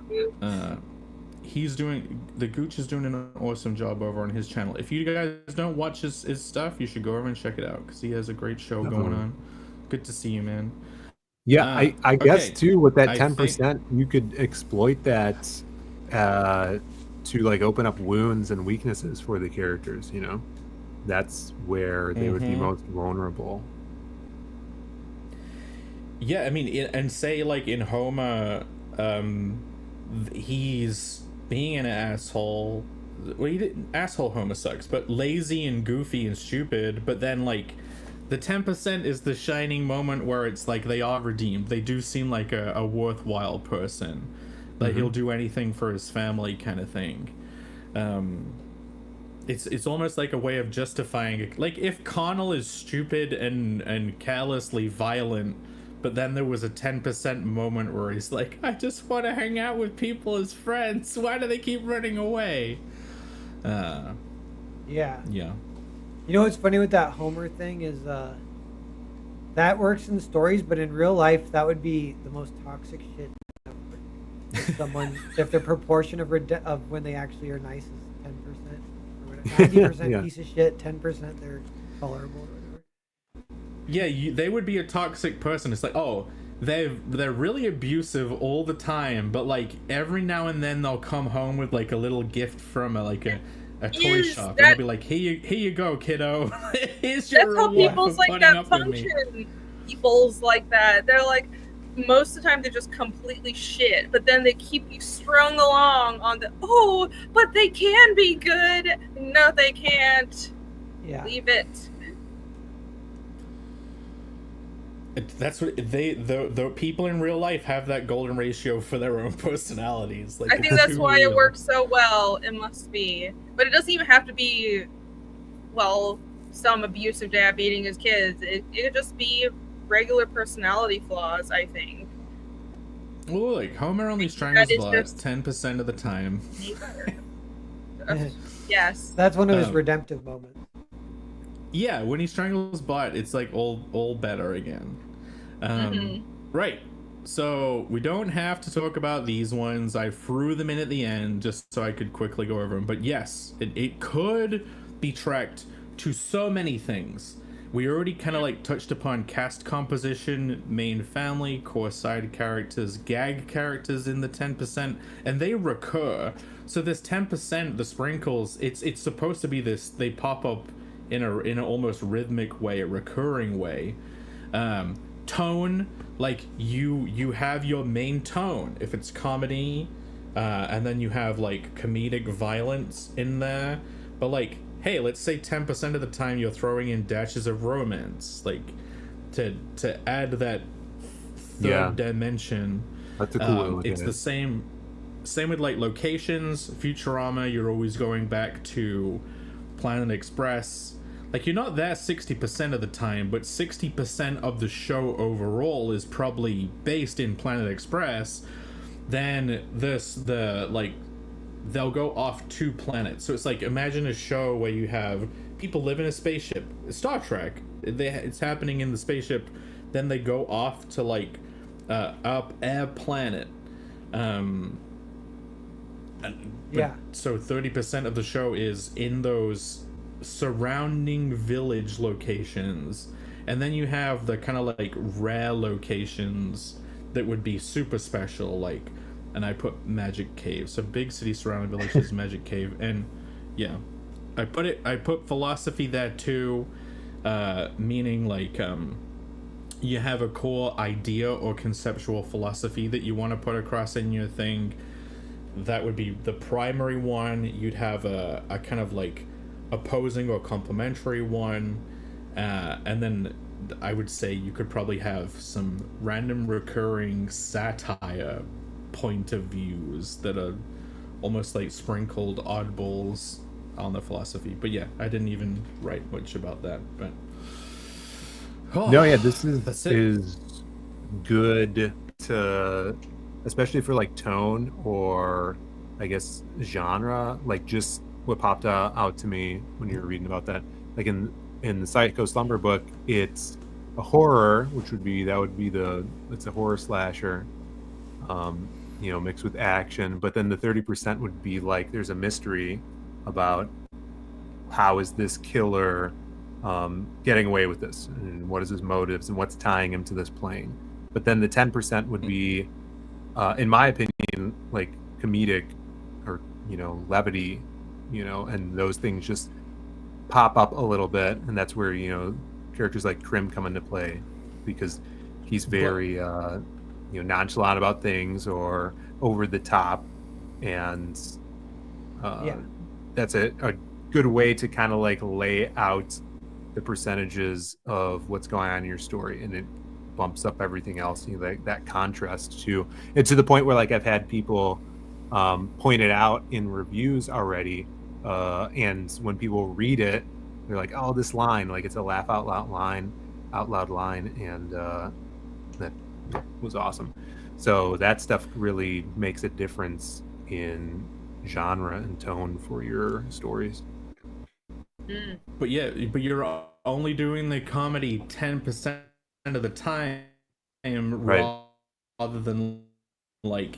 The Gooch is doing an awesome job over on his channel. If you guys don't watch his stuff, you should go over and check it out because he has a great show going on. Good to see you, man. Yeah, I guess too with that 10%, you could exploit that to like open up wounds and weaknesses for the characters. You know, that's where they would be most vulnerable. Yeah, I mean, and say like in Homer, he's being an asshole. Well, asshole Homer sucks, but lazy and goofy and stupid. But then like. The 10% is the shining moment where it's like they are redeemed. They do seem like a worthwhile person. Like he'll do anything for his family kind of thing. It's almost like a way of justifying it. Like if Connell is stupid and carelessly violent, but then there was a 10% moment where he's like, I just want to hang out with people as friends. Why do they keep running away? Yeah. Yeah. You know what's funny with that Homer thing is that works in stories, but in real life that would be the most toxic shit ever. If someone, if their proportion of when they actually are nice is 10%, or 90% piece of shit, 10% they're tolerable or whatever. Yeah, they would be a toxic person. It's like, oh, they're really abusive all the time, but like every now and then they'll come home with like a little gift from a toy shop, and they'll be like, here you go, kiddo. Here's your reward. That's how people's like that function. People's like that. They're like, most of the time they're just completely shit, but then they keep you strung along on the, oh, but they can be good. No, they can't. Yeah. Leave it. That's what the people in real life have that golden ratio for their own personalities. Like, I think that's why it works so well. It must be, but it doesn't even have to be, well, some abusive dad beating his kids. It could just be regular personality flaws, I think. Well, like Homer only strangles Bart 10% of the time. Yes. That's one of his redemptive moments. Yeah, when he strangles Bart, it's like all better again. Right. So we don't have to talk about these ones. I threw them in at the end just so I could quickly go over them. But yes, it could be tracked to so many things. We already kind of like touched upon cast composition, main family, core side characters, gag characters in the 10%, and they recur. So this 10%, the sprinkles, it's supposed to be this. They pop up in an almost rhythmic way, a recurring way. Tone, like you have your main tone if it's comedy, and then you have like comedic violence in there. But like, hey, let's say 10% of the time you're throwing in dashes of romance, like to add that third dimension. That's a cool way to look it's at the it. same with like locations. Futurama, you're always going back to Planet Express. Like, you're not there 60% of the time, but 60% of the show overall is probably based in Planet Express. Then they'll go off to planets. So it's like, imagine a show where you have people live in a spaceship. Star Trek, it's happening in the spaceship. Then they go off to like up a planet. So 30% of the show is in those surrounding village locations, and then you have the kind of like rare locations that would be super special, like, and I put Magic Cave. So big city surrounding villages, Magic Cave, and yeah, I put philosophy there too, meaning like you have a core idea or conceptual philosophy that you want to put across in your thing. That would be the primary one. You'd have a kind of like opposing or complementary one, and then I would say you could probably have some random recurring satire point of views that are almost like sprinkled oddballs on the philosophy. But yeah, I didn't even write much about that, but this is good to, especially for like tone or I guess genre, like just what popped out to me when you were reading about that, like in the Psycho Slumber book, it's a horror, which would be it's a horror slasher, mixed with action. But then the 30% would be like there's a mystery about how is this killer getting away with this, and what is his motives, and what's tying him to this plane. But then the 10% would be, in my opinion, like comedic or levity. And those things just pop up a little bit, and that's where characters like Krim come into play, because he's very nonchalant about things or over the top, and that's a good way to kind of like lay out the percentages of what's going on in your story, and it bumps up everything else. Like that contrast to the point where like I've had people point it out in reviews already. And when people read it, they're like, "Oh, this line, like it's a laugh out loud line," and that was awesome. So that stuff really makes a difference in genre and tone for your stories. But you're only doing the comedy 10% of the time, right, rather than like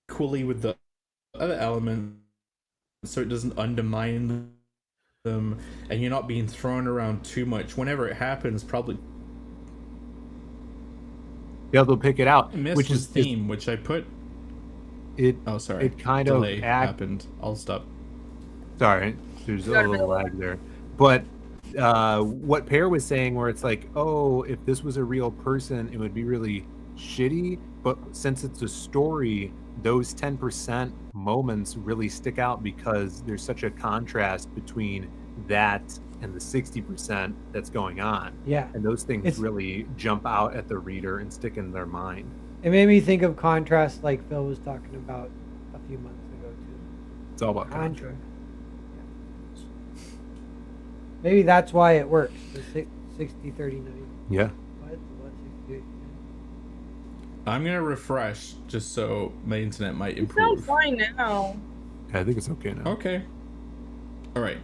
equally with the other elements, so it doesn't undermine them, and you're not being thrown around too much whenever it happens. Probably they'll pick it out, which is theme, which I put it. Oh, sorry, it kind delay of happened. I'll stop. Sorry, there's a little lag there, but what Pear was saying, where it's like, oh, if this was a real person, it would be really shitty, but since it's a story, those 10% moments really stick out because there's such a contrast between that and the 60% that's going on. Yeah. And those things really jump out at the reader and stick in their mind. It made me think of contrast, like Phil was talking about a few months ago too. It's all about contrast. Maybe that's why it works. The 60-39. Yeah. I'm gonna refresh just so my internet might improve. It sounds fine now. I think it's okay now. Okay. All right.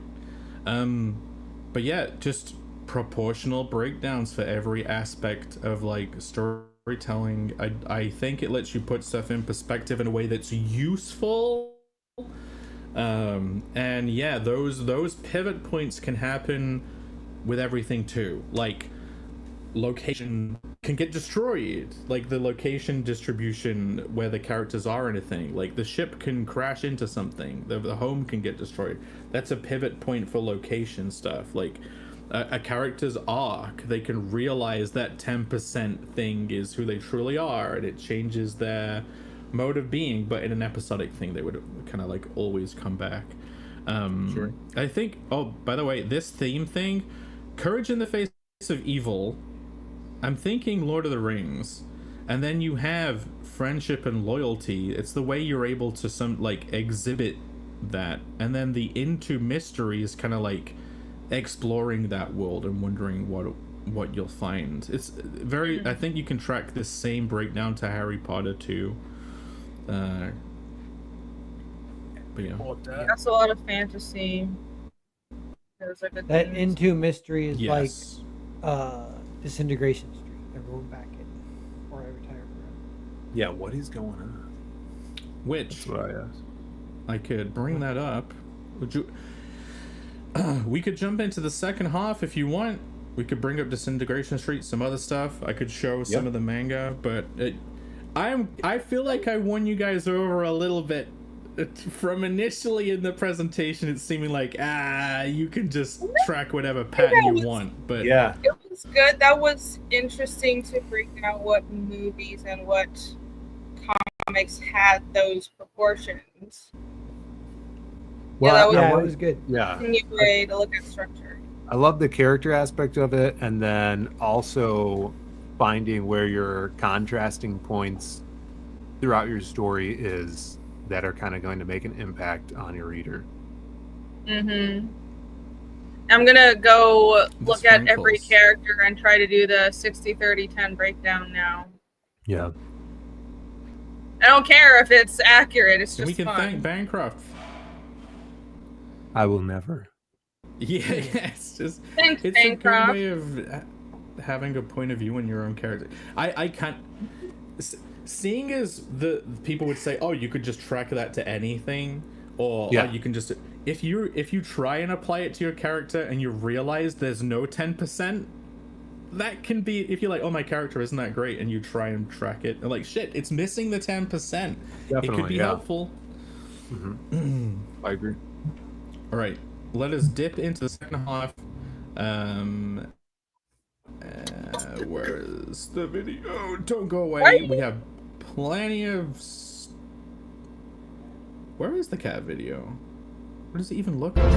But yeah, just proportional breakdowns for every aspect of like storytelling. I think it lets you put stuff in perspective in a way that's useful. And yeah, those pivot points can happen with everything too. Like location can get destroyed, like the location distribution where the characters are and anything. Like the ship can crash into something, the home can get destroyed. That's a pivot point for location stuff. Like a character's arc, they can realize that 10% thing is who they truly are, and it changes their mode of being. But in an episodic thing, they would kind of like always come back. Sure. I think, oh, by the way, this theme thing, courage in the face of evil, I'm thinking Lord of the Rings, and then you have friendship and loyalty. It's the way you're able to exhibit that, and then the into mystery is kind of like exploring that world and wondering what you'll find. It's very, I think you can track this same breakdown to Harry Potter too. But yeah, That's a lot of fantasy. There's like that into mystery is yes. like Disintegration Street. Everyone back in, or I retire forever. Yeah, what is going on? Which That's what I asked. I could bring that up. Would you? We could jump into the second half if you want. We could bring up Disintegration Street, some other stuff. I could show some of the manga, but I feel like I won you guys over a little bit. From initially in the presentation, it's seeming like you can just track whatever pattern you want, but it was good. That was interesting to break down what movies and what comics had those proportions. Well, yeah, it was good. Yeah, a new way to look at structure. I love the character aspect of it, and then also finding where your contrasting points throughout your story is that are kind of going to make an impact on your reader. I'm gonna go look at every character and try to do the 60-30-10 breakdown now. Yeah. I don't care if it's accurate. It's just we can fun. thank Bancroft. I will never. Yeah, it's just Thanks, it's Bancroft. a good way of having a point of view in your own character. I can't. Seeing as the people would say, oh, you could just track that to anything, or oh, you can just if you try and apply it to your character and you realize there's no 10%, that can be, if you're like, oh, my character isn't that great, and you try and track it and like, shit, it's missing the 10%. Definitely, it could be helpful. I agree. All right, let us dip into the second half. Where is the video? Don't go away. We have plenty of. Where is the cat video? What does it even look like?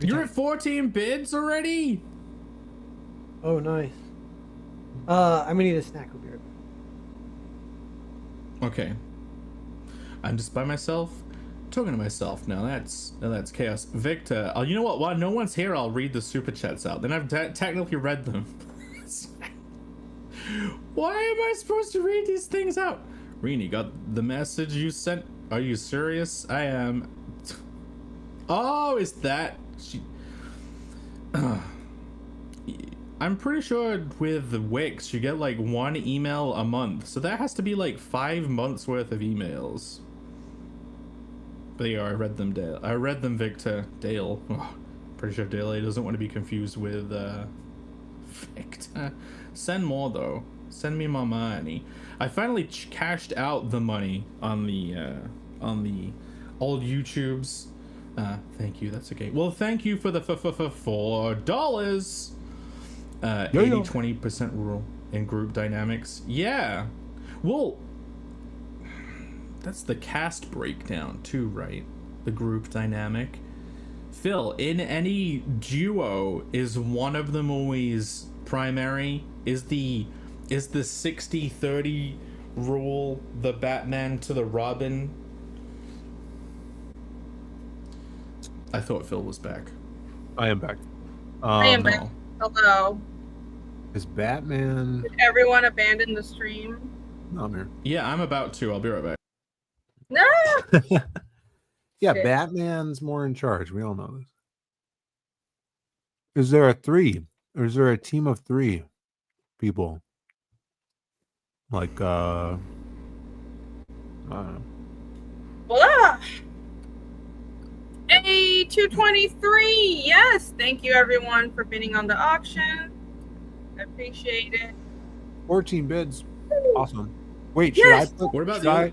You're at 14 bids already? Oh, nice. I'm gonna need a snack. I'll be right back. Okay. I'm just by myself, talking to myself. Now that's chaos. Victor, you know what? While no one's here, I'll read the super chats out. Then I've technically read them. Why am I supposed to read these things out? Rini, got the message you sent? Are you serious? I am. Oh, is that? I'm pretty sure with Wix you get like 1 email a month, so that has to be like 5 months worth of emails. But yeah, I read them, Dale. I read them, Victor. Dale. Oh, pretty sure Dale doesn't want to be confused with Victor. Send more though. Send me more money. I finally cashed out the money on the old YouTubes. Thank you. That's okay. Well, thank you for the $4. 80-20% rule in group dynamics. Yeah. Well, that's the cast breakdown too, right? The group dynamic. Phil, in any duo, is one of them always primary? Is the 60-30 rule the Batman to the Robin? I thought Phil was back. I am back. I am back. Hello. Is Batman? Did everyone abandon the stream? No, I'm here. Yeah, I'm about to. I'll be right back. No. Yeah, Shit. Batman's more in charge. We all know this. Is there a 3? Or is there a team of 3 people? Like, I don't know. Blah. A223. Yes. Thank you, everyone, for bidding on the auction. I appreciate it. 14 bids. Awesome. Wait, Yes. should I put? What about should the I? other-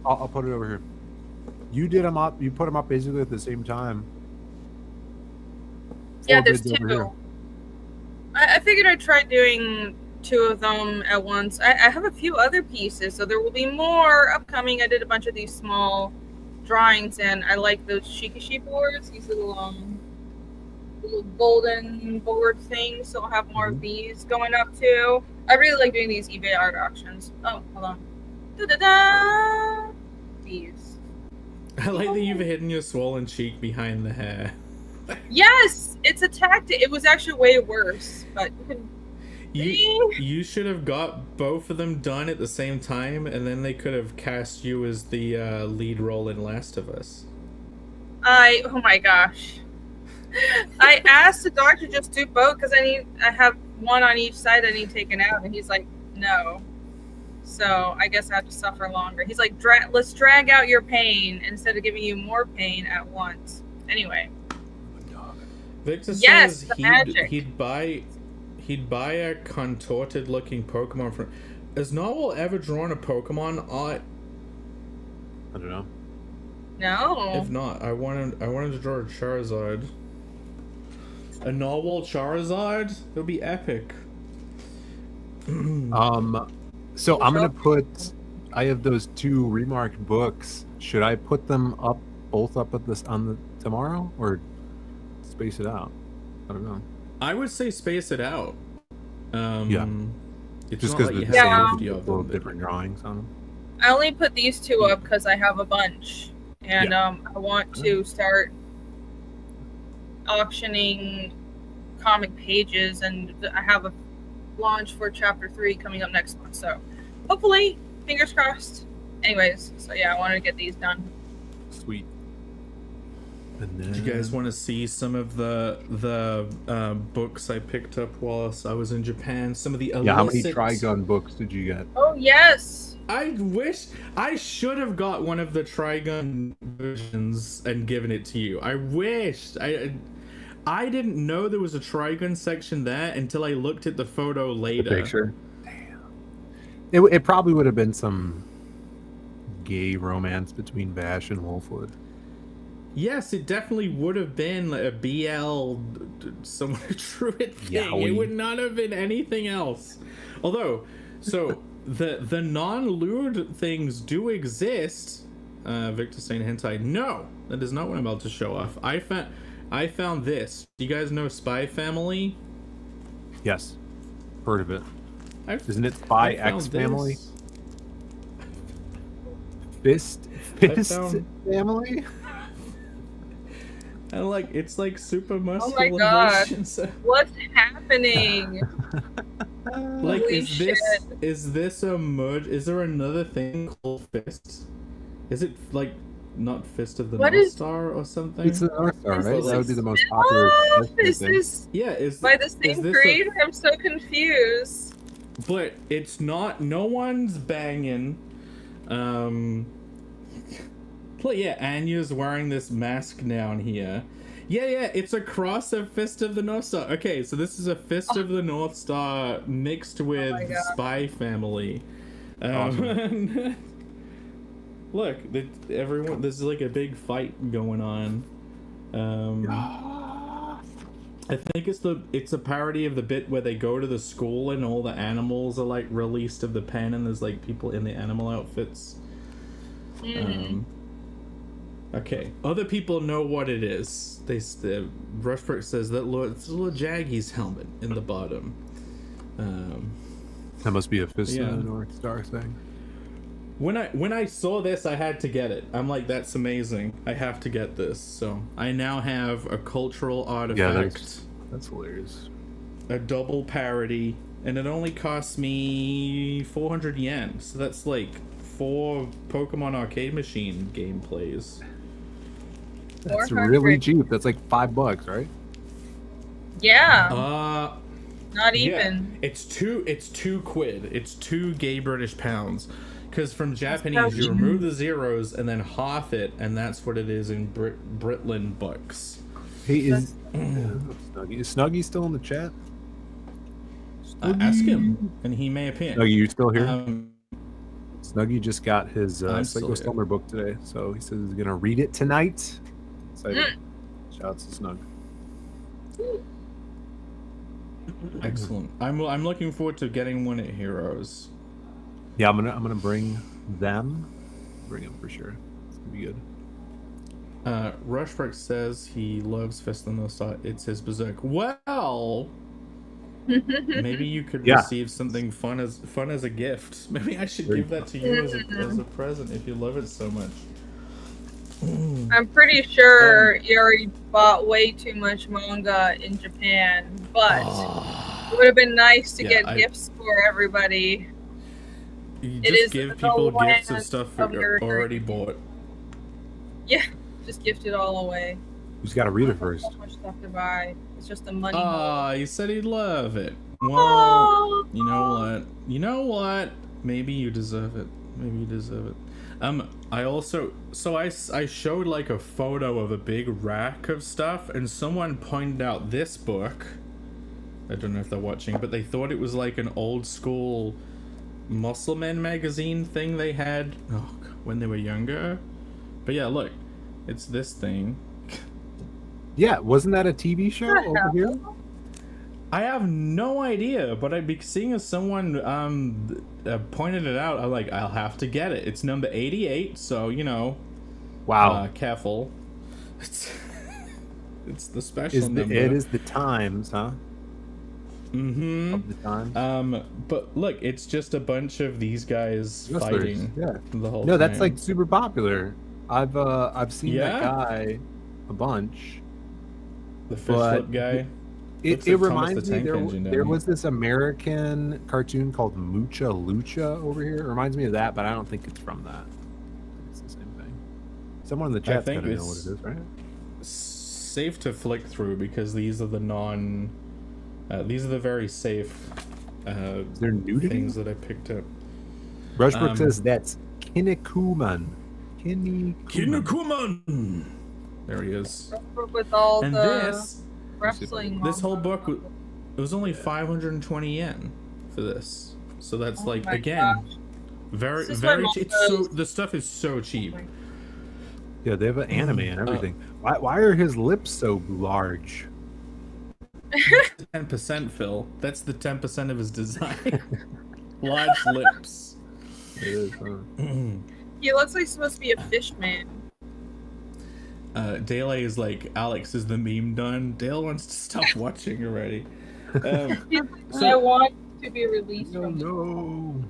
I'll put it over here. You did them up. You put them up basically at the same time. Yeah, 4 there's bids over here. two. I figured I'd try doing 2 of them at once. I have a few other pieces, so there will be more upcoming. I did a bunch of these small drawings, and I like those Shikishi boards, these little golden board things, so I'll have more of these going up too. I really like doing these eBay art auctions. Oh, hold on. Da-da-da! These. I like that you've hidden your swollen cheek behind the hair. Yes! It's a tactic. It was actually way worse, but You should have got both of them done at the same time, and then they could have cast you as the lead role in Last of Us. oh my gosh. I asked the doctor to just do both because I have one on each side I need taken out, and he's like, no. So I guess I have to suffer longer. He's like, let's drag out your pain instead of giving you more pain at once. Anyway. Victor Yes, says the magic. he'd buy a contorted looking Pokemon from. Has Noel ever drawn a Pokemon art? I don't know. No. If not, I wanted to draw a Charizard. A Narwhal Charizard? It would be epic. So I'm gonna put. I have those 2 remarked books. Should I put them up, both up at this on the tomorrow, or space it out? I don't know. I would say space it out. Yeah. It's Just not because like you the have same 50 of little them. different drawings on them. I only put these 2 up because I have a bunch. And I want to start auctioning comic pages, and I have a launch for chapter 3 coming up next month. So hopefully, fingers crossed. Anyways, so yeah, I wanted to get these done. Sweet. And then... Do you guys want to see some of the books I picked up whilst I was in Japan? Some of the illicit... Yeah, how many Trigun books did you get? Oh yes. I wish I should have got one of the Trigun versions and given it to you. I wished. I didn't know there was a Trigun section there until I looked at the photo later. The picture. Damn. It probably would have been some gay romance between Bash and Wolfwood. Yes, it definitely would have been like a BL someone drew it thing. Yowie. It would not have been anything else. Although, so the non-lewd things do exist. Victor saying hentai. No, that is not what I'm about to show off. I found this. Do you guys know Spy Family? Yes. Heard of it. Isn't it I Spy found X Family? this. Fist found- Family? And like it's like super Oh muscular. my god. versions. What's happening? Like Holy is this a merge? Is there another thing called Fist? Is it like not Fist of the What North is- Star or something? It's the North Star, Is right? this- That would be the most popular. Oh, Fist is thing. this Yeah, is by the is same this a- creator? I'm so confused. but it's not. No one's banging. Well, yeah, Anya's wearing this mask down here. Yeah, it's a cross of Fist of the North Star. Okay, so this is a Fist of the North Star mixed with my God. Spy Family. Look, everyone. There's like a big fight going on. I think it's a parody of the bit where they go to the school and all the animals are like released of the pen and there's like people in the animal outfits. Okay, other people know what it is. Rushbrook says that it's a little Jaggy's helmet in the bottom. That must be a Fist Yeah. of the North Star thing. When I saw this, I had to get it. I'm like, that's amazing. I have to get this. So I now have a cultural artifact. That's hilarious. A double parody, and it only costs me 400 yen. So that's like 4 Pokemon Arcade Machine gameplays. That's 400. really cheap. That's like $5, right? Yeah. Not Yeah. even. It's two quid. It's 2 gay British pounds. Because from Japanese, you remove the zeros and then half it, and that's what it is in Britland bucks. Hey, is Snuggy still in the chat? Ask him, and he may appear. Snuggy, you still here? Um, Snuggy just got his I'm still Psycho here. Summer book today, so he says he's gonna read it tonight. Excited. Shouts to Snug. Excellent. I'm looking forward to getting one at Heroes. Yeah, I'm gonna bring them. Bring them for sure. It's gonna be good. Rushbrook says he loves Fist of the North Star. It's his berserk. Well, maybe you could receive something fun as a gift. Maybe I should give that to you as a present if you love it so much. I'm pretty sure you already bought way too much manga in Japan, but it would have been nice to get gifts for everybody. You It just is give the people gifts of land stuff of you're your already dreams. bought. Yeah, just gift it all away. You just gotta read it first. So much stuff to buy. It's just a money. You said he'd love it. Well, Oh. you know what? You know what? Maybe you deserve it. Maybe you deserve it. I also I showed like a photo of a big rack of stuff, and someone pointed out this book. I don't know if they're watching, but they thought it was like an old school Muscle Men magazine thing they had when they were younger. But yeah, look, it's this thing. Yeah, wasn't that a TV show over here? I have no idea, but seeing as someone pointed it out, I'm like, I'll have to get it. It's number 88, so you know. Wow. Careful. It's the special number. It is the Times, huh? Mm-hmm. Of the Times. But look, it's just a bunch of these guys fighting. Yeah. The whole No, that's time. like super popular. I've seen Yeah? that guy a bunch. The fish but flip guy. It Looks like Thomas reminds the me Tank Engine, there doesn't was this American cartoon called Mucha Lucha over here. It reminds me of that, but I don't think it's from that. It's the same thing. Someone in the chat's think gonna know what it's- it is, right? Safe to flick through because these are the these are the very safe Is there nudity? things that I picked up. Rushbrook says that's Kinnikuman. Kinnikuman. There he is. With all And the this wrestling. whole manga. book, it was only 520 yen for this. So that's Oh like my again, gosh. very This is why it's mangas- so the stuff is so cheap. Yeah, they have an anime and everything. Why are his lips so large? 10%, Phil. That's the 10% of his design. Large lips. It is, huh? He looks like he's supposed to be a fish man. Dale is like, Alex, is the meme done? Dale wants to stop watching already. I want to be released from No.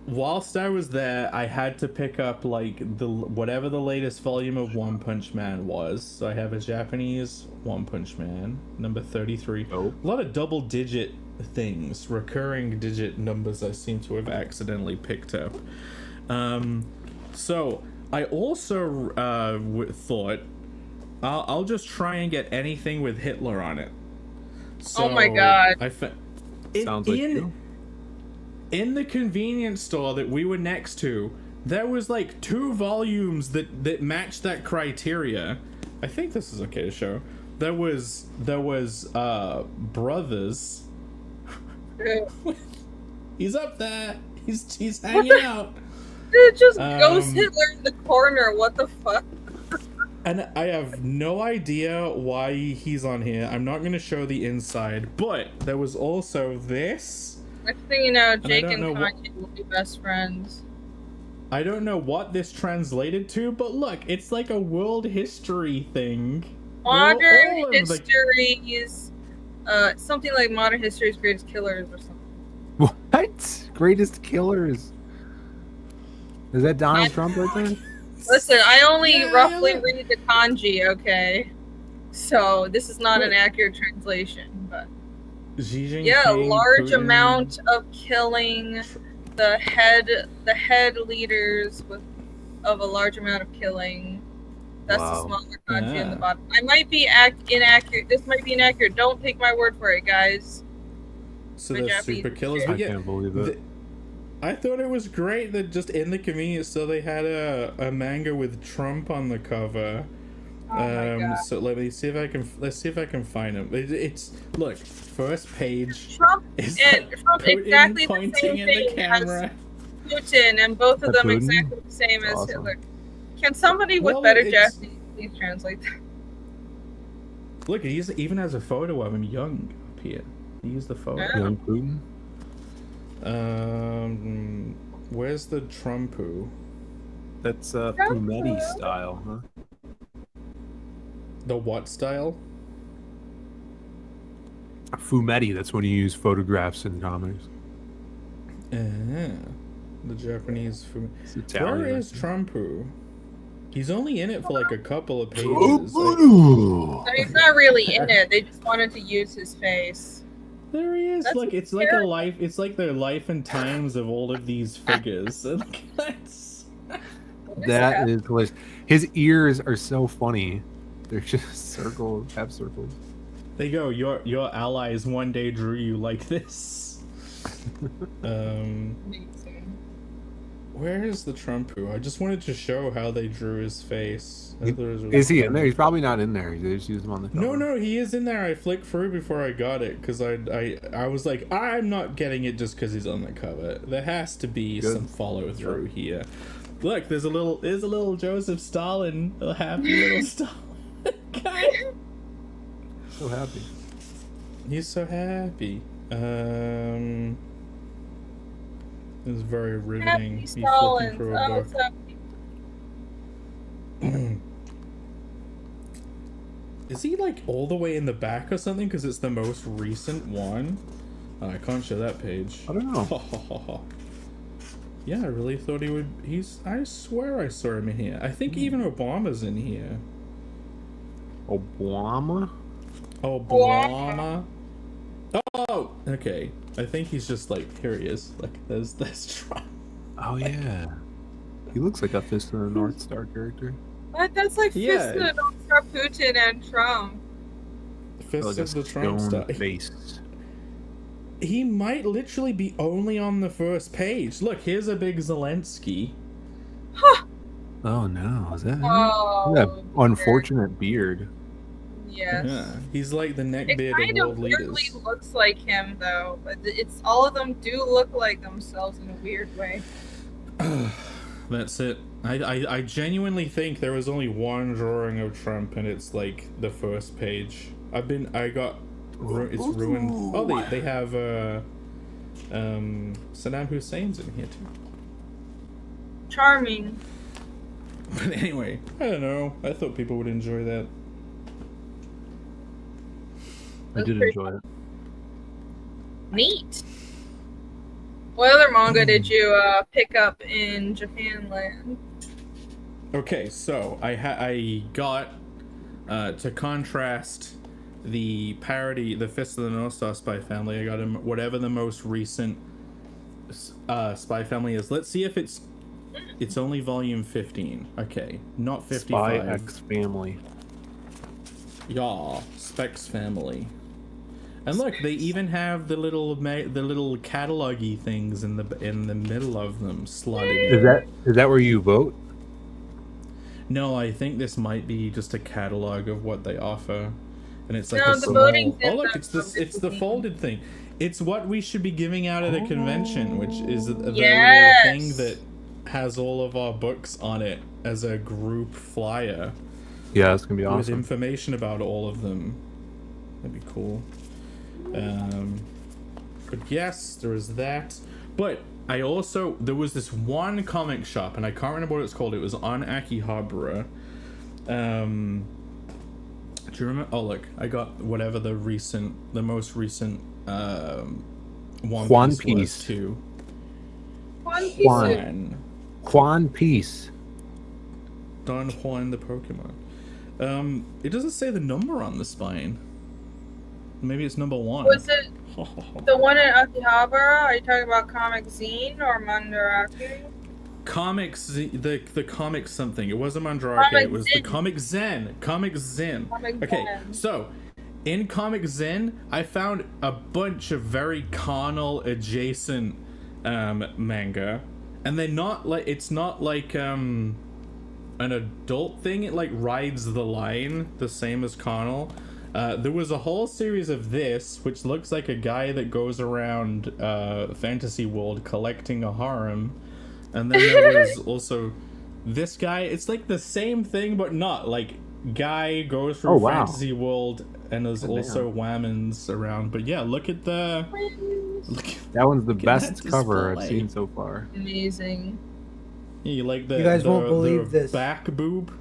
Whilst I was there, I had to pick up like whatever the latest volume of One Punch Man was. So I have a Japanese One Punch Man, number 33. Oh. A lot of double-digit things, recurring digit numbers I seem to have accidentally picked up. So I also thought I'll just try and get anything with Hitler on it. So Oh my God. Sounds like you. In the convenience store that we were next to, there was like 2 volumes that matched that criteria. I think this is okay to show. There was Brothers. He's up there. He's hanging out. It just Ghost Hitler in the corner. What the fuck? And I have no idea why he's on here. I'm not going to show the inside, but there was also this. Next thing you know, I Jake don't and know Kanye will be best friends. I don't know what this translated to, but look, it's like a world history thing. Modern All of the- histories, something like modern history's greatest killers or something. What? Greatest killers? Is that Donald Trump right there? Listen, I only Yeah, roughly yeah. read the kanji, okay? So this is not an accurate translation, but Xi Jinping, yeah, a large Putin. amount of killing the head leaders of a large amount of killing. That's the smaller kanji in the Yeah. bottom. I might be inaccurate. This might be inaccurate. Don't take my word for it, guys. So My they're Japanese super killers. shit. But I yeah, can't believe it. I thought it was great that just in the convenience store they had a manga with Trump on the cover. Oh my God. So let's see if I can find him. It's look, first page. Trump is and like Trump Putin exactly the pointing same at the thing camera. as Putin, and both of That them Putin? exactly the same as Awesome. Hitler. Can somebody with Well, better it's- Japanese please translate that? Look, he even has a photo of him young up here. He used the photo. Yeah. Young Putin? Where's the Trumpu? That's Fumetti style, huh? The what style? Fumetti, that's when you use photographs in comics. The Japanese food. It's Italian. Where is Trumpu? He's only in it for like a couple of pages. Ooh. So he's not really in it. They just wanted to use his face. There he is. That's Look, it's like a terrible. life. It's like their life and times of all of these figures. That's- That is hilarious. His ears are so funny. They're just circles, half circles. There you go. Your allies one day drew you like this. Amazing. Where is the Trumpu? I just wanted to show how they drew his face. I thought it was really Is he in fun. there? He's probably not in there. They just use him on the cover. No, he is in there. I flicked through before I got it because I was like, I'm not getting it just because he's on the cover. There has to be Good. some follow through here. Look, there's a little Joseph Stalin, a happy little Stalin guy. So happy. He's so happy. It was very riveting. Happy Me flipping Stalins. through a Oh, book. so Is he like all the way in the back or something? Because it's the most recent one. Oh, I can't show that page. I don't know. Yeah, I really thought he would. I swear I saw him in here. I think even Obama's in here. Obama? Obama. Oh, okay. I think he's just like, here he is. Like, there's Trump. Oh yeah. He looks like a Fist of the North Star character. what? That's like Yeah. Fist of the North Star, Putin and Trump. Fist Like a of the Trump stone stuff. face. He might literally be only on the first page. Look, here's a big Zelensky. Oh no, is that him? Oh, That unfortunate beard. yes. Yeah, he's like the It neckbeard kind of of world weirdly leaders. looks like him, though. But it's all of them do look like themselves in a weird way. That's it. I genuinely think there was only one drawing of Trump, and it's like the first page. It's ruined. Oh, they have Saddam Hussein's in here too. Charming. But anyway, I don't know. I thought people would enjoy that. I did pretty enjoy it. Neat. What other manga did you pick up in Japan land? Okay, so I got to contrast the parody, the Fist of the North Star Spy Family. I got him whatever the most recent Spy Family is. Let's see if it's only volume 15. Okay, not 55. Spy X Family. Yeah, Specs Family. And look, they even have the little catalog-y things in the middle of them slotted. Is that where you vote? No, I think this might be just a catalog of what they offer, and it's like No, a the small. voting's Oh in look, the it's the folded thing. It's what we should be giving out at a convention, which is the Yes. little thing that has all of our books on it as a group flyer Yeah, it's gonna be with awesome. information about all of them. That'd be cool. But yes, there is that. But I also there was this one comic shop, and I can't remember what it's called. It was on Akihabara. Do you remember? Oh, look, I got whatever the most recent One Piece too. Quan Piece. Don Juan the Pokemon. It doesn't say the number on the spine. Maybe it's number 1. Was it the one in Akihabara? Are you talking about Comic Zine or Mandarake? The comic something. It wasn't Mandarake. It was the Comic Zen. Okay, so in Comic Zen, I found a bunch of very carnal adjacent manga, and they're not like it's not like an adult thing. It like rides the line the same as carnal. There was a whole series of this, which looks like a guy that goes around fantasy world collecting a harem, and then there was also this guy. It's like the same thing, but not like guy goes through fantasy world, and there's also whammons around. But yeah, look at the. That one's the best cover I've seen so far. Amazing. Yeah, you like the. You guys won't the believe this. Back boob.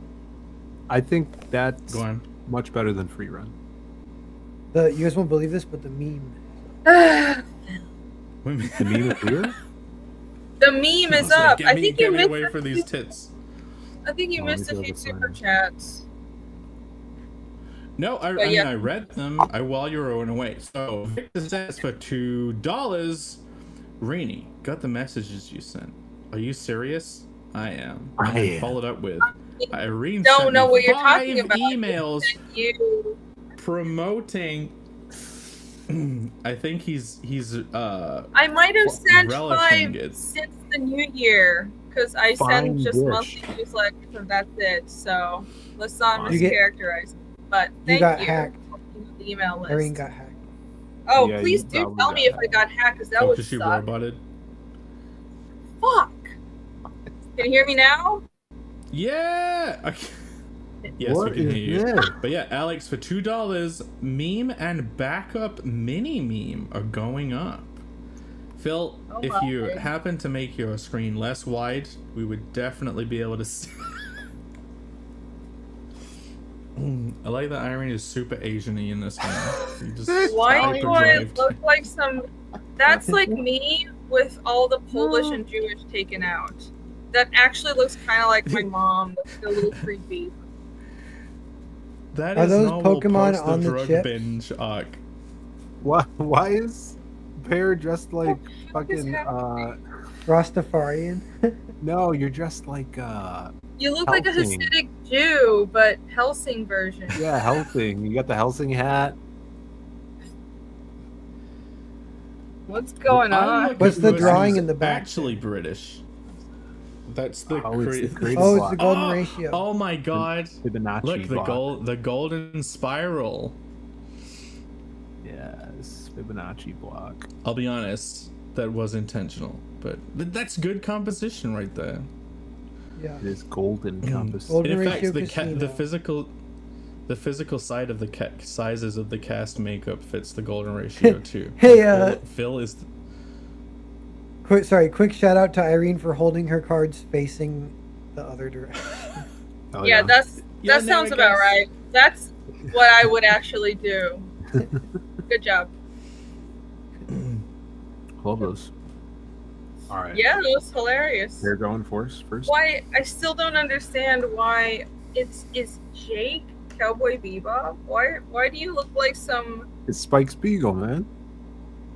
I think that's Go on. much better than Free Run. You guys won't believe this, but the meme. The meme is here? The meme is up. I think you missed. Away for these tits. I think you missed a few super chats. No, I mean, I read them while you were away. So Victor says for $2, Rainy, got the messages you sent. Are you serious? I am. I am. Followed up with Irene. Don't know what you're 5 talking about. emails You. promoting. I think he's. I might have sent relishing 5 it. since the new year because I send just monthly newsletters and that's it. So let's not mischaracterize. But thank you. got hacked. The email list. Irene got hacked. Oh, Yeah, please you do probably tell got me if I got hacked because that would Because she suck. roboted. Fuck. Can you hear me now? Yeah. Okay. Yes, What we can is hear you. this? But yeah, Alex, for $2, meme and backup mini meme are going up. Phil, Oh, if wow. you happen to make your screen less wide, we would definitely be able to see. I like that Irene is super Asian-y in this one. You just Why do I hyperdrived. look like some... That's like me with all the Polish and Jewish taken out. That actually looks kind of like my mom. That's a little creepy. That Are is those normal Pokemon post on the drug chips? binge arc. Why is Pear dressed like fuck is fucking Rastafarian. no, you're dressed like You look like a Helsing. Hasidic Jew, but Helsing version. yeah, Helsing. You got the Helsing hat. What's going I'm on? looking What's the who's drawing in the back? Actually British. That's the Oh, it's the greatest Oh, it's block. the golden ratio. Oh my god. Fibonacci Look, block. the golden spiral. Yes, Fibonacci block. I'll be honest, that was intentional, but that's good composition right there. Yeah. It is golden compass. Golden In fact, ratio the casino. physical side of the sizes of the cast makeup fits the golden ratio too. Hey, Phil is. Quick shout out to Irene for holding her cards facing the other direction. Oh, Yeah, that Yeah, sounds there we about go. right. That's what I would actually do. Good job. Love those. All right. Yeah, that was hilarious. They're going first. Why I still don't understand why is Jake Cowboy Bebop? Why do you look like some? It's Spike Spiegel, man.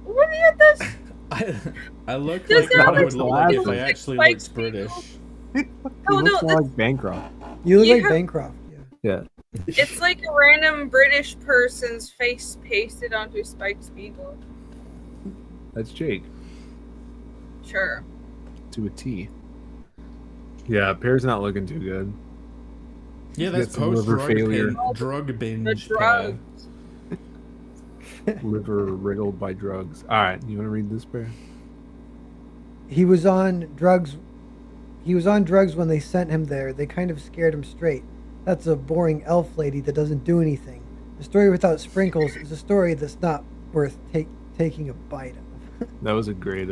What are you at this? I look Does like that I would look look like if like I actually Spike looked British. He Oh, looks no, more like Bancroft. You look You like have- Bancroft. Yeah. Yeah. It's like a random British person's face pasted onto Spike Spiegel. That's Jake Sure. to a T. Yeah, Pear's not looking too good. Yeah, He's that's got some liver post failure. drug binge. The drugs. Liver riddled by drugs. All right, you want to read this, Pear? He was on drugs. He was on drugs when they sent him there. They kind of scared him straight. That's a boring elf lady that doesn't do anything. A story without sprinkles is a story that's not worth taking a bite of. That was a great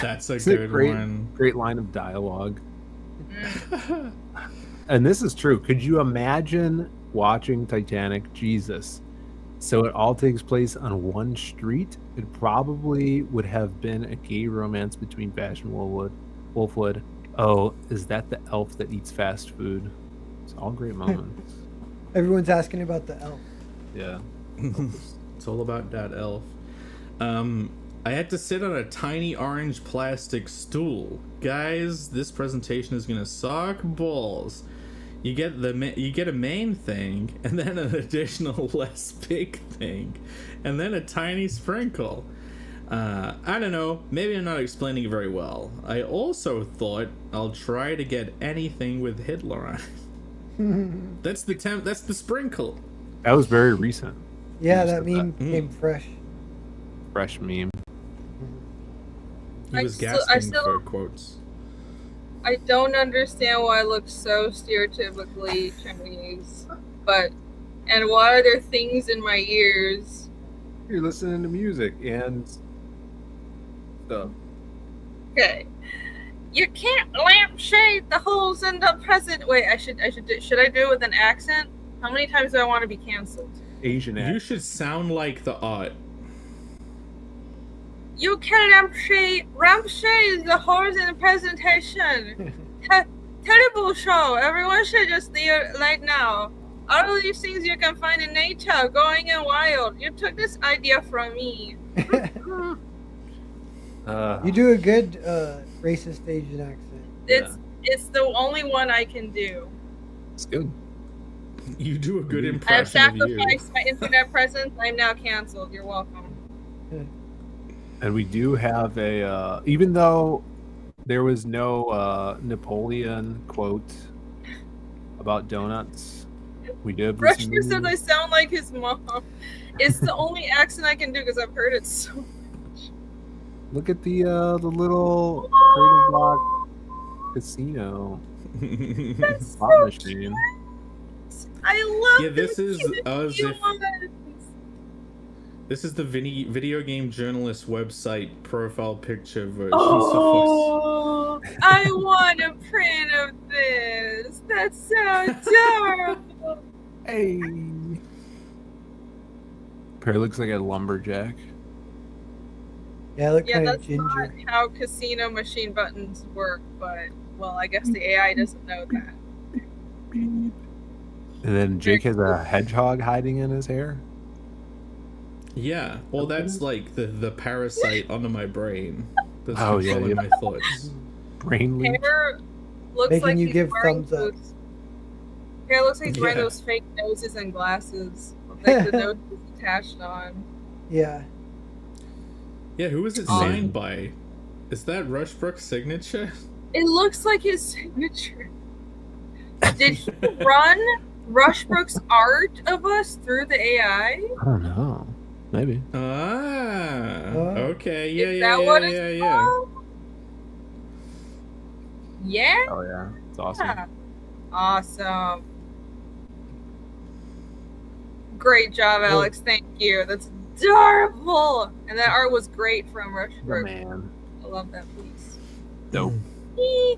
That's a It's a good great, one. great line of dialogue. And this is true. Could you imagine watching Titanic? Jesus. So it all takes place on one street. It probably would have been a gay romance between Vash and Wolfwood. Oh, is that the elf that eats fast food? It's all great moments. Everyone's asking about the elf. Yeah. It's all about that elf. I had to sit on a tiny orange plastic stool. Guys, this presentation is gonna suck balls. You get a main thing, and then an additional less big thing, and then a tiny sprinkle. I don't know. Maybe I'm not explaining it very well. I also thought I'll try to get anything with Hitler on it. That's the sprinkle. That was very recent. Yeah, You that said meme came fresh. Fresh meme. He was gasping for quotes. I don't understand why I look so stereotypically Chinese, and why are there things in my ears? You're listening to music and stuff. Okay. You can't lampshade the holes in the present. Wait, should I do it with an accent? How many times do I want to be canceled? Asian accent. You should sound like the art. You can lampshade the holes in the presentation. Terrible show. Everyone should just leave it right now. All of these things you can find in nature, going in wild. You took this idea from me. You do a good racist Asian accent. It's the only one I can do. It's good. You do a good I have impression of you. sacrificed my internet presence. I'm now canceled. You're welcome. And we do have a, even though there was no Napoleon quote about donuts, we do have this Rushmore says I sound like his mom. It's the only accent I can do because I've heard it so much. Look at the little Crater Block casino slot machine. I love this is as if nuance. this is the video game journalist website profile picture version. Oh, I want a print of this. That's so adorable. Hey. Perry looks like a lumberjack. Yeah, I look kind of That's ginger. not how casino machine buttons work, but, well, I guess the AI doesn't know that. And then Jake has a hedgehog hiding in his hair. Yeah, well, that's like the parasite under my brain. That's Oh, yeah, controlling yeah. my thoughts. Brain leech. Hair looks Making like you he's give wearing thumbs up. those. Hair looks like he's wearing Yeah. those fake noses and glasses. With, like the nose is attached on. Yeah. Yeah, who is it signed by? Is that Rushbrook's signature? It looks like his signature. Did he run Rushbrook's art of us through the AI? I don't know. Maybe. Okay, yeah, Is yeah, that yeah, what yeah, it's yeah. called? Yeah? Oh yeah, it's awesome. Awesome. Great job, Alex. Thank you. That's adorable. And that art was great from Oh, Rushbrook. man. I love that piece. Dope.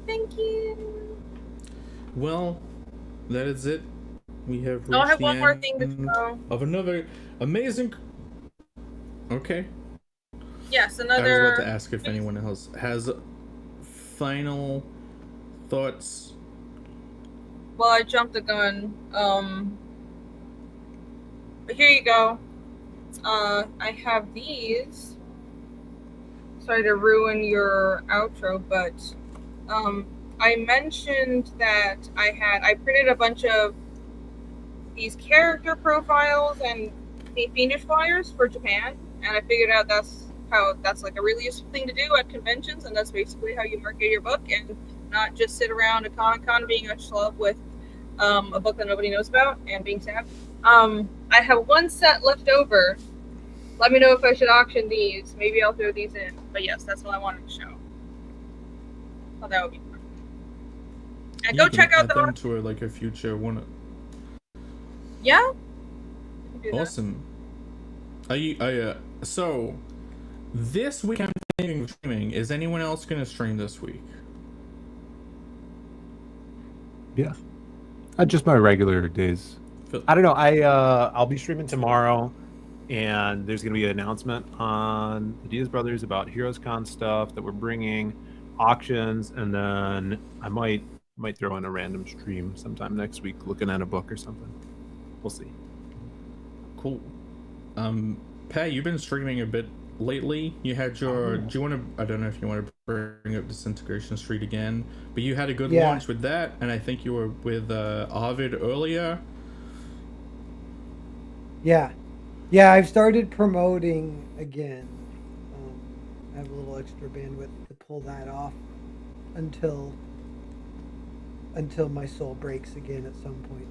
Thank you. Well, that is it. We have reached Oh, I have the one more end thing to show. of another amazing. Okay. Yes, I was about another. to ask if anyone else has final thoughts. Well, I jumped the gun. But here you go. I have these. Sorry to ruin your outro, but I mentioned that I printed a bunch of these character profiles and fiendish flyers for Japan, and I figured out that's like a really useful thing to do at conventions, and that's basically how you market your book and not just sit around a Comic-Con being a schlub with a book that nobody knows about and being sad. I have one set left over. Let me know if I should auction these. Maybe I'll throw these in. But yes, that's what I wanted to show. Oh, that would be fun. And go check out the them to like a future one. Yeah. You can do that. Awesome. So this week I'm streaming, is anyone else going to stream this week? Yeah. Just my regular days. I don't know. I'll be streaming tomorrow, and there's going to be an announcement on the Diaz Brothers about HeroesCon stuff that we're bringing, auctions, and then I might throw in a random stream sometime next week looking at a book or something. We'll see. Cool. Pat, you've been streaming a bit lately. You had your. Do you want to? I don't know if you want to bring up Disintegration Street again, but you had a good launch with that, and I think you were with Ovid earlier. Yeah, I've started promoting again. I have a little extra bandwidth to pull that off until my soul breaks again at some point.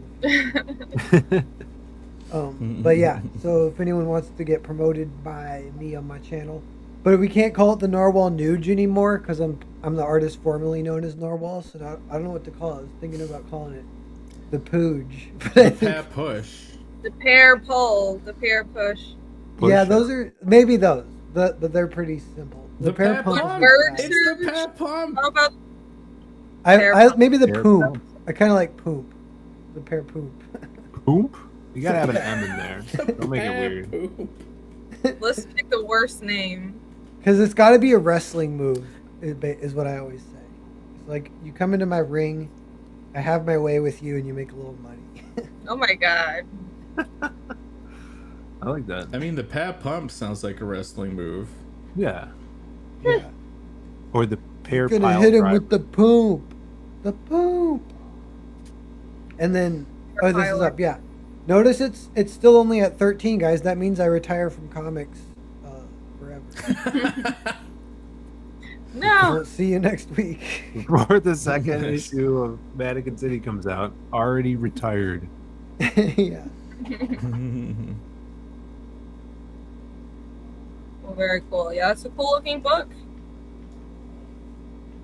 But yeah, so if anyone wants to get promoted by me on my channel, but we can't call it the Narwhal Nuge anymore because I'm the artist formerly known as Narwhal, so I don't know what to call it. I was thinking about calling it the Pooge. The Pear Push. The Pear Pull. The Pear Push. Yeah, those are maybe those, but they're pretty simple. The Pear Pump. It's the Pear Pump. How about maybe the Pear Poop. Pump. I kind of like Poop. The Pear Poop. Poop? You gotta have an M in there. Don't make it weird. Let's pick the worst name. Because it's got to be a wrestling move, is what I always say. It's like, you come into my ring, I have my way with you, and you make a little money. Oh my god. I like that. I mean, the Pear Pump sounds like a wrestling move. Yeah. Yeah. Or the Pear Gonna Pile hit him Driver. with the Poop. The Poop. And then, this is up, yeah. Notice it's still only at 13, guys. That means I retire from comics forever. No. We'll see you next week. Before the second issue of Vatican City comes out, already retired. Yeah. Well, very cool. Yeah, it's a cool looking book.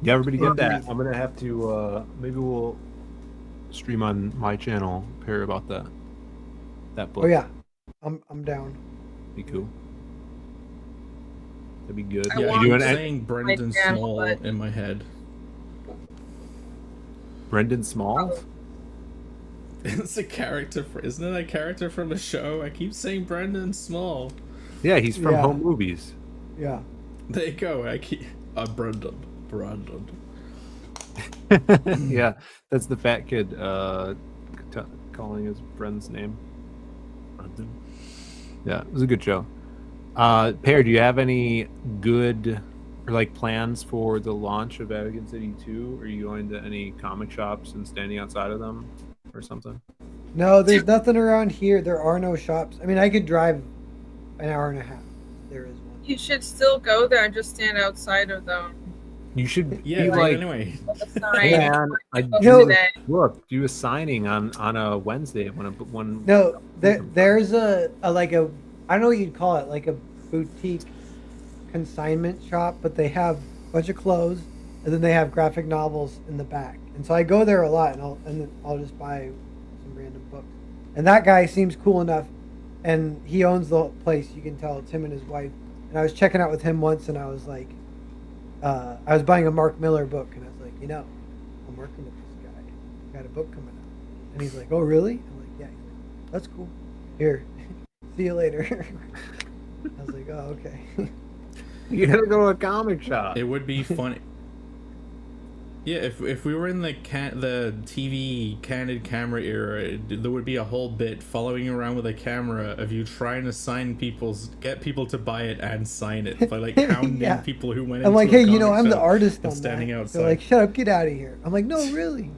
Yeah, everybody get that. I'm gonna have to maybe we'll stream on my channel, pair about that book. Oh yeah. I'm down. Be cool. That'd be good. Yeah, you doing saying Brendan Small in my head. Brendan Small? It's a character isn't it a character from a show? I keep saying Brendan Small. Yeah, he's from Home Movies. Yeah. There you go. I keep Brendan. Yeah, that's the fat kid calling his friend's name. Brendan. Yeah, it was a good show. Pear, do you have any good or like plans for the launch of Vatican City 2? Are you going to any comic shops and standing outside of them or something? No, there's nothing around here. There are no shops. I mean, I could drive an hour and a half. There is one. You should still go there and just stand outside of them. You should Yeah, be like, like, anyway. hey man, I No. look, do a signing on a Wednesday when No, there's a like a, I don't know what you'd call it, like a boutique consignment shop, but they have a bunch of clothes and then they have graphic novels in the back. And so I go there a lot, and then I'll just buy some random books. And that guy seems cool enough, and he owns the place. You can tell it's him and his wife. And I was checking out with him once, and I was like, I was buying a Mark Miller book, and I was like, I'm working with this guy. I got a book coming out. And he's like, oh really? I'm like, yeah. He's like, that's cool. Here, see you later. I was like, oh okay. you gotta go to a comic shop. It would be funny. Yeah, if we were in the TV candid camera era, there would be a whole bit following around with a camera of you trying to get people to buy it and sign it by like hounding Yeah. people who went. I'm into like, a hey, comic I'm the shop artist and on standing that. outside. They're like, shut up, get out of here. I'm like, no, really.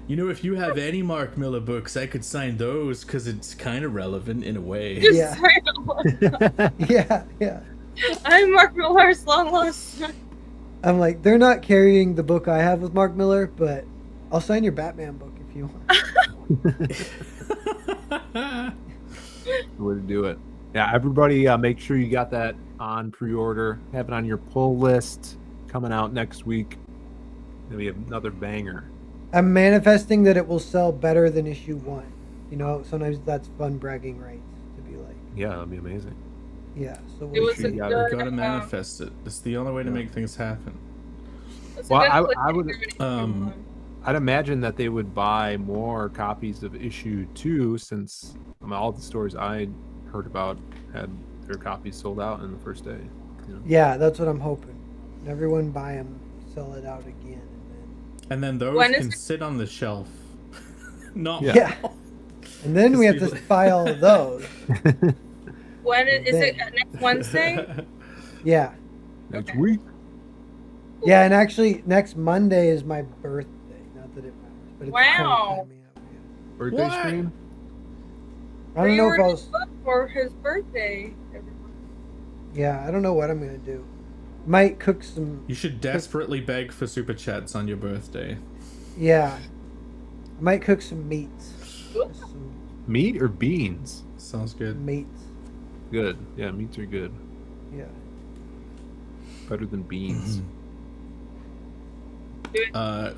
If you have any Mark Miller books, I could sign those because it's kind of relevant in a way. Just Yeah. sign Yeah. I'm Mark Millar's long lost son. I'm like, they're not carrying the book I have with Mark Miller, but I'll sign your Batman book if you want. Way to do it. Yeah, everybody make sure you got that on pre-order. Have it on your pull list. Coming out next week. Gonna be another banger. I'm manifesting that it will sell better than issue 1. Sometimes that's fun bragging rights to be like. Yeah, that'd be amazing. Yeah, so It was sure a you good. gotta- You gotta manifest it. It's the only way to make things happen. It's a Well, good I would- cliffhanger. I'd imagine that they would buy more copies of issue 2 since all the stores I heard about had their copies sold out in the first day. You know? Yeah, that's what I'm hoping. Everyone buy them, sell it out again, And then those When is can it- sit on the shelf. Not Yeah. yeah. And then we have to Because buy all of those. When is it? Then- Next Wednesday? Yeah. Next Okay. week. Yeah, and actually next Monday is my birthday. Not that it matters, but it's kind of Wow. timing out, yeah. Birthday What? stream. I don't know if I Pre-order was. book for his birthday. Everyone. Yeah, I don't know what I'm gonna do. Might cook some. You should desperately beg for super chats on your birthday. Yeah, I might cook some meats. Just some Meat or beans? Sounds good. meats. Good. Yeah, meats are good. Yeah. Better than beans.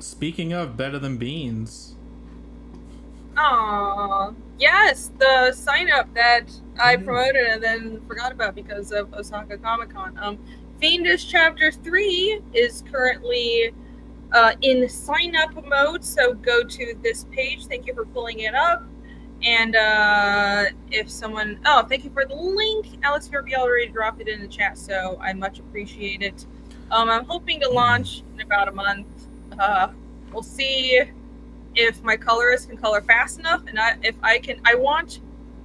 Speaking of better than beans, Aww. Yes, the sign up that I promoted and then forgot about because of Osaka Comic Con. Fiendish Chapter 3 is currently in sign up mode, so go to this page. Thank you for pulling it up. And if someone, thank you for the link. Alex Kirby already dropped it in the chat, so I much appreciate it. I'm hoping to launch in about a month. We'll see if my colorist can color fast enough, and I want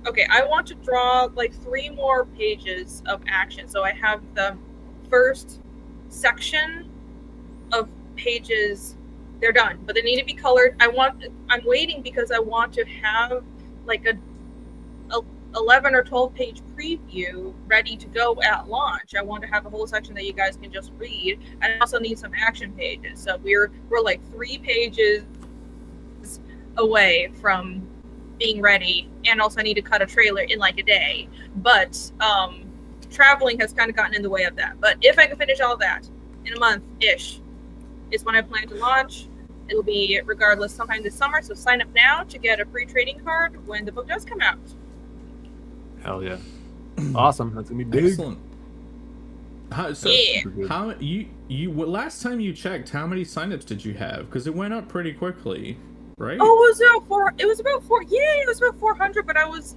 to draw like 3 more pages of action. So I have the first section of pages, they're done, but they need to be colored. I'm waiting because I want to have like a 11 or 12 page preview ready to go at launch. I want to have a whole section that you guys can just read, and I also need some action pages. So we're like 3 pages away from being ready, and also I need to cut a trailer in like a day. But traveling has kind of gotten in the way of that. But if I can finish all that in a month-ish, is when I plan to launch. It'll be regardless sometime this summer, so sign up now to get a free trading card when the book does come out. Hell yeah. Awesome. That's gonna be big. excellent. Yeah. How last time you checked, how many signups did you have? Because it went up pretty quickly, right? Oh, it was about 400, but I was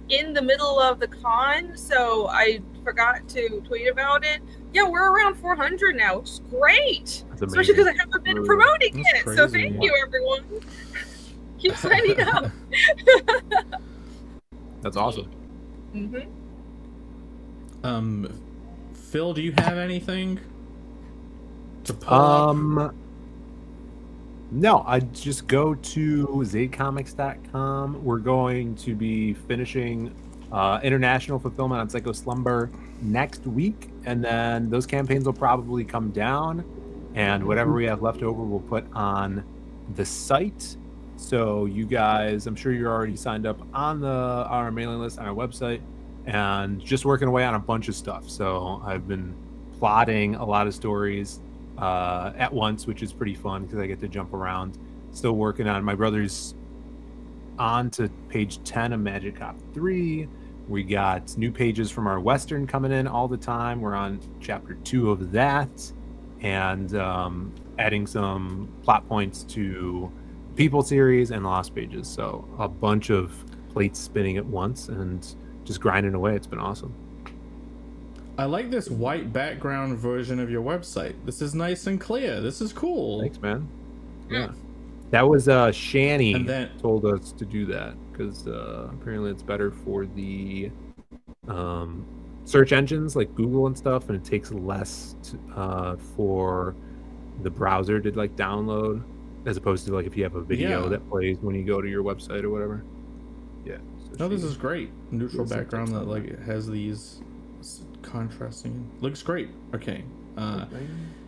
in the middle of the con, so I forgot to tweet about it. Yeah, we're around 400 now, which is great. That's Especially amazing. because I haven't been promoting That's it. So crazy. thank you, everyone. Keep signing up. That's awesome. Mm-hmm. Phil, do you have anything to pull up? No, I just go to zadecomics.com. We're going to be finishing international fulfillment on Psycho Slumber next week, and then those campaigns will probably come down, and whatever we have left over we'll put on the site. So you guys, I'm sure you're already signed up on our mailing list on our website, and just working away on a bunch of stuff. So I've been plotting a lot of stories at once, which is pretty fun because I get to jump around. Still working on my brother's on to page 10 of Magic Cop 3. We got new pages from our Western coming in all the time. We're on chapter 2 of that, and adding some plot points to People series and Lost Pages. So a bunch of plates spinning at once and just grinding away. It's been awesome. I like this white background version of your website. This is nice and clear. This is cool. Thanks, man. Yeah. That was Shani And then- told us to do that because apparently it's better for the search engines like Google and stuff, and it takes less for the browser to like download as opposed to like if you have a video Yeah. that plays when you go to your website or whatever. Yeah. So No, this she- is great. Neutral Yes, it background does. that like it has these contrasting. Looks great. Okay.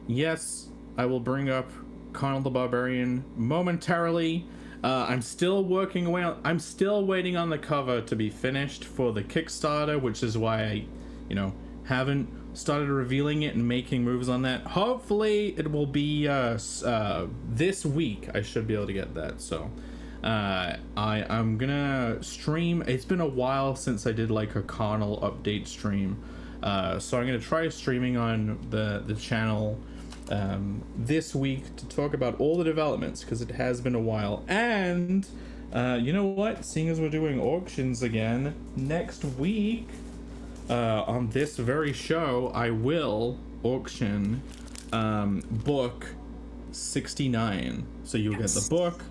Yes, I will bring up Conal the Barbarian momentarily. I'm still working away on. I'm still waiting on the cover to be finished for the Kickstarter, which is why I, haven't started revealing it and making moves on that. Hopefully, it will be this week. I should be able to get that. So, I'm gonna stream. It's been a while since I did like a Connell update stream, so I'm gonna try streaming on the channel this week to talk about all the developments, because it has been a while. And you know what, seeing as we're doing auctions again next week, on this very show I will auction book 69. So you'll get the book,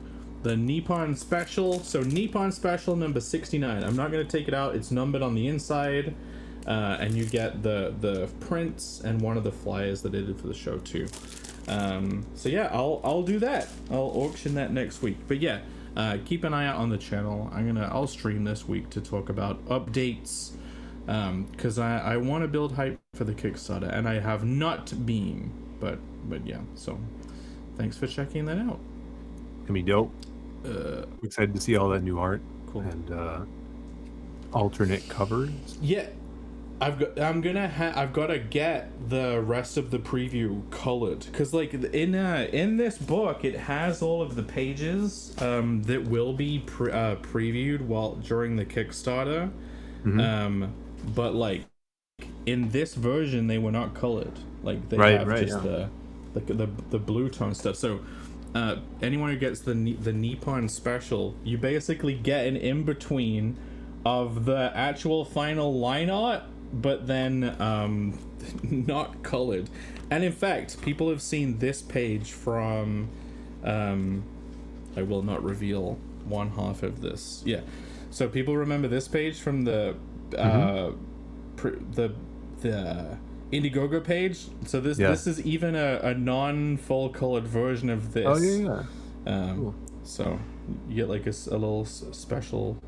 the Nippon Special. So Nippon Special number 69. I'm not going to take it out. It's numbered on the inside. And you get the prints and one of the flyers that I did for the show too. So yeah, I'll do that. I'll auction that next week. But yeah, keep an eye out on the channel. I'll stream this week to talk about updates, because I want to build hype for the Kickstarter, and I have not been. But yeah, so thanks for checking that out. Gonna be dope. Excited to see all that new art. Cool. And alternate covers. Yeah, I've got to get the rest of the preview colored, because like in this book it has all of the pages that will be previewed during the Kickstarter. Mm-hmm. But like in this version they were not colored. Like they have just the blue tone stuff. So anyone who gets the Nippon Special, you basically get an in-between of the actual final line art, but then not colored. And in fact, people have seen this page from I will not reveal one half of this. Yeah, so people remember this page from the Indiegogo page. So this is even a non-full colored version of this. Oh yeah. Cool. So you get like a little special.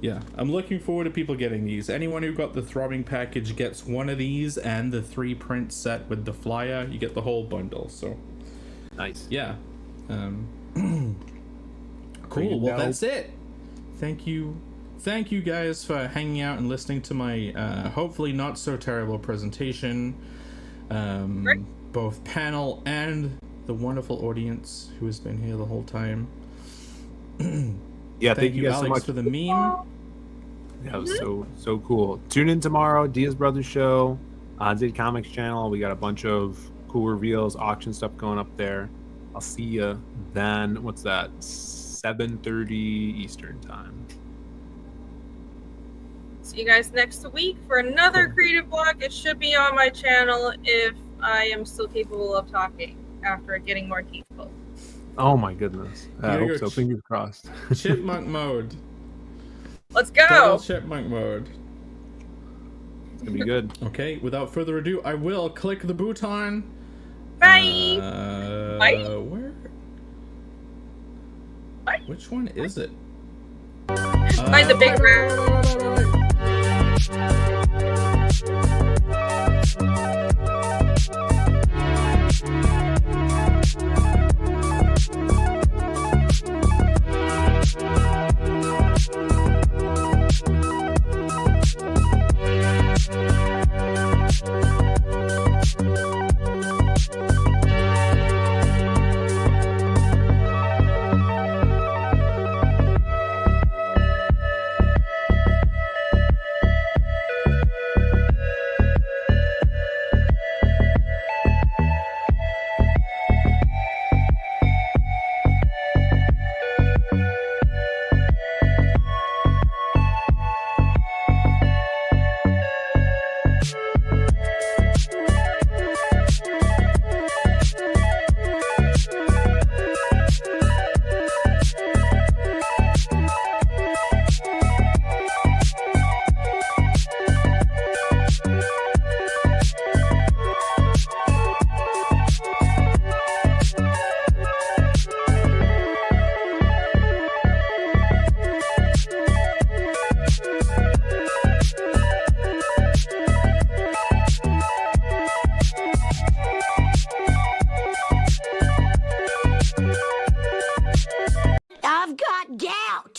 Yeah, I'm looking forward to people getting these. Anyone who got the Throbbing package gets one of these and the 3 print set with the flyer. You get the whole bundle. So nice. Yeah. Cool. Well, that's it. Thank you guys for hanging out and listening to my hopefully not so terrible presentation. Both panel and the wonderful audience who has been here the whole time. Yeah, thank you guys Alex, so much for the meme. That was so cool. Tune in tomorrow, Diaz Brothers show on Zid Comics channel. We got a bunch of cool reveals, auction stuff going up there. I'll see you then. What's that? 7:30 Eastern time. See you guys next week for another creative blog. It should be on my channel if I am still capable of talking after getting more teeth pulled. Oh my goodness. I Here you hope go. so. Fingers crossed. Chipmunk mode. Let's go. Double chipmunk mode. It's gonna be good. Okay, without further ado, I will click the button. Bye. Bye. Where? Bye. Which one is it? Find the big I've got gout.